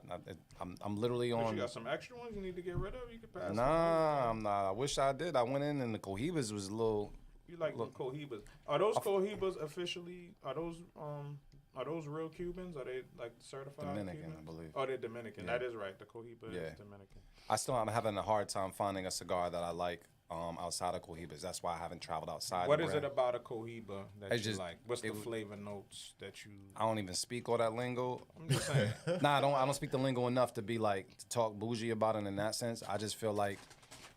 I'm literally But on. you got some extra ones you need to get rid of? You can pass them. Nah, I'm not. I wish I did. I went in and the Cohibas was a little. You like the Cohibas. Are those Cohibas officially, are those real Cubans? Are they like certified Dominican, Cubans? I believe. Oh, they're Dominican. Yeah. That is right. The Cohiba Yeah. is Dominican. I'm having a hard time finding a cigar that I like outside of Cohibas. That's why I haven't traveled outside. What the is it brand. about a Cohiba that It's you just- like? What's the it- flavor notes that you... I don't even speak all that lingo. I'm just saying. Nah, I don't speak the lingo enough to be like to talk bougie about it in that sense. I just feel like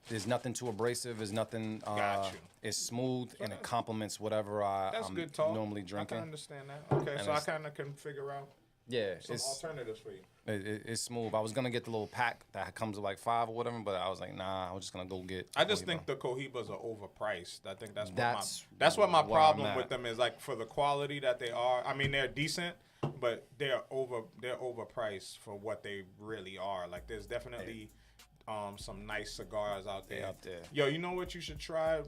there's nothing too abrasive. There's nothing. Got you. It's smooth and it complements whatever That's I'm good talk. normally I drinking. can understand that. Okay, And so I it's- kind of can figure out Yeah, some it's alternatives for you. it's smooth. I was gonna get the little pack that comes with like 5 or whatever, but I was like, nah. I was just gonna go get. I just Cohiba. think the Cohibas are overpriced. I think that's That's what my where I'm problem at. with them is, like, for the quality that they are. I mean, they're decent, but they're overpriced for what they really are. Like, there's definitely some nice cigars out there. out there. Yo, you know what you should try?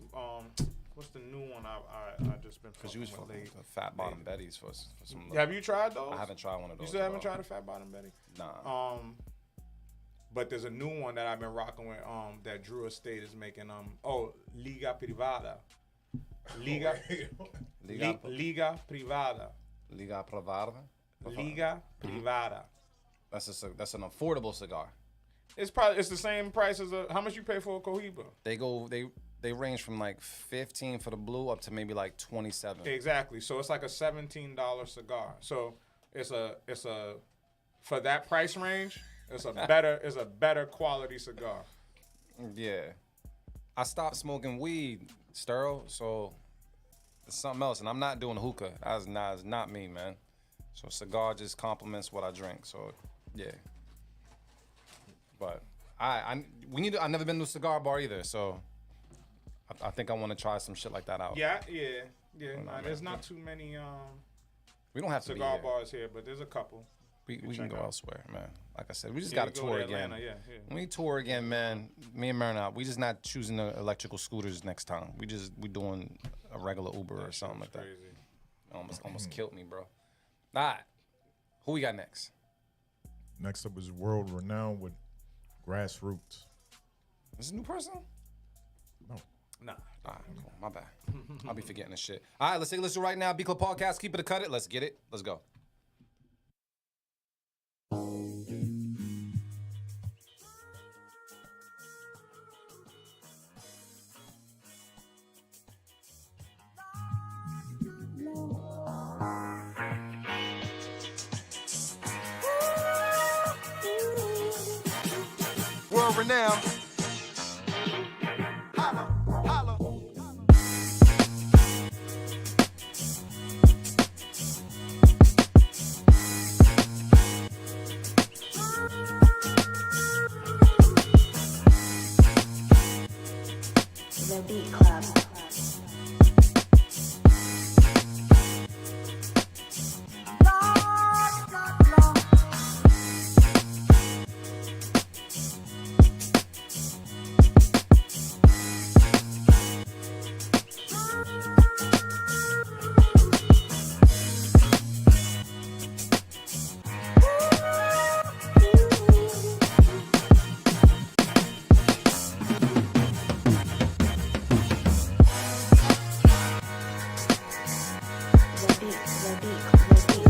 What's the new one I just been Cause you was fucking fucking with with Fat Bottom Betty's for some. Have you tried those? I haven't tried one of those. You still haven't at all. tried a Fat Bottom Betty? Nah. But there's a new one that I've been rocking with that Drew Estate is making. Liga Privada. Liga Liga Liga Privada. Liga Privada. Liga Privada. That's an affordable cigar. It's the same price as how much you pay for a Cohiba. They range from like 15 for the blue up to maybe like 27. Exactly. So it's like a $17 cigar. So it's a for that price range, it's a better quality cigar. Yeah. I stopped smoking weed, Sterl, so it's something else. And I'm not doing hookah. That's not me, man. So cigar just complements what I drink. So yeah. But I've never been to a cigar bar either, so I think I want to try some shit like that out. Yeah. There's not too many We don't have to cigar be here. bars here, but there's a couple. We can go elsewhere, man. Like I said, we just Yeah, got to you go tour to again. Atlanta, yeah. When we tour again, man, me and Marina, we just not choosing the electrical scooters next time. We doing a regular Uber or something like that. Crazy. Almost killed me, bro. All right. Who we got next? Next up is World Renowned with Grassroots. Is this a new person? No. Nah. All right, cool. My bad. I'll be forgetting this shit. All right, let's take a listen right now. B Club Podcast, keep it or cut it. Let's get it. Let's go. World renowned. The Beat Club. The Beat Club.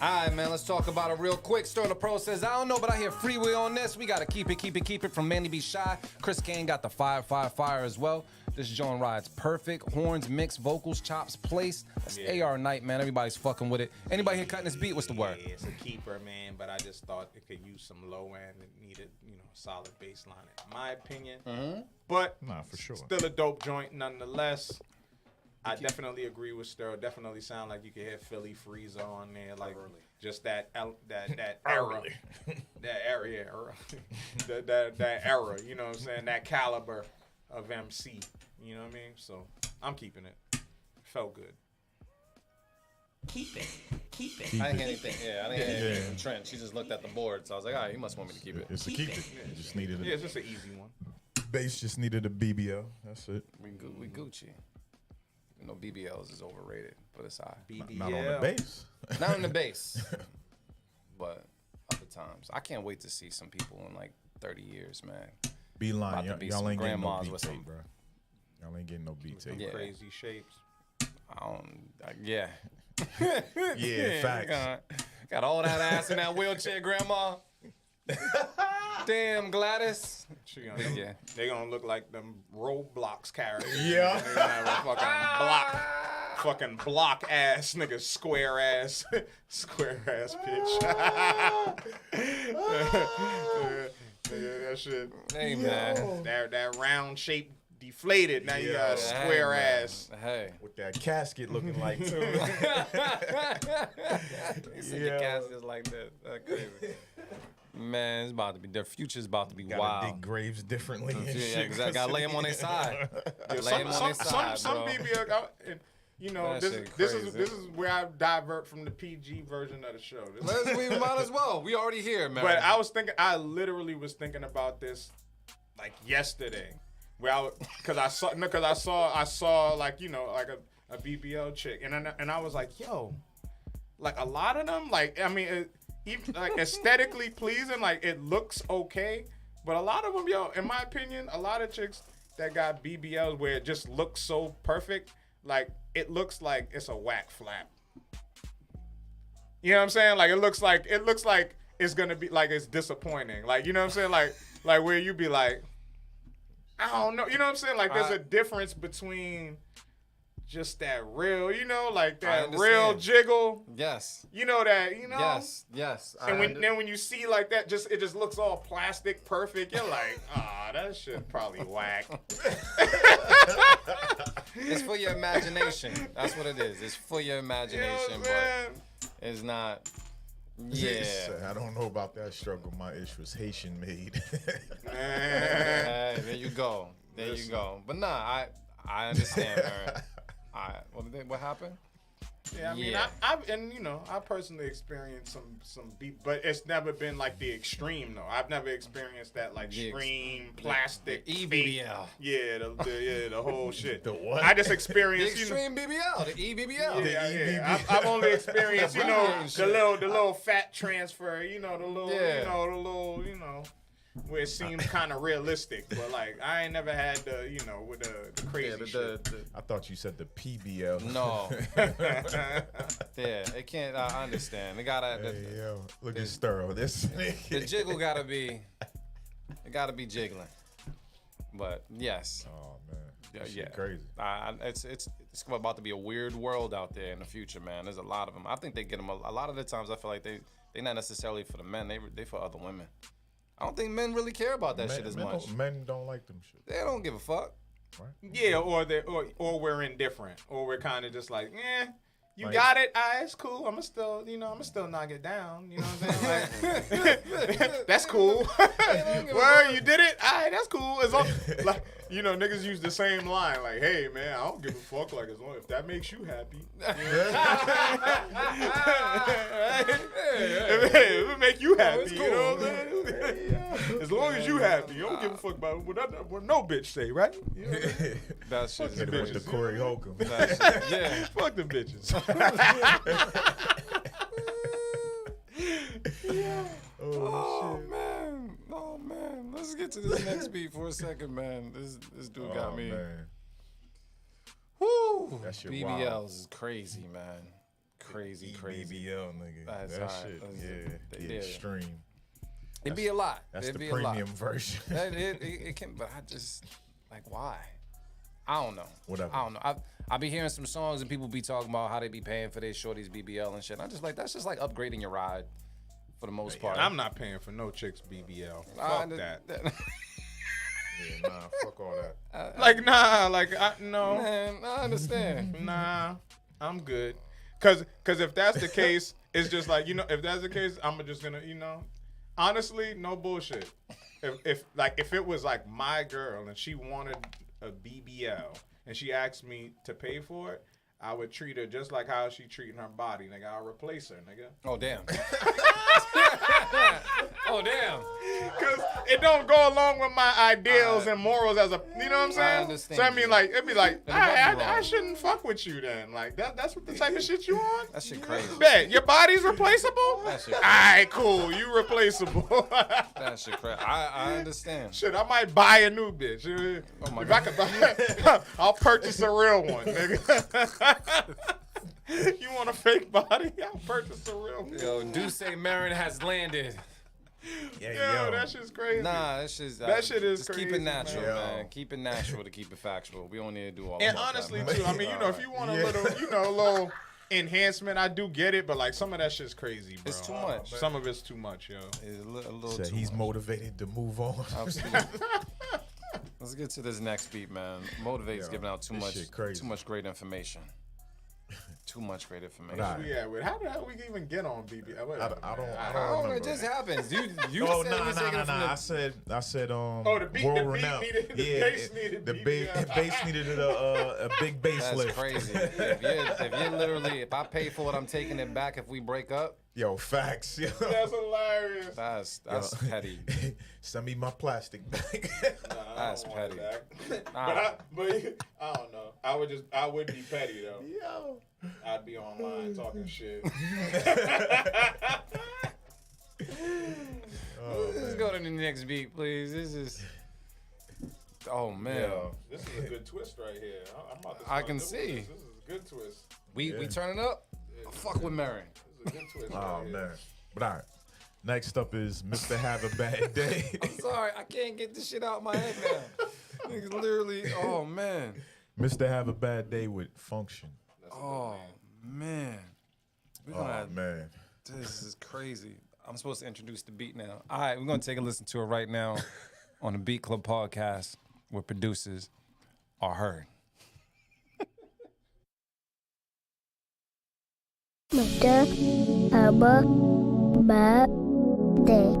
All right, man, let's talk about it real quick. Sterling Pro says, I don't know, but I hear freeway on this. We got to keep it from Manny B. Shy. Chris Kane got the fire as well. This joint rides perfect. Horns, mix, vocals, chops, place. That's AR Knight, man. Everybody's fucking with it. Anybody here cutting this beat? What's the word? Yeah, it's a keeper, man. But I just thought it could use some low end. It needed, solid bass line, in my opinion. But Nah, for sure. still a dope joint, nonetheless. I definitely agree with Sterl. Definitely sound like you could hear Philly Freezer on there, like just that era, that era, that era. You know what I'm saying? That caliber of MC. You know what I mean? So I'm keeping it. Felt good. Keep it. I didn't hear anything. Yeah, I didn't hear anything from Trent. She just looked at the board, so I was like, all right, you must want me to keep it. It's a keep it. You just needed Yeah, a it's just an easy one. bass. Just needed a BBL. That's it. We Gucci. You know, BBLs is overrated, but it's all right. Not on the bass. Not on the bass, but other times. I can't wait to see some people in like 30 years, man. Beeline, About to be y'all some ain't getting no grandmas beat with tape, some- bro. Y'all ain't getting no beat tape. Yeah. Crazy shapes. Yeah. Yeah, facts. Got all that ass in that wheelchair, grandma. Damn, Gladys. Yeah. They gonna look like them Roblox characters. Yeah. They gonna have a fucking block ass nigga, square ass bitch. Yeah, that shit. Hey, man. That round shape deflated. Now you got a square ass. Hey. With that casket looking like too. He said the casket's like that. That's crazy. Man, it's about to be, their future's about to be Gotta wild. dig graves differently. And Yeah, shit. exactly. Gotta lay them on their side. Yeah, Lay them on their side, some bro. BBL, you know, That this shit is crazy. where I divert from the PG version of the show. We might as well. We already here, man. But I literally was thinking about this like yesterday, because I saw like like a BBL chick, and I was like, yo, like a lot of them, like I mean, even like aesthetically pleasing, like it looks okay, but a lot of them, yo, in my opinion, a lot of chicks that got BBLs where it just looks so perfect, like it looks like it's a whack flap. You know what I'm saying? Like it looks like it's gonna be like it's disappointing. Like you know what I'm saying? Like where you be like, I don't know. You know what I'm saying? Like there's a difference between just that real, like that real jiggle. Yes. You know that, Yes. And then when you see like that, it just looks all plastic perfect. You're like, that shit probably whack. It's for your imagination. That's what it is. It's for your imagination, but it's not. Yeah. I don't know about that struggle. My ish was Haitian made. Hey, there you go. There you go. But nah, I understand, man. What happened? Yeah, I mean, I personally experienced some beat, but it's never been like the extreme though. I've never experienced that like extreme plastic the EBBL. fake- Yeah, the whole shit. The what? I just The experienced extreme BBL, the EBBL. Yeah. I've only experienced, the little fat transfer, the little, where it seems kind of realistic, but like I ain't never had the, with the crazy shit. I thought you said the PBL. No. Yeah, it can't. I understand. It gotta. Hey, yo, look at Sterl. This The jiggle gotta be. It gotta be jiggling. But yes. Oh man, that Yeah. shit crazy. It's about to be a weird world out there in the future, man. There's a lot of them. I think they get them a lot of the times. I feel like they not necessarily for the men. They for other women. I don't think men really care about that shit as much. Men don't like them shit. They don't give a fuck. Right? Yeah, or we're indifferent, or we're kind of just like, you Like- got it, it's cool. I'ma still knock it down. You know what I'm saying? Like, that's cool. Well, you did it. That's cool. As long, like, niggas use the same line, like, hey man, I don't give a fuck. Like, as long if that makes you happy. If it make you happy, you know what I'm saying? As long as you happy, you don't give a fuck about what no bitch say, right? You know what I'm saying? That shit is Hit it with the crazy. Corey Holcomb. That shit- yeah. Fuck them bitches. Oh man. Let's get to this next beat for a second, man. This dude got me. Man. Woo! That shit BBLs wild. is crazy, man. Crazy. BBL, nigga. That's that right. shit, That's- the yeah. extreme. It'd be a lot. That's It'd the be a lot. premium version. It can, but I just like why? I don't know. Whatever. I don't know. I be hearing some songs and people be talking about how they be paying for their shorties BBL and shit. I'm just like, that's just like upgrading your ride for the most part. I'm not paying for no chicks BBL. I Fuck under- that. Yeah, nah, fuck all that. Like, nah, like, no. Man, I understand. Nah, I'm good. Cause if that's the case, it's just like, if that's the case, I'm just gonna, honestly, no bullshit. If it was like my girl and she wanted a BBL and she asked me to pay for it, I would treat her just like how she treating her body, nigga. I'll replace her, nigga. Oh, damn. Oh, damn. Cause it don't go along with my ideals and morals as a, you know what I'm saying? I understand So I mean, you. like, it'd be like, It'd rub you I wrong. shouldn't fuck with you then. Like that's what the type of shit you on? That shit crazy. Bet your body's replaceable. That shit All right, cool. You replaceable. That shit crazy. I understand. Shit, I might buy a new bitch. Oh my If God. I could buy, I'll purchase a real one, nigga. You want a fake body? I'll purchase a real one. Yo, Duce Marin has landed. Yo, that shit's crazy. Nah, that shit's That shit is just keep crazy, it natural, man. man. Keep it natural to keep it factual. We don't need to do all And that, honestly, man. too, I mean, if you want a little, a little enhancement, I do get it, but like some of that shit's crazy, bro. It's too much. Some of it's too much, yo. It's a little Said too he's much. motivated to move on. Absolutely. Let's get to this next beat, man. Motivate's Yo, giving out too this much, shit crazy. too much great information. Too much great information. Nah. Yeah, but how the hell we even get on BB? I don't Oh, remember. it just happens. You Oh, said nah, we taking nah, it from nah. the- I said, the beat- world the beat renowned. needed- the yeah, bass needed the BBL. bass needed a big bass That's lift. crazy. If you're literally, if I pay for it, I'm taking it back if we break up. Yo, facts. Yo. That's hilarious. That's petty. Send me my plastic bag. That's petty. But I don't know. I would be petty though. Yo. I'd be online talking shit. Let's go to the next beat, please. This is. Oh man, This is a good twist right here. I'm about to I start can doing see. This is a good twist. we turn it up. Fuck with Mary. This is a good twist. Oh right here. man. But all right. Next up is Mr. Have a Bad Day. I'm sorry, I can't get this shit out of my head now. Niggas literally. Oh man. Mr. Have a Bad Day with Function. Oh man. We're Oh gonna have, man. this is crazy. I'm supposed to introduce the beat now. All right, we're gonna take a listen to it right now on the Beat Club podcast, where producers are heard. Mr. Have a bad day.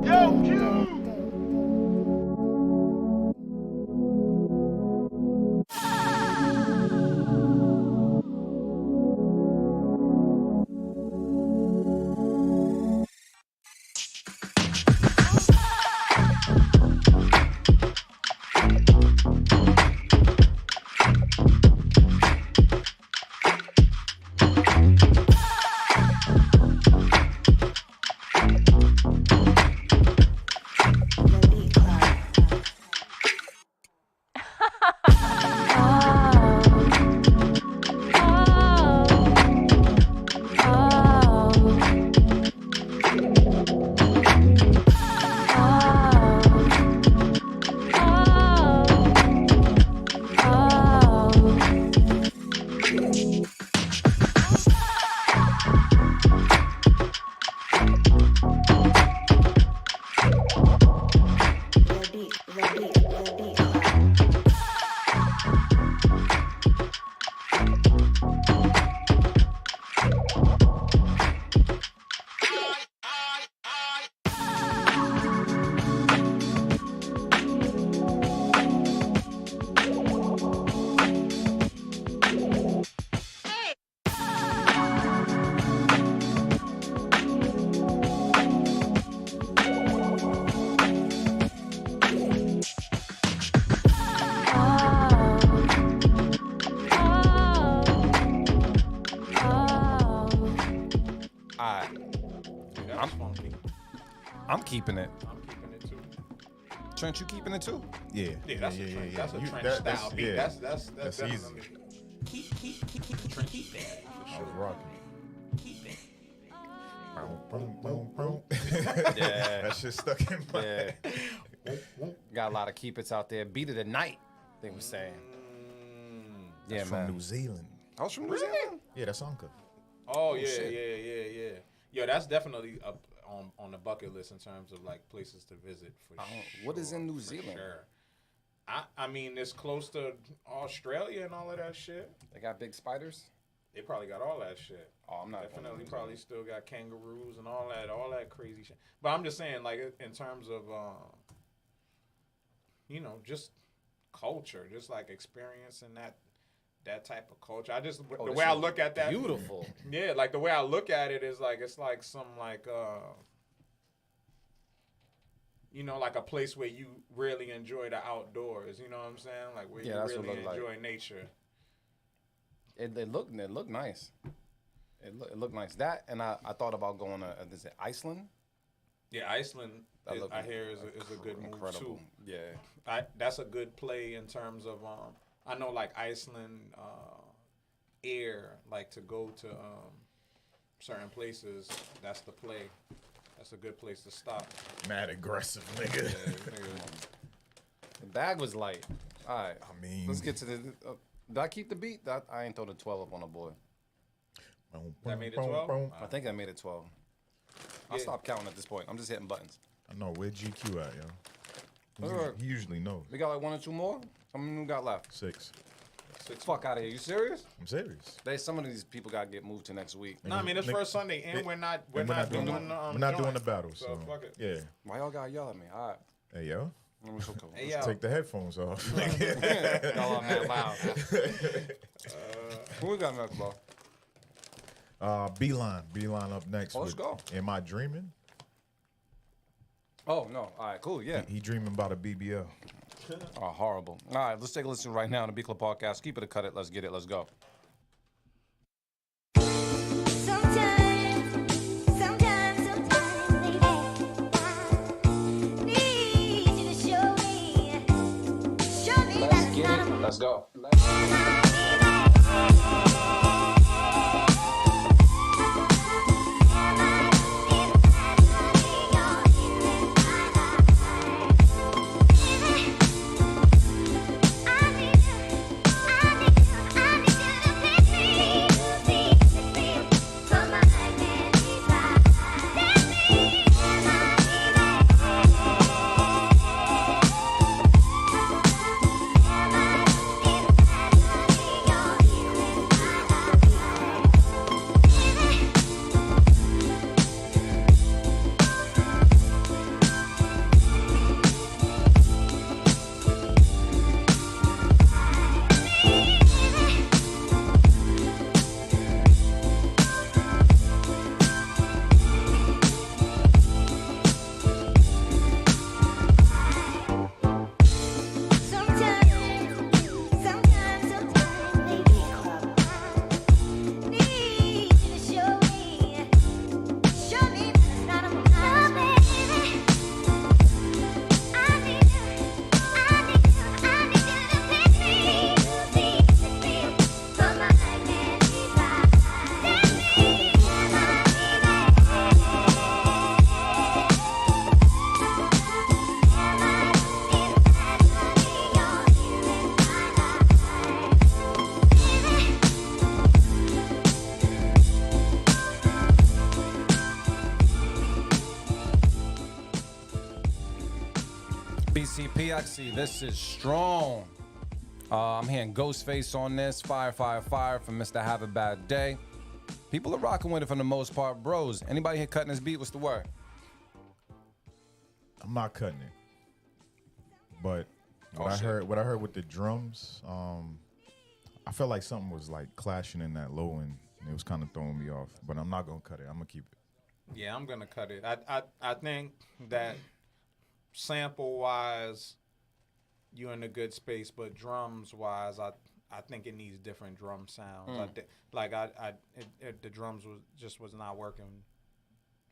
The Beat Club. The Beat Club. All right, That's funky. I'm keeping it. I'm keeping it too. Trent, you keeping it too? Yeah. Yeah, that's a trench. That's a You- trench that- style beat. yeah. That's That's easy. definitely. I was rocking. Yeah. That shit stuck in my Yeah. head. Got a lot of keep it's out there. Beat of the night, they were saying. Yeah, From man. New Zealand. I was from New Zealand. Yeah, that's Uncle. Oh yeah, shit. yeah. Yo, that's definitely up on the bucket list in terms of like places to visit for What is in New for Zealand? Sure. I mean, it's close to Australia and all of that shit. They got big spiders. They probably got all that shit. Oh, I'm not going to Definitely New probably still got kangaroos and all that crazy shit. But I'm just saying, like, in terms of, you know, just culture, just like experiencing that type of culture. I just, the this way I shit look at that. beautiful. Yeah, like the way I look at it is like, it's like some like, you know, like a place where you really enjoy the outdoors. You know what I'm saying? Like where Yeah, you that's what really it look like. enjoy nature. It looked nice. It looked nice. That and I thought about going to is it Iceland? Yeah, Iceland, That looked I hear is a good move too. Yeah. That's a good play in terms of I know like Iceland air, like to go to certain places, that's the play. That's a good place to stop. Mad aggressive, nigga. The bag was light. All right. I mean, Let's get to the. Did I keep the beat? I ain't throw the 12 up on the board. That made it 12? I think I made it 12. I'll Yeah. stop counting at this point. I'm just hitting buttons. I know where GQ at, yo. Alright. He usually knows. We got like 1 or 2 more? How many we got left? 6. Fuck out of here. You serious? I'm serious. Some of these people got to get moved to next week. No, I mean it's Nigga, first Sunday, and it- we're not we're not doing joints, the battle, so fuck it. yeah. Why y'all got to yell at me? All right. Hey yo, It's okay. Hey, yo. take the headphones off. Y'all are mad loud. Who we got next, bro? Beeline up next. Oh, let's with go. Am I dreaming? Oh, no. All right, cool. Yeah. He dreaming about a BBL. Oh, horrible. All right, let's take a listen right now to B Club Podcast. Keep it or cut it. Let's get it. Let's go. Let's get it. Let's go. BCPXC, this is strong. I'm hearing Ghostface on this. Fire, fire, fire from Mr. Have a Bad Day. People are rocking with it for the most part. Bros, anybody here cutting this beat? What's the word? I'm not cutting it. But what shit. I heard with the drums, I felt like something was like clashing in that low end. And it was kind of throwing me off. But I'm not gonna cut it. I'm gonna keep it. Yeah, I'm gonna cut it. I think that sample wise, you're in a good space, but drums wise, I think it needs different drum sounds. The drums was not working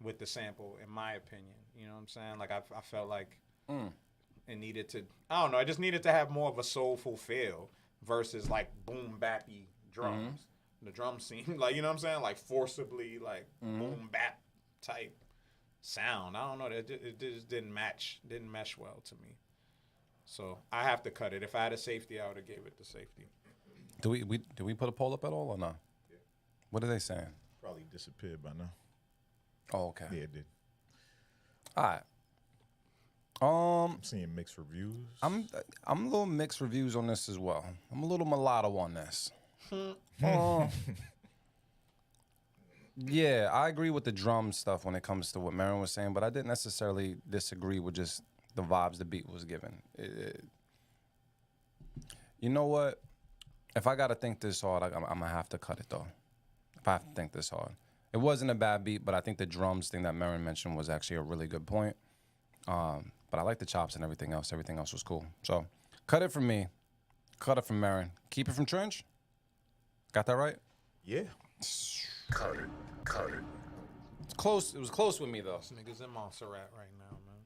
with the sample, in my opinion. You know what I'm saying? Like I felt like it needed to. I don't know. I just needed to have more of a soulful feel versus like boom bappy drums. The drums seem like, you know what I'm saying, like forcibly like boom bap type sound. I don't know. It just didn't mesh well to me. So I have to cut it. If I had a safety, I would have gave it the safety. Do we put a poll up at all or no? Yeah. What are they saying? Probably disappeared by now. Oh, okay. Yeah, it did. All right. I'm seeing mixed reviews. I'm a little mixed reviews on this as well. I'm a little mulatto on this. Yeah, I agree with the drum stuff when it comes to what Marin was saying, but I didn't necessarily disagree with just the vibes the beat was given. You know what? If I got to think this hard, I'm going to have to cut it, though. If I have to think this hard. It wasn't a bad beat, but I think the drums thing that Marin mentioned was actually a really good point. But I like the chops and everything else. Everything else was cool. So, cut it from me. Cut it from Marin. Keep it from Trench. Got that right? Yeah. Cut it. Cut it. It's close. It was close with me, though. This nigga's in Montserrat right now, man.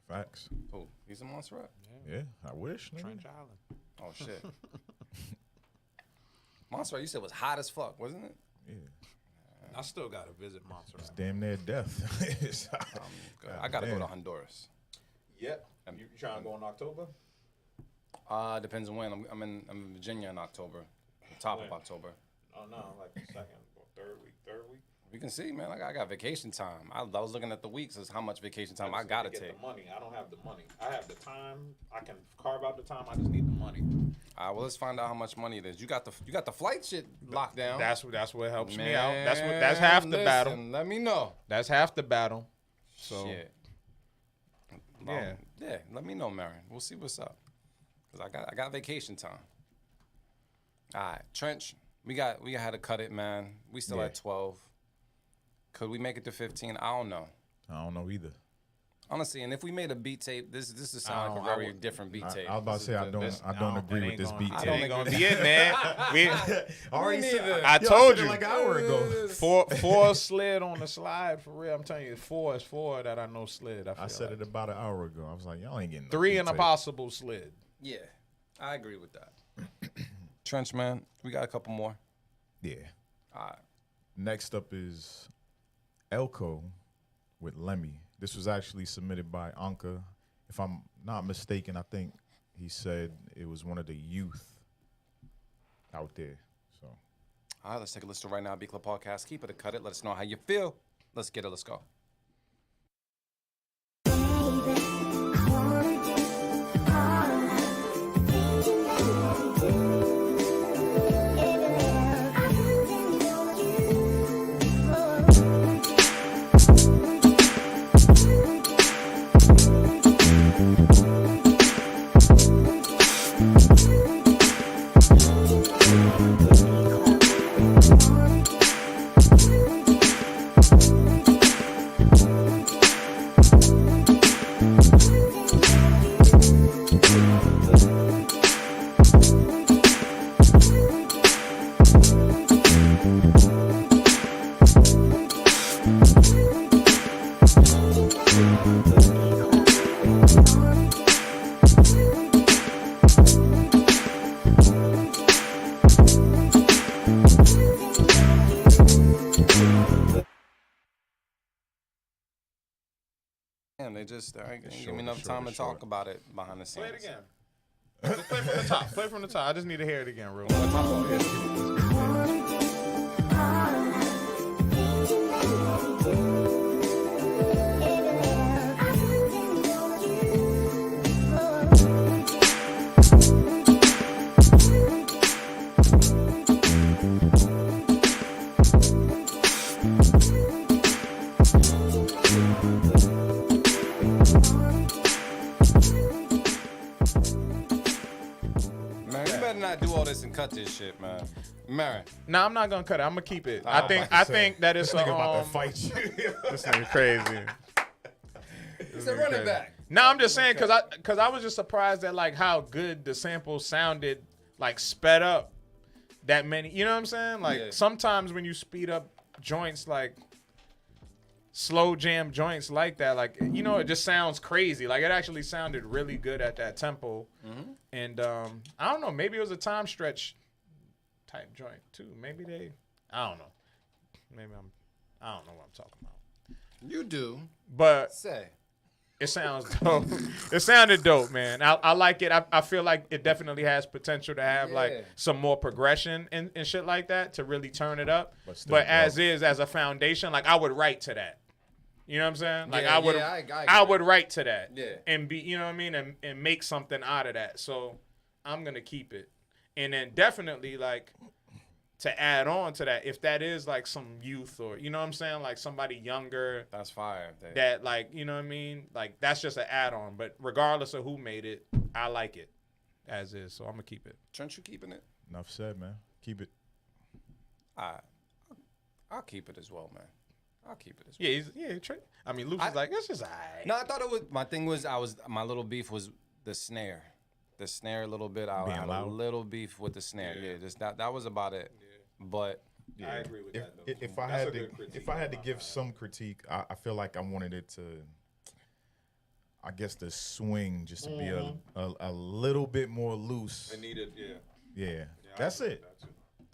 Facts. Oh, he's in Montserrat? Yeah, I wish. Nigga. Trench Island. Oh, shit. Montserrat, you said was hot as fuck, wasn't it? Yeah. I still gotta visit Montserrat. It's damn near death. I gotta go to Honduras. Yep. You trying to go in October? Depends on when. I'm in Virginia in October, top of October. Oh no, like the second or third week. You can see, man. I got vacation time. I was looking at the weeks as how much vacation time I gotta get take. The money. I don't have the money. I have the time. I can carve out the time. I just need the money. All right, well, let's find out how much money it is. You got the flight shit locked down. That's what helps Man, me out. That's half the battle. Let me know. That's half the battle. So Shit. Yeah. Let me know, Marin. We'll see what's up. Cause I got vacation time. All right, Trench. We had to cut it, man. We still at 12. Could we make it to 15? I don't know. I don't know either. Honestly, and if we made a beat tape, this would sound like a very different beat tape. I was about to say I don't agree with this beat I tape. don't ain't gonna be it, man. I told you like an hour ago. Four slid on the slide for real. I'm telling you, 4 is 4 that I know slid. I said it about an hour ago. I was like, y'all ain't getting no 3 beat and a tape. possible slid. Yeah, I agree with that. Trench, man, we got a couple more. Yeah. All right. Next up is Elko with Lemmy. This was actually submitted by Anka. If I'm not mistaken, I think he said it was one of the youth out there. So, All right, let's take a listen right now. Beat Club Podcast. Keep it or cut it. Let us know how you feel. Let's get it. Let's go. Damn, they ain't give me enough time to talk about it behind the scenes. Play it again. Just play from the top. Play from the top. I just need to hear it again, real quick. Not do all this and cut this shit, man. Marin. No, I'm not gonna cut it. I'm gonna keep it. I I think that it's about to fight you. This nigga crazy. It's a running back. No, I'm just saying because I was just surprised at like how good the sample sounded, like sped up that many. You know what I'm saying? Like sometimes when you speed up joints, like slow jam joints like that, like it just sounds crazy. Like it actually sounded really good at that tempo. Mm-hmm. And I don't know, maybe it was a time stretch type joint too. Maybe I don't know. I don't know what I'm talking about. You do. But say. It sounds dope. It sounded dope, man. I like it. I feel like it definitely has potential to have like some more progression and shit like that to really turn it up. But as a foundation, like I would write to that. You know what I'm saying? Like I would write to that. Yeah. And be, you know what I mean, and make something out of that. So I'm gonna keep it. And then definitely like to add on to that, if that is like some youth or, you know what I'm saying, like somebody younger. That's fire. That like, you know what I mean? Like that's just an add-on. But regardless of who made it, I like it as is. So I'm going to keep it. Trent, you keeping it? Enough said, man. Keep it. I'll keep it as well, man. I'll keep it as well. Yeah, Trent. I mean, Luke's like, it's just all right. No, I thought it was, my thing was, my little beef was the snare. The snare a little bit. I had a little beef with the snare. Yeah, just that was about it. Yeah. But I agree with that though. If I had to give some critique, I feel like I wanted it to, I guess the swing just to be a little bit more loose. It needed, yeah. That's it.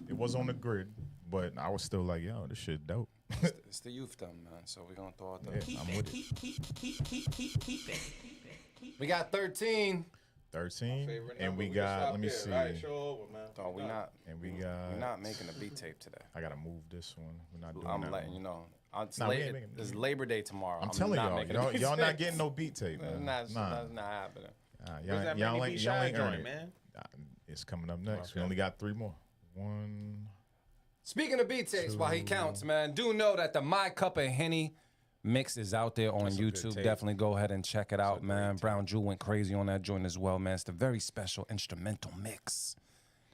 It was on the grid, but I was still like, yo, this shit dope. It's the youth done, man. So we're gonna throw it there. I'm with it. We got 13. 13, and we got. Let me see. Right, show over, man. Oh, we not. And we got. We're not making a beat tape today. I gotta move this one. We're not doing I'm that letting one. you know. It's making Labor Day tomorrow. I'm telling y'all not getting no beat tape, man. That's not happening. Y'all ain't earned it, man. It's coming up next. Okay. We only got 3 more. 1. Speaking of beat tapes, while he counts, man, do know that the My Cup of Henny mix is out there on YouTube. Definitely go ahead and check it out, man. Brown Jewel went crazy on that joint as well, man. It's the very special instrumental mix.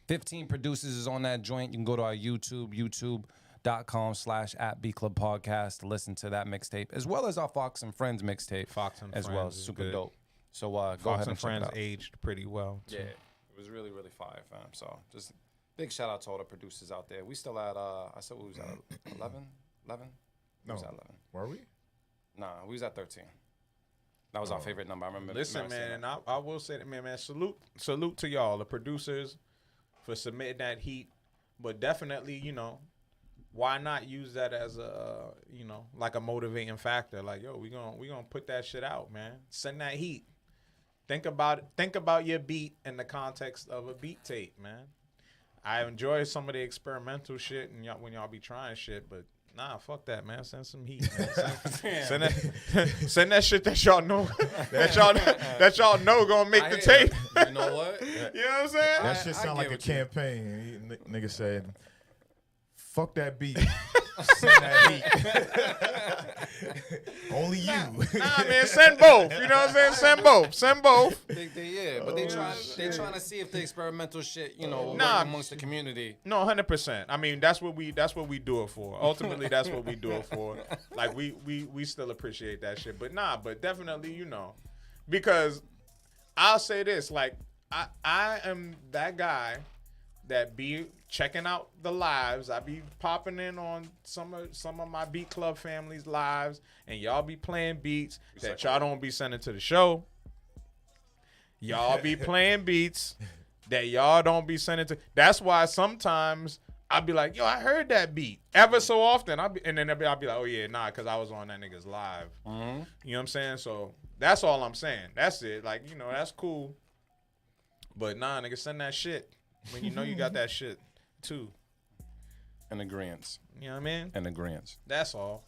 15 producers is on that joint. You can go to our YouTube, youtube.com/@BClubPodcast to listen to that mixtape, as well as our Fox and Friends mixtape. Fox and as Friends well. is Super good. dope. So go Fox ahead and and Friends check it out. aged pretty well, too. Yeah, it was really, really fire, fam. So just big shout out to all the producers out there. We still at, I said we was at 11? 11? No. We was at 11. Were we? Nah, we was at 13. That was our favorite number. I remember. Listen, man, and I will say that, man, salute to y'all, the producers, for submitting that heat. But definitely, you know, why not use that as a, you know, like a motivating factor? Like, yo, we gonna put that shit out, man. Send that heat. Think about your beat in the context of a beat tape, man. I enjoy some of the experimental shit and when y'all be trying shit, but nah, fuck that, man. Send some heat, man. Send that shit that y'all know that y'all know gonna make the tape. You know what? You know what I'm saying? That shit sound like a campaign. Nigga said, "Fuck that beat." Send that heat. Only you. Nah, man, send both. You know what I'm saying? Send both. But they trying to see if the experimental shit, you know, work amongst the community. No, 100%. I mean, that's what we do it for. Ultimately, that's what we do it for. Like we still appreciate that shit. But definitely, you know, because I'll say this, like I am that guy that be checking out the lives. I be popping in on some of my Beat Club family's lives, and y'all be playing beats that y'all don't be sending to the show. Y'all be playing beats that y'all don't be sending to. That's why sometimes I'll be like, yo, I heard that beat. Ever so often, I'll be like, oh yeah, nah, because I was on that nigga's live. Mm-hmm. You know what I'm saying? So that's all I'm saying. That's it. Like, you know, that's cool. But nah, nigga, send that shit when you know you got that shit too. In agreement. You know what I mean? In agreement. That's all.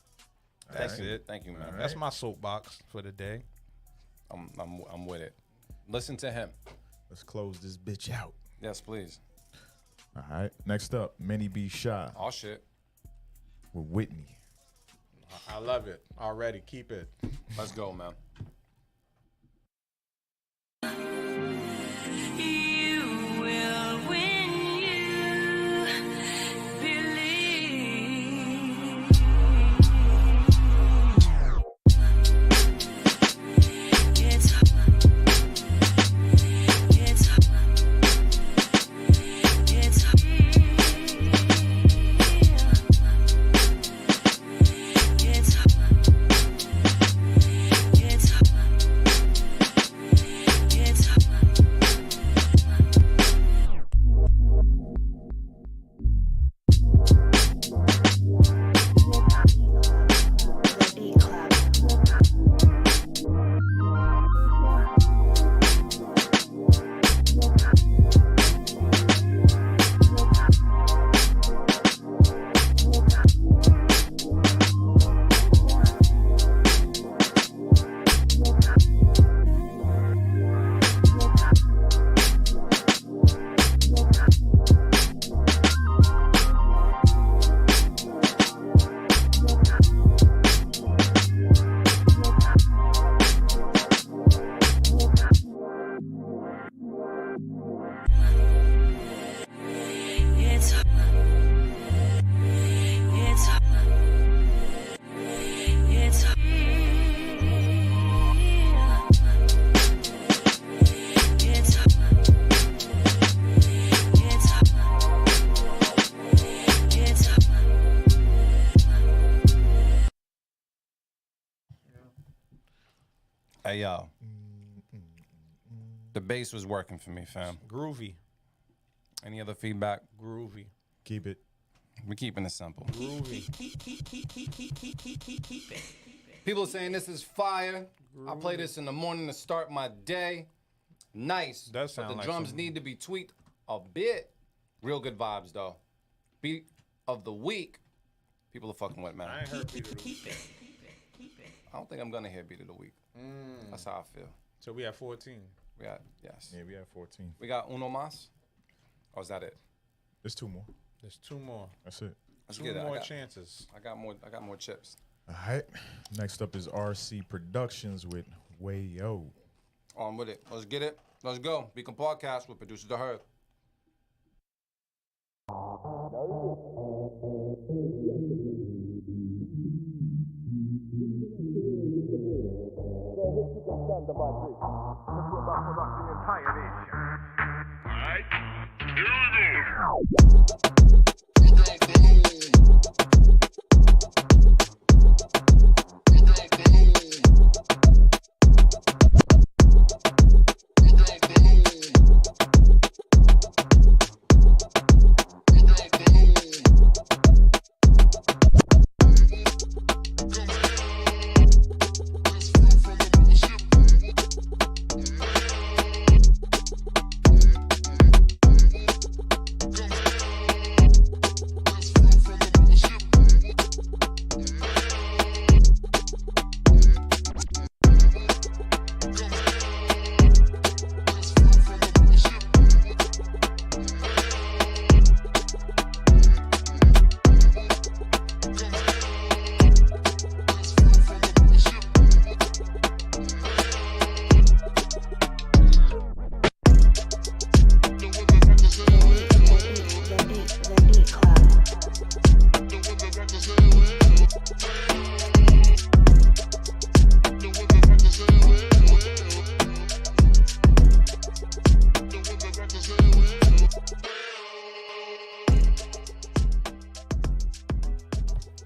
That's it. Thank you, man. All That's right. my soapbox for the day. I'm with it. Listen to him. Let's close this bitch out. Yes, please. All right. Next up, Many B Shy Oh shit. with Whitney. I love it already. Keep it. Let's go, man. It's Hey, yo. The bass was working for me, fam. Groovy. Any other feedback? Groovy. Keep it. We're keeping it simple. Groovy. People are saying this is fire. I play this in the morning to start my day. Nice. Does sound but the like drums some- need to be tweaked a bit. Real good vibes, though. Beat of the week. People are fucking with, man. I ain't heard Peter the Week. I don't think I'm going to hear beat of the week. That's how I feel. So we have 14. We got, yes. Yeah, we have 14. We got uno más? Or is that it? There's 2 more. There's 2 more. That's it. Let's Two get it. more chances. I got more chips. All right. Next up is RC Productions with Wayo. On with it. Let's get it. Let's go. Beacon Podcast with Producers The Herd.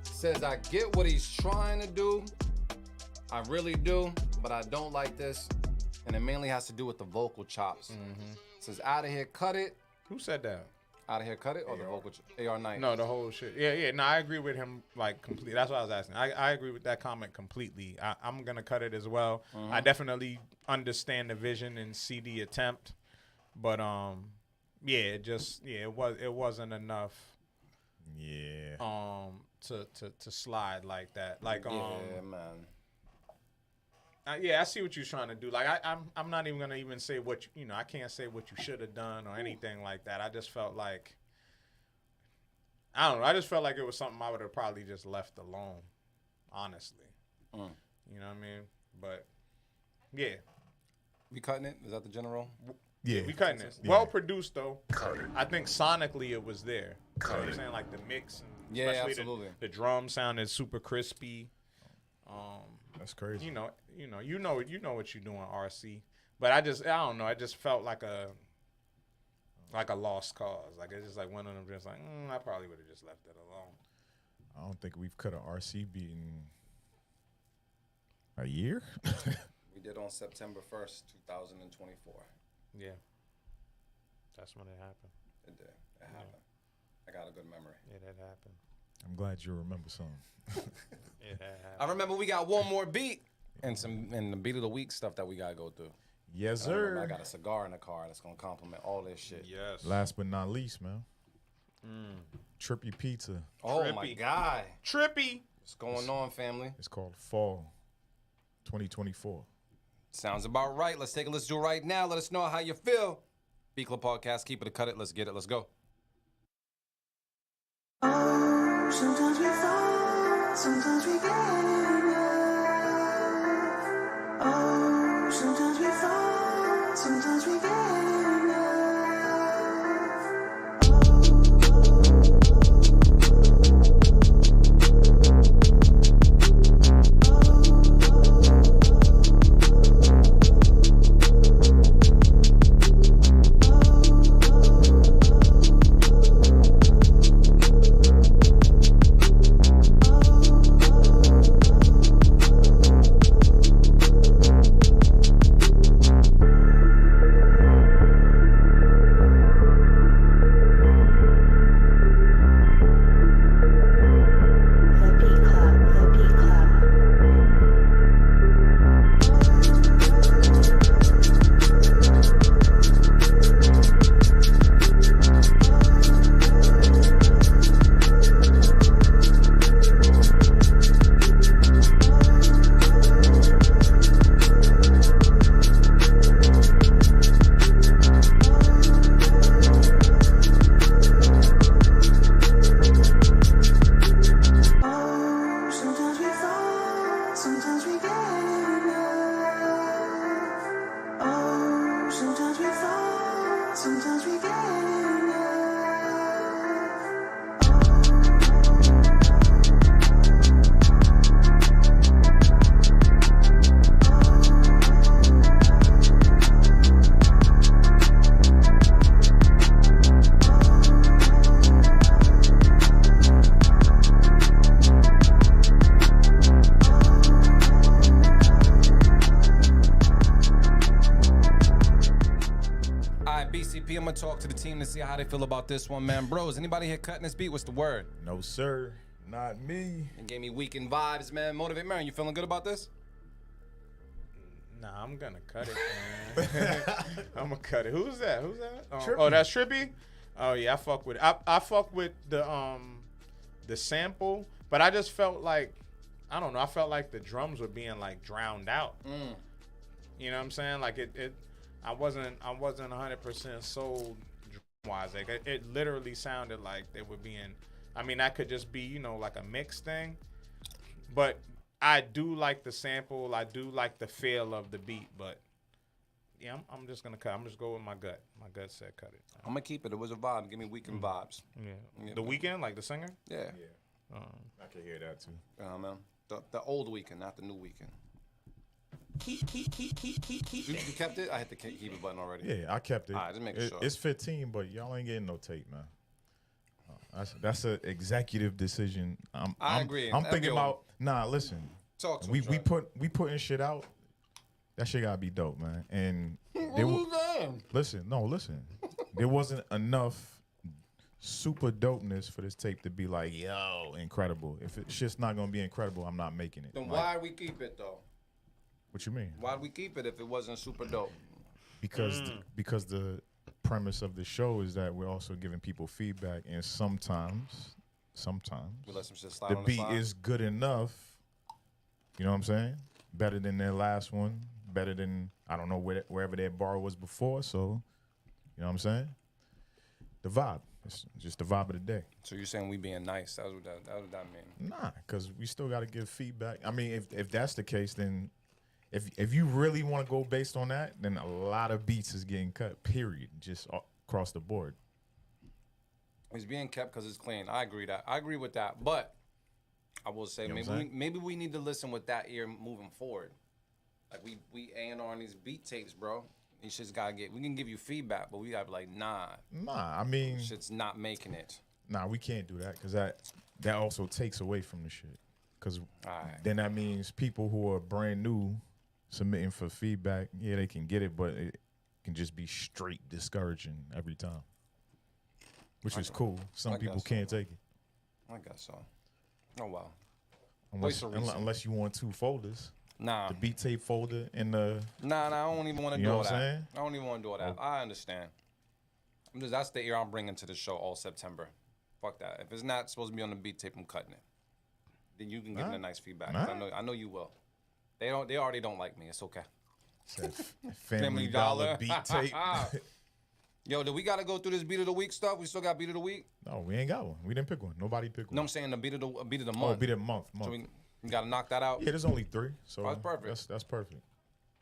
Says I get what he's trying to do. I really do, but I don't like this. And it mainly has to do with the vocal chops. Says out of here, cut it. Who said that? Out of here, cut it, or the vocal AR Knight? No, the whole shit. Yeah. No, I agree with him like completely. That's what I was asking. I agree with that comment completely. I'm gonna cut it as well. I definitely understand the vision and see the attempt, but it wasn't enough. Yeah. To slide like that. Like Yeah, man. I see what you're trying to do. Like I'm not even gonna even say what I can't say what you should have done or anything like that. I just felt like I don't know. I just felt like it was something I would have probably just left alone, honestly. You know what I mean? But yeah, We cutting it? Is that the general? Yeah. we cutting it. Yeah. Well produced though. I think sonically it was there. You know what I'm saying? Like the mix and Yeah, especially absolutely. The drum sounded super crispy. That's crazy. You know what you're doing, RC. But I don't know. I just felt like a lost cause. Like it's just like one of them just like I probably would have just left it alone. I don't think we've cut an RC beat in a year. We did on September 1st, 2024. Yeah, that's when it happened. It did. It happened. I got a good memory. It had happened. I'm glad you remember something. It had happened. I remember we got one more beat and the beat of the week stuff that we gotta go through. Yes, I remember sir. I got a cigar in the car that's gonna complement all this shit. Yes. Last but not least, man. Trippy Pizza. Oh my Trippy. God. Trippy. What's going on, family? It's called Fall 2024. Sounds about right. Let's take a listen to it right now. Let us know how you feel. Beacon Podcast, keep it, cut it. Let's get it. Let's go. Sometimes we fall, sometimes we get up. Oh, sometimes we fall, sometimes we get up. EP. I'm gonna talk to the team to see how they feel about this one, man. Bros, anybody here cutting this beat? What's the word? No, sir. Not me. It gave me weekend vibes, man. Motivate Marion, you feeling good about this? Nah, I'm gonna cut it, man. I'm gonna cut it. Who's that? Trippy. Oh, that's Trippy. Oh yeah, I fuck with it. I fuck with the sample, but I just felt like, I don't know. I felt like the drums were being like drowned out. You know what I'm saying? Like I wasn't 100% sold drum-wise. Like it literally sounded like they were being. I mean, that could just be, you know, like a mix thing, but I do like the sample. I do like the feel of the beat, but yeah, I'm just gonna cut. I'm just go with my gut. My gut said cut it. I'm gonna keep it. It was a vibe. Give me weekend vibes. Yeah. The Weeknd, like the singer. Yeah. I can hear that too. Man. The old Weeknd, not the new Weeknd. You kept it? I hit the keep it button already. Yeah, I kept it. All right, just making sure. It's 15, but y'all ain't getting no tape, man. That's an executive decision. I agree. I'm thinking about. Nah, listen. Talk to we me, we putting shit out. That shit gotta be dope, man. And listen. There wasn't enough super dopeness for this tape to be like, yo, incredible. If shit's not gonna be incredible, I'm not making it. Then why we keep it though? What you mean? Why'd we keep it if it wasn't super dope? Because the premise of the show is that we're also giving people feedback, and sometimes We let some shit slide the on beat the side. is good enough. You know what I'm saying? Better than their last one. Better than, I don't know, wherever their bar was before. So, you know what I'm saying? The vibe. It's just the vibe of the day. So you're saying we being nice? That's what that mean? Nah, because we still got to give feedback. I mean, if that's the case, then if you really want to go based on that, then a lot of beats is getting cut, period, just across the board. It's being kept because it's clean. I agree with that. But I will say, You know what I'm maybe we need to listen with that ear moving forward. Like we A&R on these beat tapes, bro. These shit's gotta we can give you feedback, but we gotta be like, nah, I mean, shit's not making it. Nah, we can't do that because that also takes away from the shit. Because Alright. then that means people who are brand new submitting for feedback, yeah, they can get it, but it can just be straight discouraging every time, which is cool. Some I people guess so. can't take it. I guess so. Oh wow. Unless you want two folders. Nah. The beat tape folder and the. Nah, I don't even want to You do know all what that. I'm saying? I don't even want to do all that. I understand. That's the ear I'm bringing to the show all September. Fuck that. If it's not supposed to be on the beat tape, I'm cutting it. Then you can give me the nice feedback. 'Cause I know you will. They already don't like me. It's okay. Family Dollar beat tape. Yo, do we gotta go through this beat of the week stuff? We still got beat of the week? No, we ain't got one. We didn't pick one. Nobody picked one. No, I'm saying the beat of the month. Oh, beat of the month. So we gotta knock that out. Yeah, there's only 3. So that's perfect. That's perfect.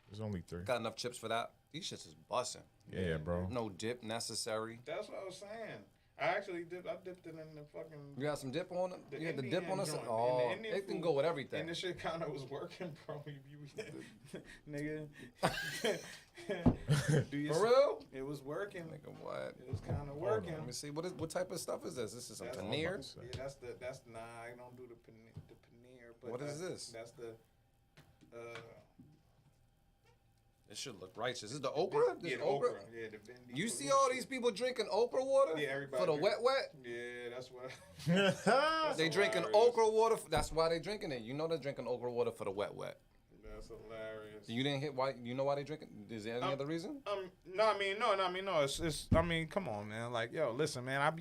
There's only 3. Got enough chips for that. These shits is busting. Yeah, bro. No dip necessary. That's what I was saying. I dipped it in the fucking. You got some dip on it? You had the Indian dip on us? joint, Oh, the Indian it can food. go with everything. And this shit kind of was working, bro. Nigga. For real? It was working. Nigga, what? It was kind of working. Let me see. What type of stuff is this? This is some That's- paneer? Yeah, that's nah. I don't do the paneer. But What is this? That's the. This should look righteous. This is the okra? This Yeah, the okra? okra. Yeah, the Vindi You see all these people drinking okra water? Yeah, everybody. For the wet? Yeah, that's what. That's They drinking hilarious. okra water. That's why they drinking it. You know they're drinking okra water for the wet. That's hilarious. You didn't hit why? You know why they drinking? Is there any other reason? No. It's. I mean, come on, man. Like, yo, listen, man.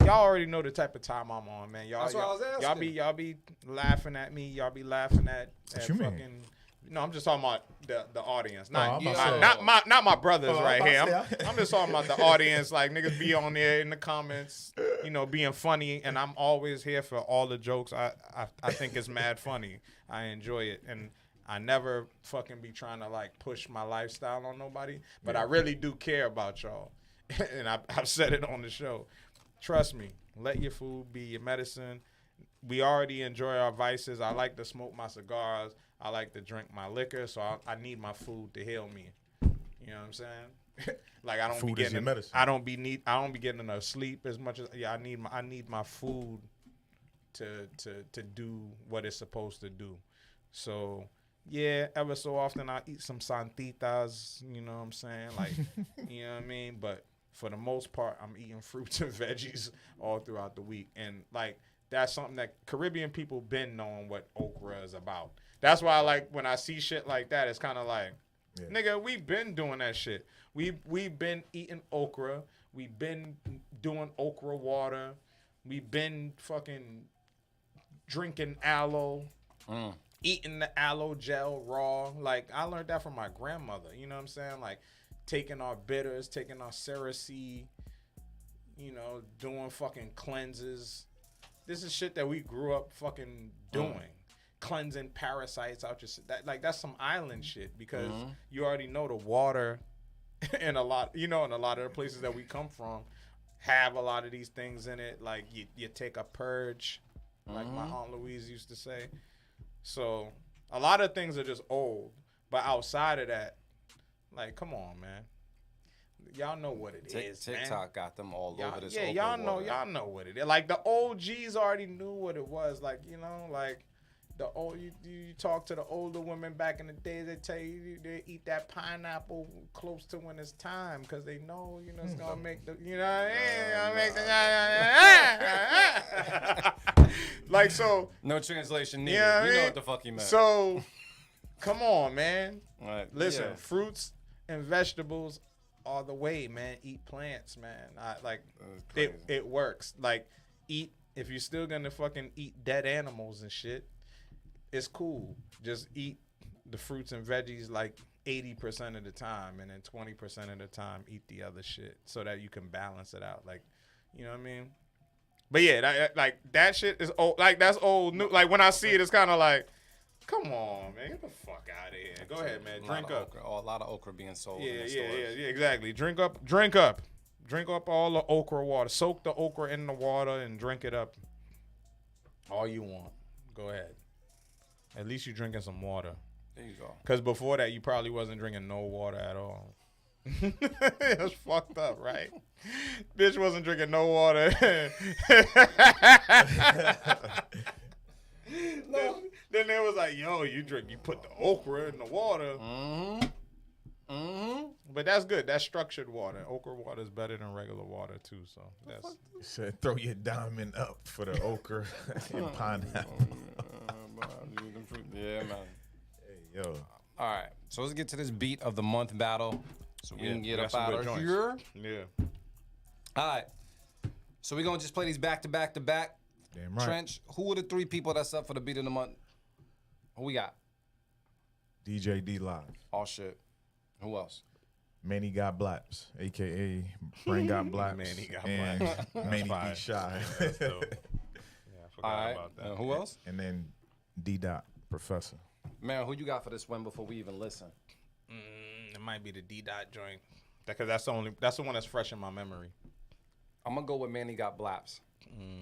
Y'all already know the type of time I'm on, man. That's what I was asking. Y'all be laughing at me. Y'all be laughing at What you mean? fucking. No, I'm just talking about the audience, I'm not about to not my brothers Oh, right I'm here. about to say, I'm just talking about the audience. Like, niggas be on there in the comments, you know, being funny, and I'm always here for all the jokes. I think it's mad funny. I enjoy it, and I never fucking be trying to like push my lifestyle on nobody, but I really do care about y'all, and I've said it on the show. Trust me, let your food be your medicine. We already enjoy our vices. I like to smoke my cigars. I like to drink my liquor, so I need my food to heal me. You know what I'm saying? Like, I don't Food be is your getting medicine. I don't be getting enough sleep as much as I need my food to do what it's supposed to do. So yeah, ever so often I eat some santitas, you know what I'm saying? Like, you know what I mean? But for the most part, I'm eating fruits and veggies all throughout the week. And, like, that's something that Caribbean people been knowing what okra is about. That's why, like, when I see shit like that, it's kind of like, nigga, we been doing that shit. We been eating okra. We been doing okra water. We been fucking drinking aloe, eating the aloe gel raw. Like, I learned that from my grandmother. You know what I'm saying? Like, taking our bitters, taking our Cereseed, you know, doing fucking cleanses. This is shit that we grew up fucking doing. Cleansing parasites out your that's some island shit because you already know the water and a lot of the places that we come from have a lot of these things in it. Like you take a purge, like my Aunt Louise used to say. So a lot of things are just old, but outside of that, like, come on, man. Y'all know what it is. TikTok got them all over this. Yeah, y'all know what it is. Like the OGs already knew what it was. Like, you know, like the old you talk to the older women back in the day, they tell you they eat that pineapple close to when it's time because they know, you know, it's gonna make the, you know, like, so no translation needed. Yeah, you know what the fuck he meant. So come on, man. Right. Listen, fruits and vegetables are the way, man. Eat plants, man. It works. Like, eat, if you're still gonna fucking eat dead animals and shit, it's cool. Just eat the fruits and veggies like 80% of the time, and then 20% of the time eat the other shit so that you can balance it out. Like, you know what I mean? But yeah, that shit is old. Like, that's old new. Like, when I see it, it's kind of like, come on, man, get the fuck out of here. Go ahead, man. Drink up. A lot of okra being sold. Yeah, in the stores. yeah, exactly. Drink up all the okra water. Soak the okra in the water and drink it up. All you want. Go ahead. At least you're drinking some water. There you go. Because before that, you probably wasn't drinking no water at all. It's fucked up, right? Bitch wasn't drinking no water. Then they was like, yo, you put the okra in the water. But that's good. That's structured water. Okra water is better than regular water too. So that's. You said throw your diamond up for the okra and pineapple. Yeah, man. Hey, yo. All right. So let's get to this beat of the month battle. So we can get got up some out good of joints. here. Yeah. All right. So we're going to just play these back to back to back. Damn right. Trench, who are the three people that's up for the beat of the month? Who we got? DJ D Live. Oh, shit. Who else? Manny Got Blaps, a.k.a. Brain Got Blaps. Manny Got and Blaps. Manny Be fire. Shy. That's dope. Yeah, I forgot about that. Who else? And then D Dot Professor. Man, who you got for this one before we even listen? It might be the D Dot joint because that's the one that's fresh in my memory. I'm gonna go with Manny Got Blaps,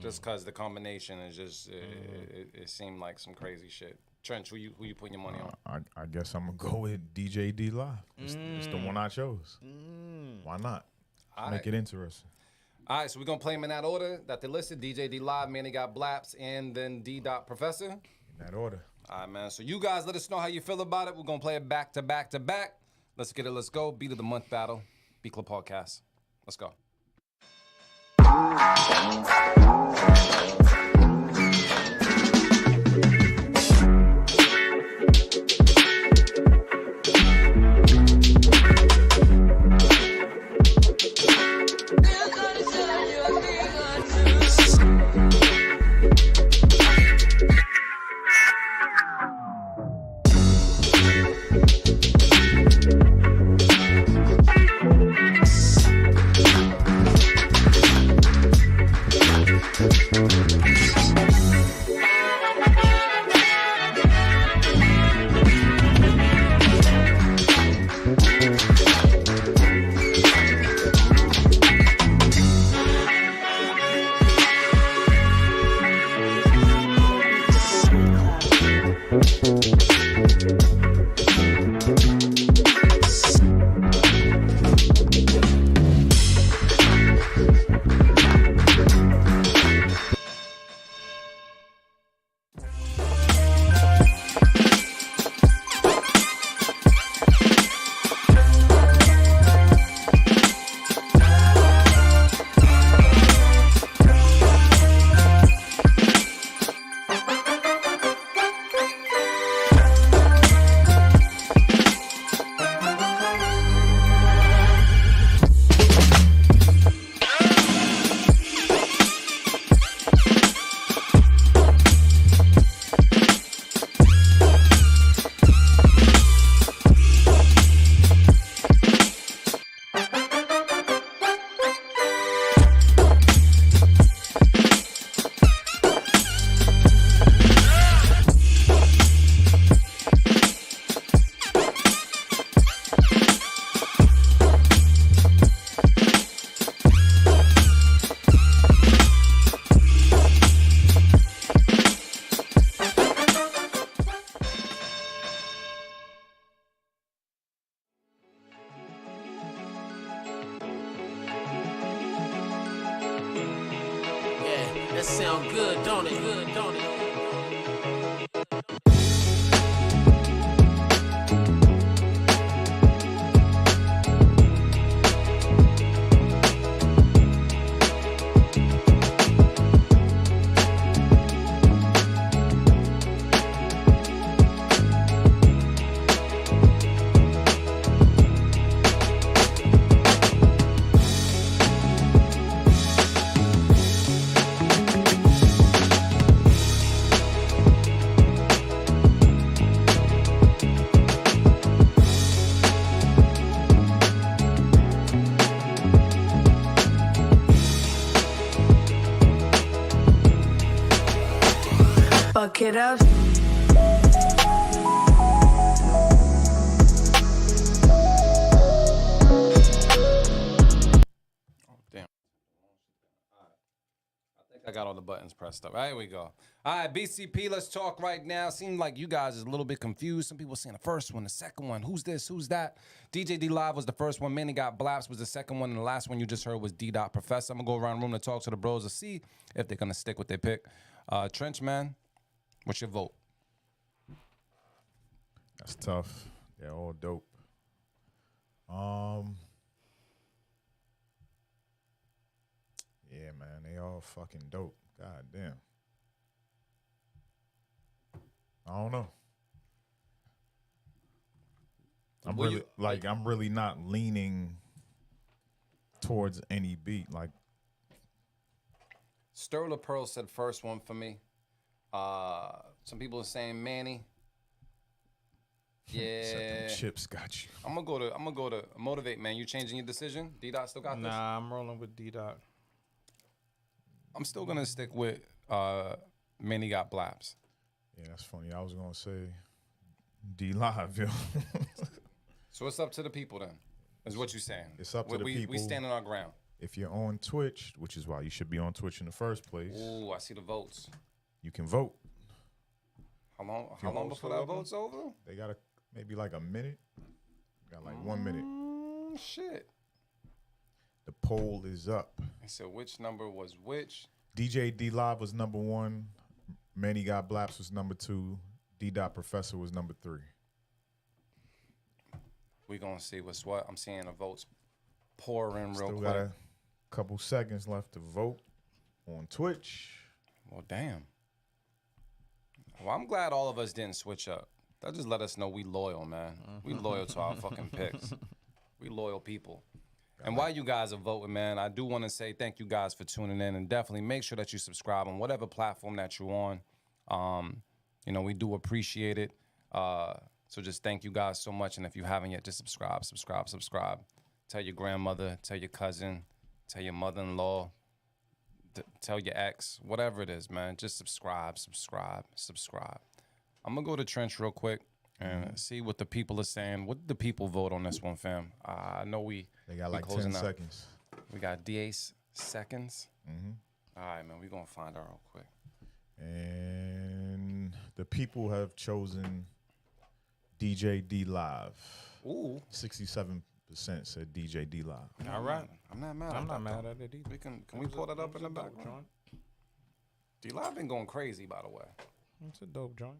just cause the combination is just it seemed like some crazy shit. Trench, who you putting your money on? I guess I'm gonna go with DJ D Live. It's the one I chose. Why not? All Make right. it interesting. All right, so we're gonna play them in that order that they listed: DJ D Live, Manny Got Blaps, and then D Dot Professor. In that order. All right, man. So you guys let us know how you feel about it. We're gonna play it back to back to back. Let's get it. Let's go. Beat of the month battle. Beat Club Podcast. Let's go. it up. Damn. I think I got all the buttons pressed up. Right, here we go. All right, BCP, let's talk right now. Seems like you guys is a little bit confused. Some people saying the first one, the second one. Who's this? Who's that? DJ D Live was the first one. Manny Got Blaps was the second one. And the last one you just heard was D. Professor. I'm going to go around the room to talk to the bros to see if they're going to stick with their pick. Trench, man, what's your vote? That's tough. They're all dope. Yeah, man, they all fucking dope. God damn. I don't know. I'm Will really you- I'm really not leaning towards any beat. Like Sterling Pearl said first one for me. Some people are saying Manny. said Yeah. them chips got you. I'm gonna go to Motivate, man. You changing your decision? D Dot still got this? Nah, I'm rolling with D Dot. I'm still gonna stick with Manny Got Blaps. Yeah, that's funny. I was gonna say D Live, yo. So it's up to the people then, is what you're saying. It's up to the we people. We stand on our ground. If you're on Twitch, which is why you should be on Twitch in the first place, Ooh, I see the votes. you can vote. How long your before vote's that over? vote's over? They got maybe like a minute. Got like 1 minute. Shit. The poll is up. I said which number was which? DJ D Live was number 1. Manny Got Blaps was number 2. D. Professor was number 3. We gonna see what's what. I'm seeing the votes pour in real Still quick. got a couple seconds left to vote on Twitch. Well, damn. Well, I'm glad all of us didn't switch up. That just let us know we loyal, man. We loyal to our fucking picks. We loyal people. And while you guys are voting, man, I do want to say thank you guys for tuning in, and definitely make sure that you subscribe on whatever platform that you're on. You know, we do appreciate it. So just thank you guys so much. And if you haven't yet, just subscribe. Tell your grandmother, tell your cousin, tell your mother-in-law, tell your ex, whatever it is, man. Just subscribe. I'm going to go to Trench real quick and see what the people are saying. What did the people vote on this one, fam? I know They got we like closing 10 out. seconds. We got D8 seconds. Mm-hmm. All right, man. We're going to find out real quick. And the people have chosen DJ D Live. Ooh. 67% said DJ D Live. All right. I'm not mad. I'm at not that, mad though. at it either. Can we pull that up in the background? D-Live been going crazy, by the way. It's a dope joint.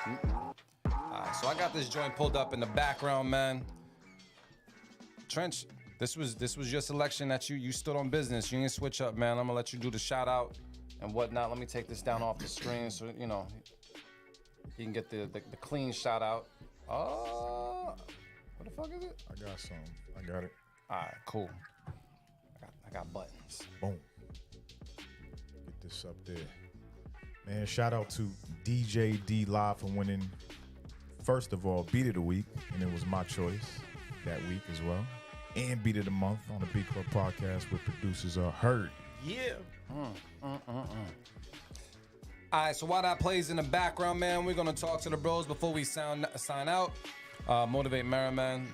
All right, so I got this joint pulled up in the background, man. Trench, this was your selection that you stood on business. You didn't switch up, man. I'm gonna let you do the shout out and whatnot. Let me take this down off the screen so you know you can get the clean shout out. What the fuck is it? I got some. I got it. All right, cool. I got buttons. Boom. Get this up there. Man, shout out to DJ D Live for winning, first of all, Beat of the Week. And it was my choice that week as well. And Beat of the Month on the Beat Club podcast with producers Heard. Yeah. All right, so while that plays in the background, man, we're going to talk to the bros before we sign out. Motivate Merriman.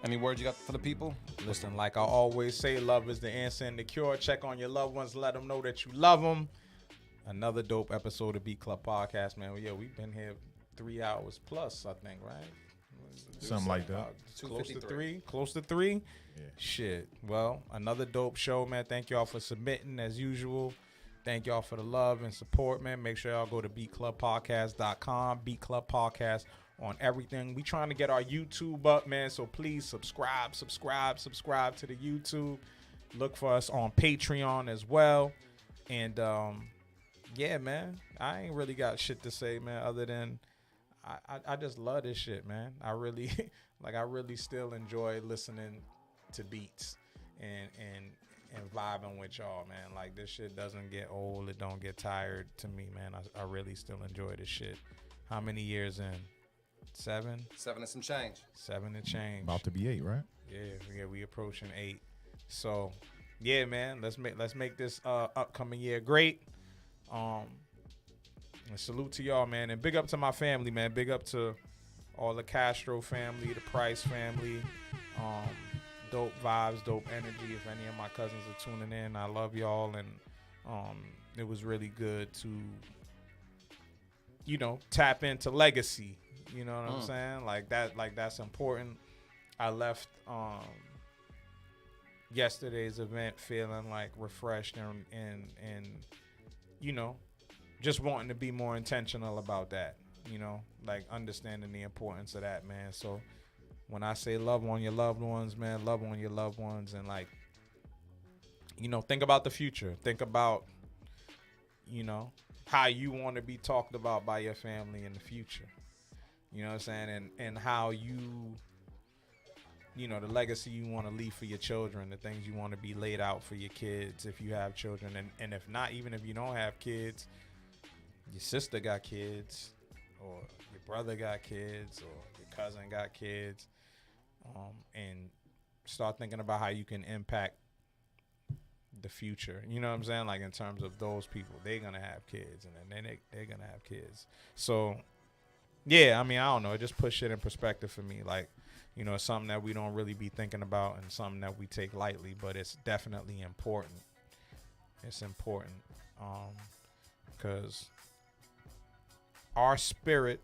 Any words you got for the people? Listen, like I always say, love is the answer and the cure. Check on your loved ones. Let them know that you love them. Another dope episode of Beat Club Podcast, man. Well, yeah, we've been here 3 hours plus, I think, right? Something like that. Close to 3. Close to 3? Yeah. Shit. Well, another dope show, man. Thank y'all for submitting as usual. Thank y'all for the love and support, man. Make sure y'all go to beatclubpodcast.com. Beat Club Podcast on everything. We trying to get our YouTube up, man. So please subscribe to the YouTube. Look for us on Patreon as well. And yeah, man. I ain't really got shit to say, man, other than I just love this shit, man. I really I really still enjoy listening to beats and vibing with y'all, man. Like, this shit doesn't get old. It don't get tired to me, man. I really still enjoy this shit. How many years in? 7? 7 and some change. 7 and change. About to be 8, right? Yeah, we approaching 8. So, yeah, man, let's make this upcoming year great. And salute to y'all, man. And big up to my family, man. Big up to all the Castro family, the Price family. Dope vibes, dope energy. If any of my cousins are tuning in, I love y'all. And it was really good to, tap into legacy. You know what I'm saying? Like that's important. I left yesterday's event feeling like refreshed and just wanting to be more intentional about that, like understanding the importance of that, man. So when I say love on your loved ones, man, love on your loved ones, and like, think about the future. Think about, how you want to be talked about by your family in the future. You know what I'm saying? And how the legacy you want to leave for your children, the things you want to be laid out for your kids if you have children. And if not, even if you don't have kids, your sister got kids, or your brother got kids, or your cousin got kids. And start thinking about how you can impact the future. You know what I'm saying? Like in terms of those people, they're going to have kids, and then they're going to have kids. So, yeah, I mean, I don't know. It just puts shit in perspective for me. Like, it's something that we don't really be thinking about and something that we take lightly, but it's definitely important. It's important because our spirit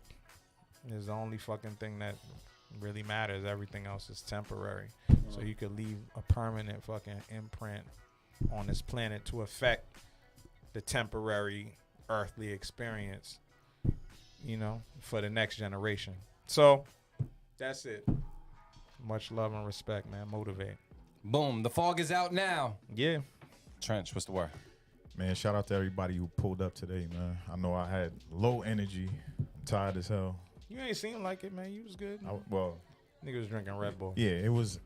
is the only fucking thing that really matters. Everything else is temporary. So you could leave a permanent fucking imprint on this planet to affect the temporary earthly experience, for the next generation. So that's it. Much love and respect, man. Motivate. Boom. The fog is out now. Yeah. Trench, what's the word? Man, shout out to everybody who pulled up today, man. I know I had low energy. I'm tired as hell. You ain't seem like it, man. You was good. Nigga was drinking Red Bull. Yeah, it was,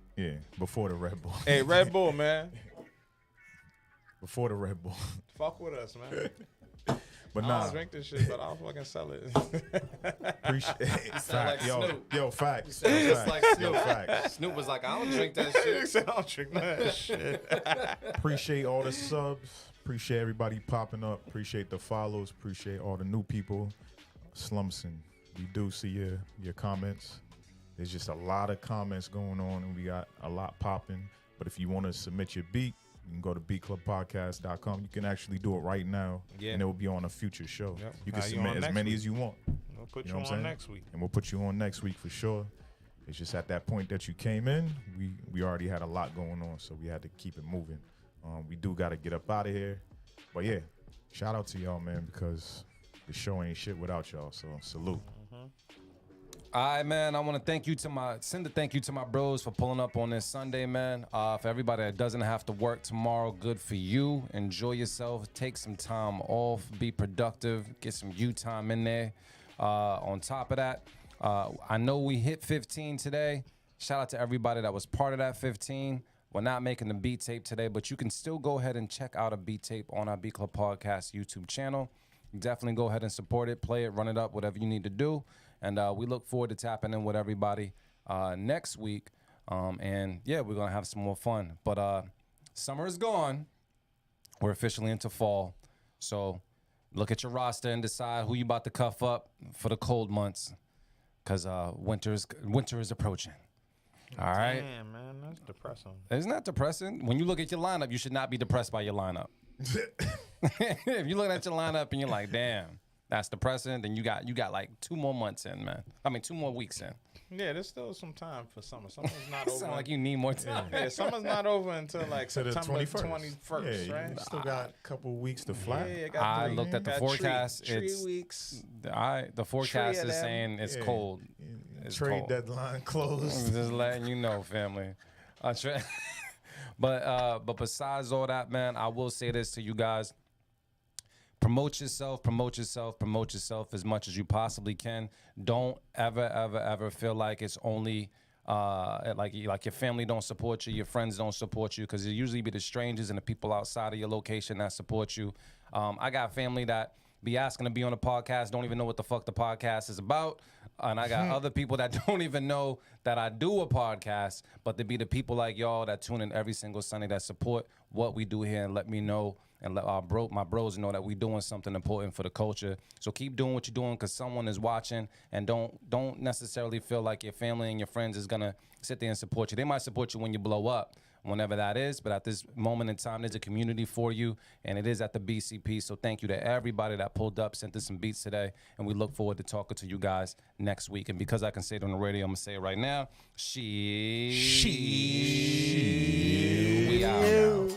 before the Red Bull. Hey, Red Bull, man. Before the Red Bull. Fuck with us, man. But I nah. don't drink this shit, but I'll fucking sell it. Appreciate like Snoop. Yo, facts. Just like Yo, Snoop. facts. Snoop was like, I don't drink that shit. He said, I don't drink that shit. Appreciate all the subs. Appreciate everybody popping up. Appreciate the follows. Appreciate all the new people. Slumson, we do see your comments. There's just a lot of comments going on, and we got a lot popping. But if you want to submit your beat, you can go to beatclubpodcast.com. You can actually do it right now, and it will be on a future show. Yep. You can submit as many as you want. We'll put you on next week. And we'll put you on next week for sure. It's just at that point that you came in, we already had a lot going on, so we had to keep it moving. We do got to get up out of here. But, yeah, shout out to y'all, man, because the show ain't shit without y'all, so salute. All right, man. I want to send a thank you to my bros for pulling up on this Sunday, man. For everybody that doesn't have to work tomorrow, good for you. Enjoy yourself. Take some time off. Be productive. Get some you time in there. On top of that, I know we hit 15 today. Shout out to everybody that was part of that 15. We're not making the beat tape today, but you can still go ahead and check out a beat tape on our Beat Club Podcast YouTube channel. Definitely go ahead and support it, play it, run it up, whatever you need to do. And we look forward to tapping in with everybody next week. And, yeah, we're going to have some more fun. But summer is gone. We're officially into fall. So look at your roster and decide who you about to cuff up for the cold months, because winter is approaching. All right? Damn, man, that's depressing. Isn't that depressing? When you look at your lineup, you should not be depressed by your lineup. If you're looking at your lineup and you're like, damn, that's depressing, then you got like 2 more months in, man. I mean, 2 more weeks in. Yeah, there's still some time for summer. Summer's not over. Sound like you need more time. Yeah, summer's not over until like To the September 21st. 21st, Yeah, right? you still got a couple weeks to fly. Yeah, got I 3. looked at the Got forecast. Tree It's weeks. the forecast Tree is of them. saying it's Yeah. cold. It's Trade cold. deadline I'm closed. just letting you know, family. But besides all that, man, I will say this to you guys. Promote yourself, promote yourself, promote yourself as much as you possibly can. Don't ever feel like it's only like your family don't support you, your friends don't support you, because it usually be the strangers and the people outside of your location that support you. I got family that be asking to be on the podcast, don't even know what the fuck the podcast is about. And I got other people that don't even know that I do a podcast, but to be the people like y'all that tune in every single Sunday that support what we do here and let me know and let my bros know that we doing something important for the culture. So keep doing what you're doing because someone is watching, and don't necessarily feel like your family and your friends is gonna sit there and support you. They might support you when you blow up, whenever that is, but at this moment in time, there's a community for you, and it is at the BCP. So thank you to everybody that pulled up, sent us some beats today, and we look forward to talking to you guys next week. And because I can say it on the radio, I'm gonna say it right now. We out.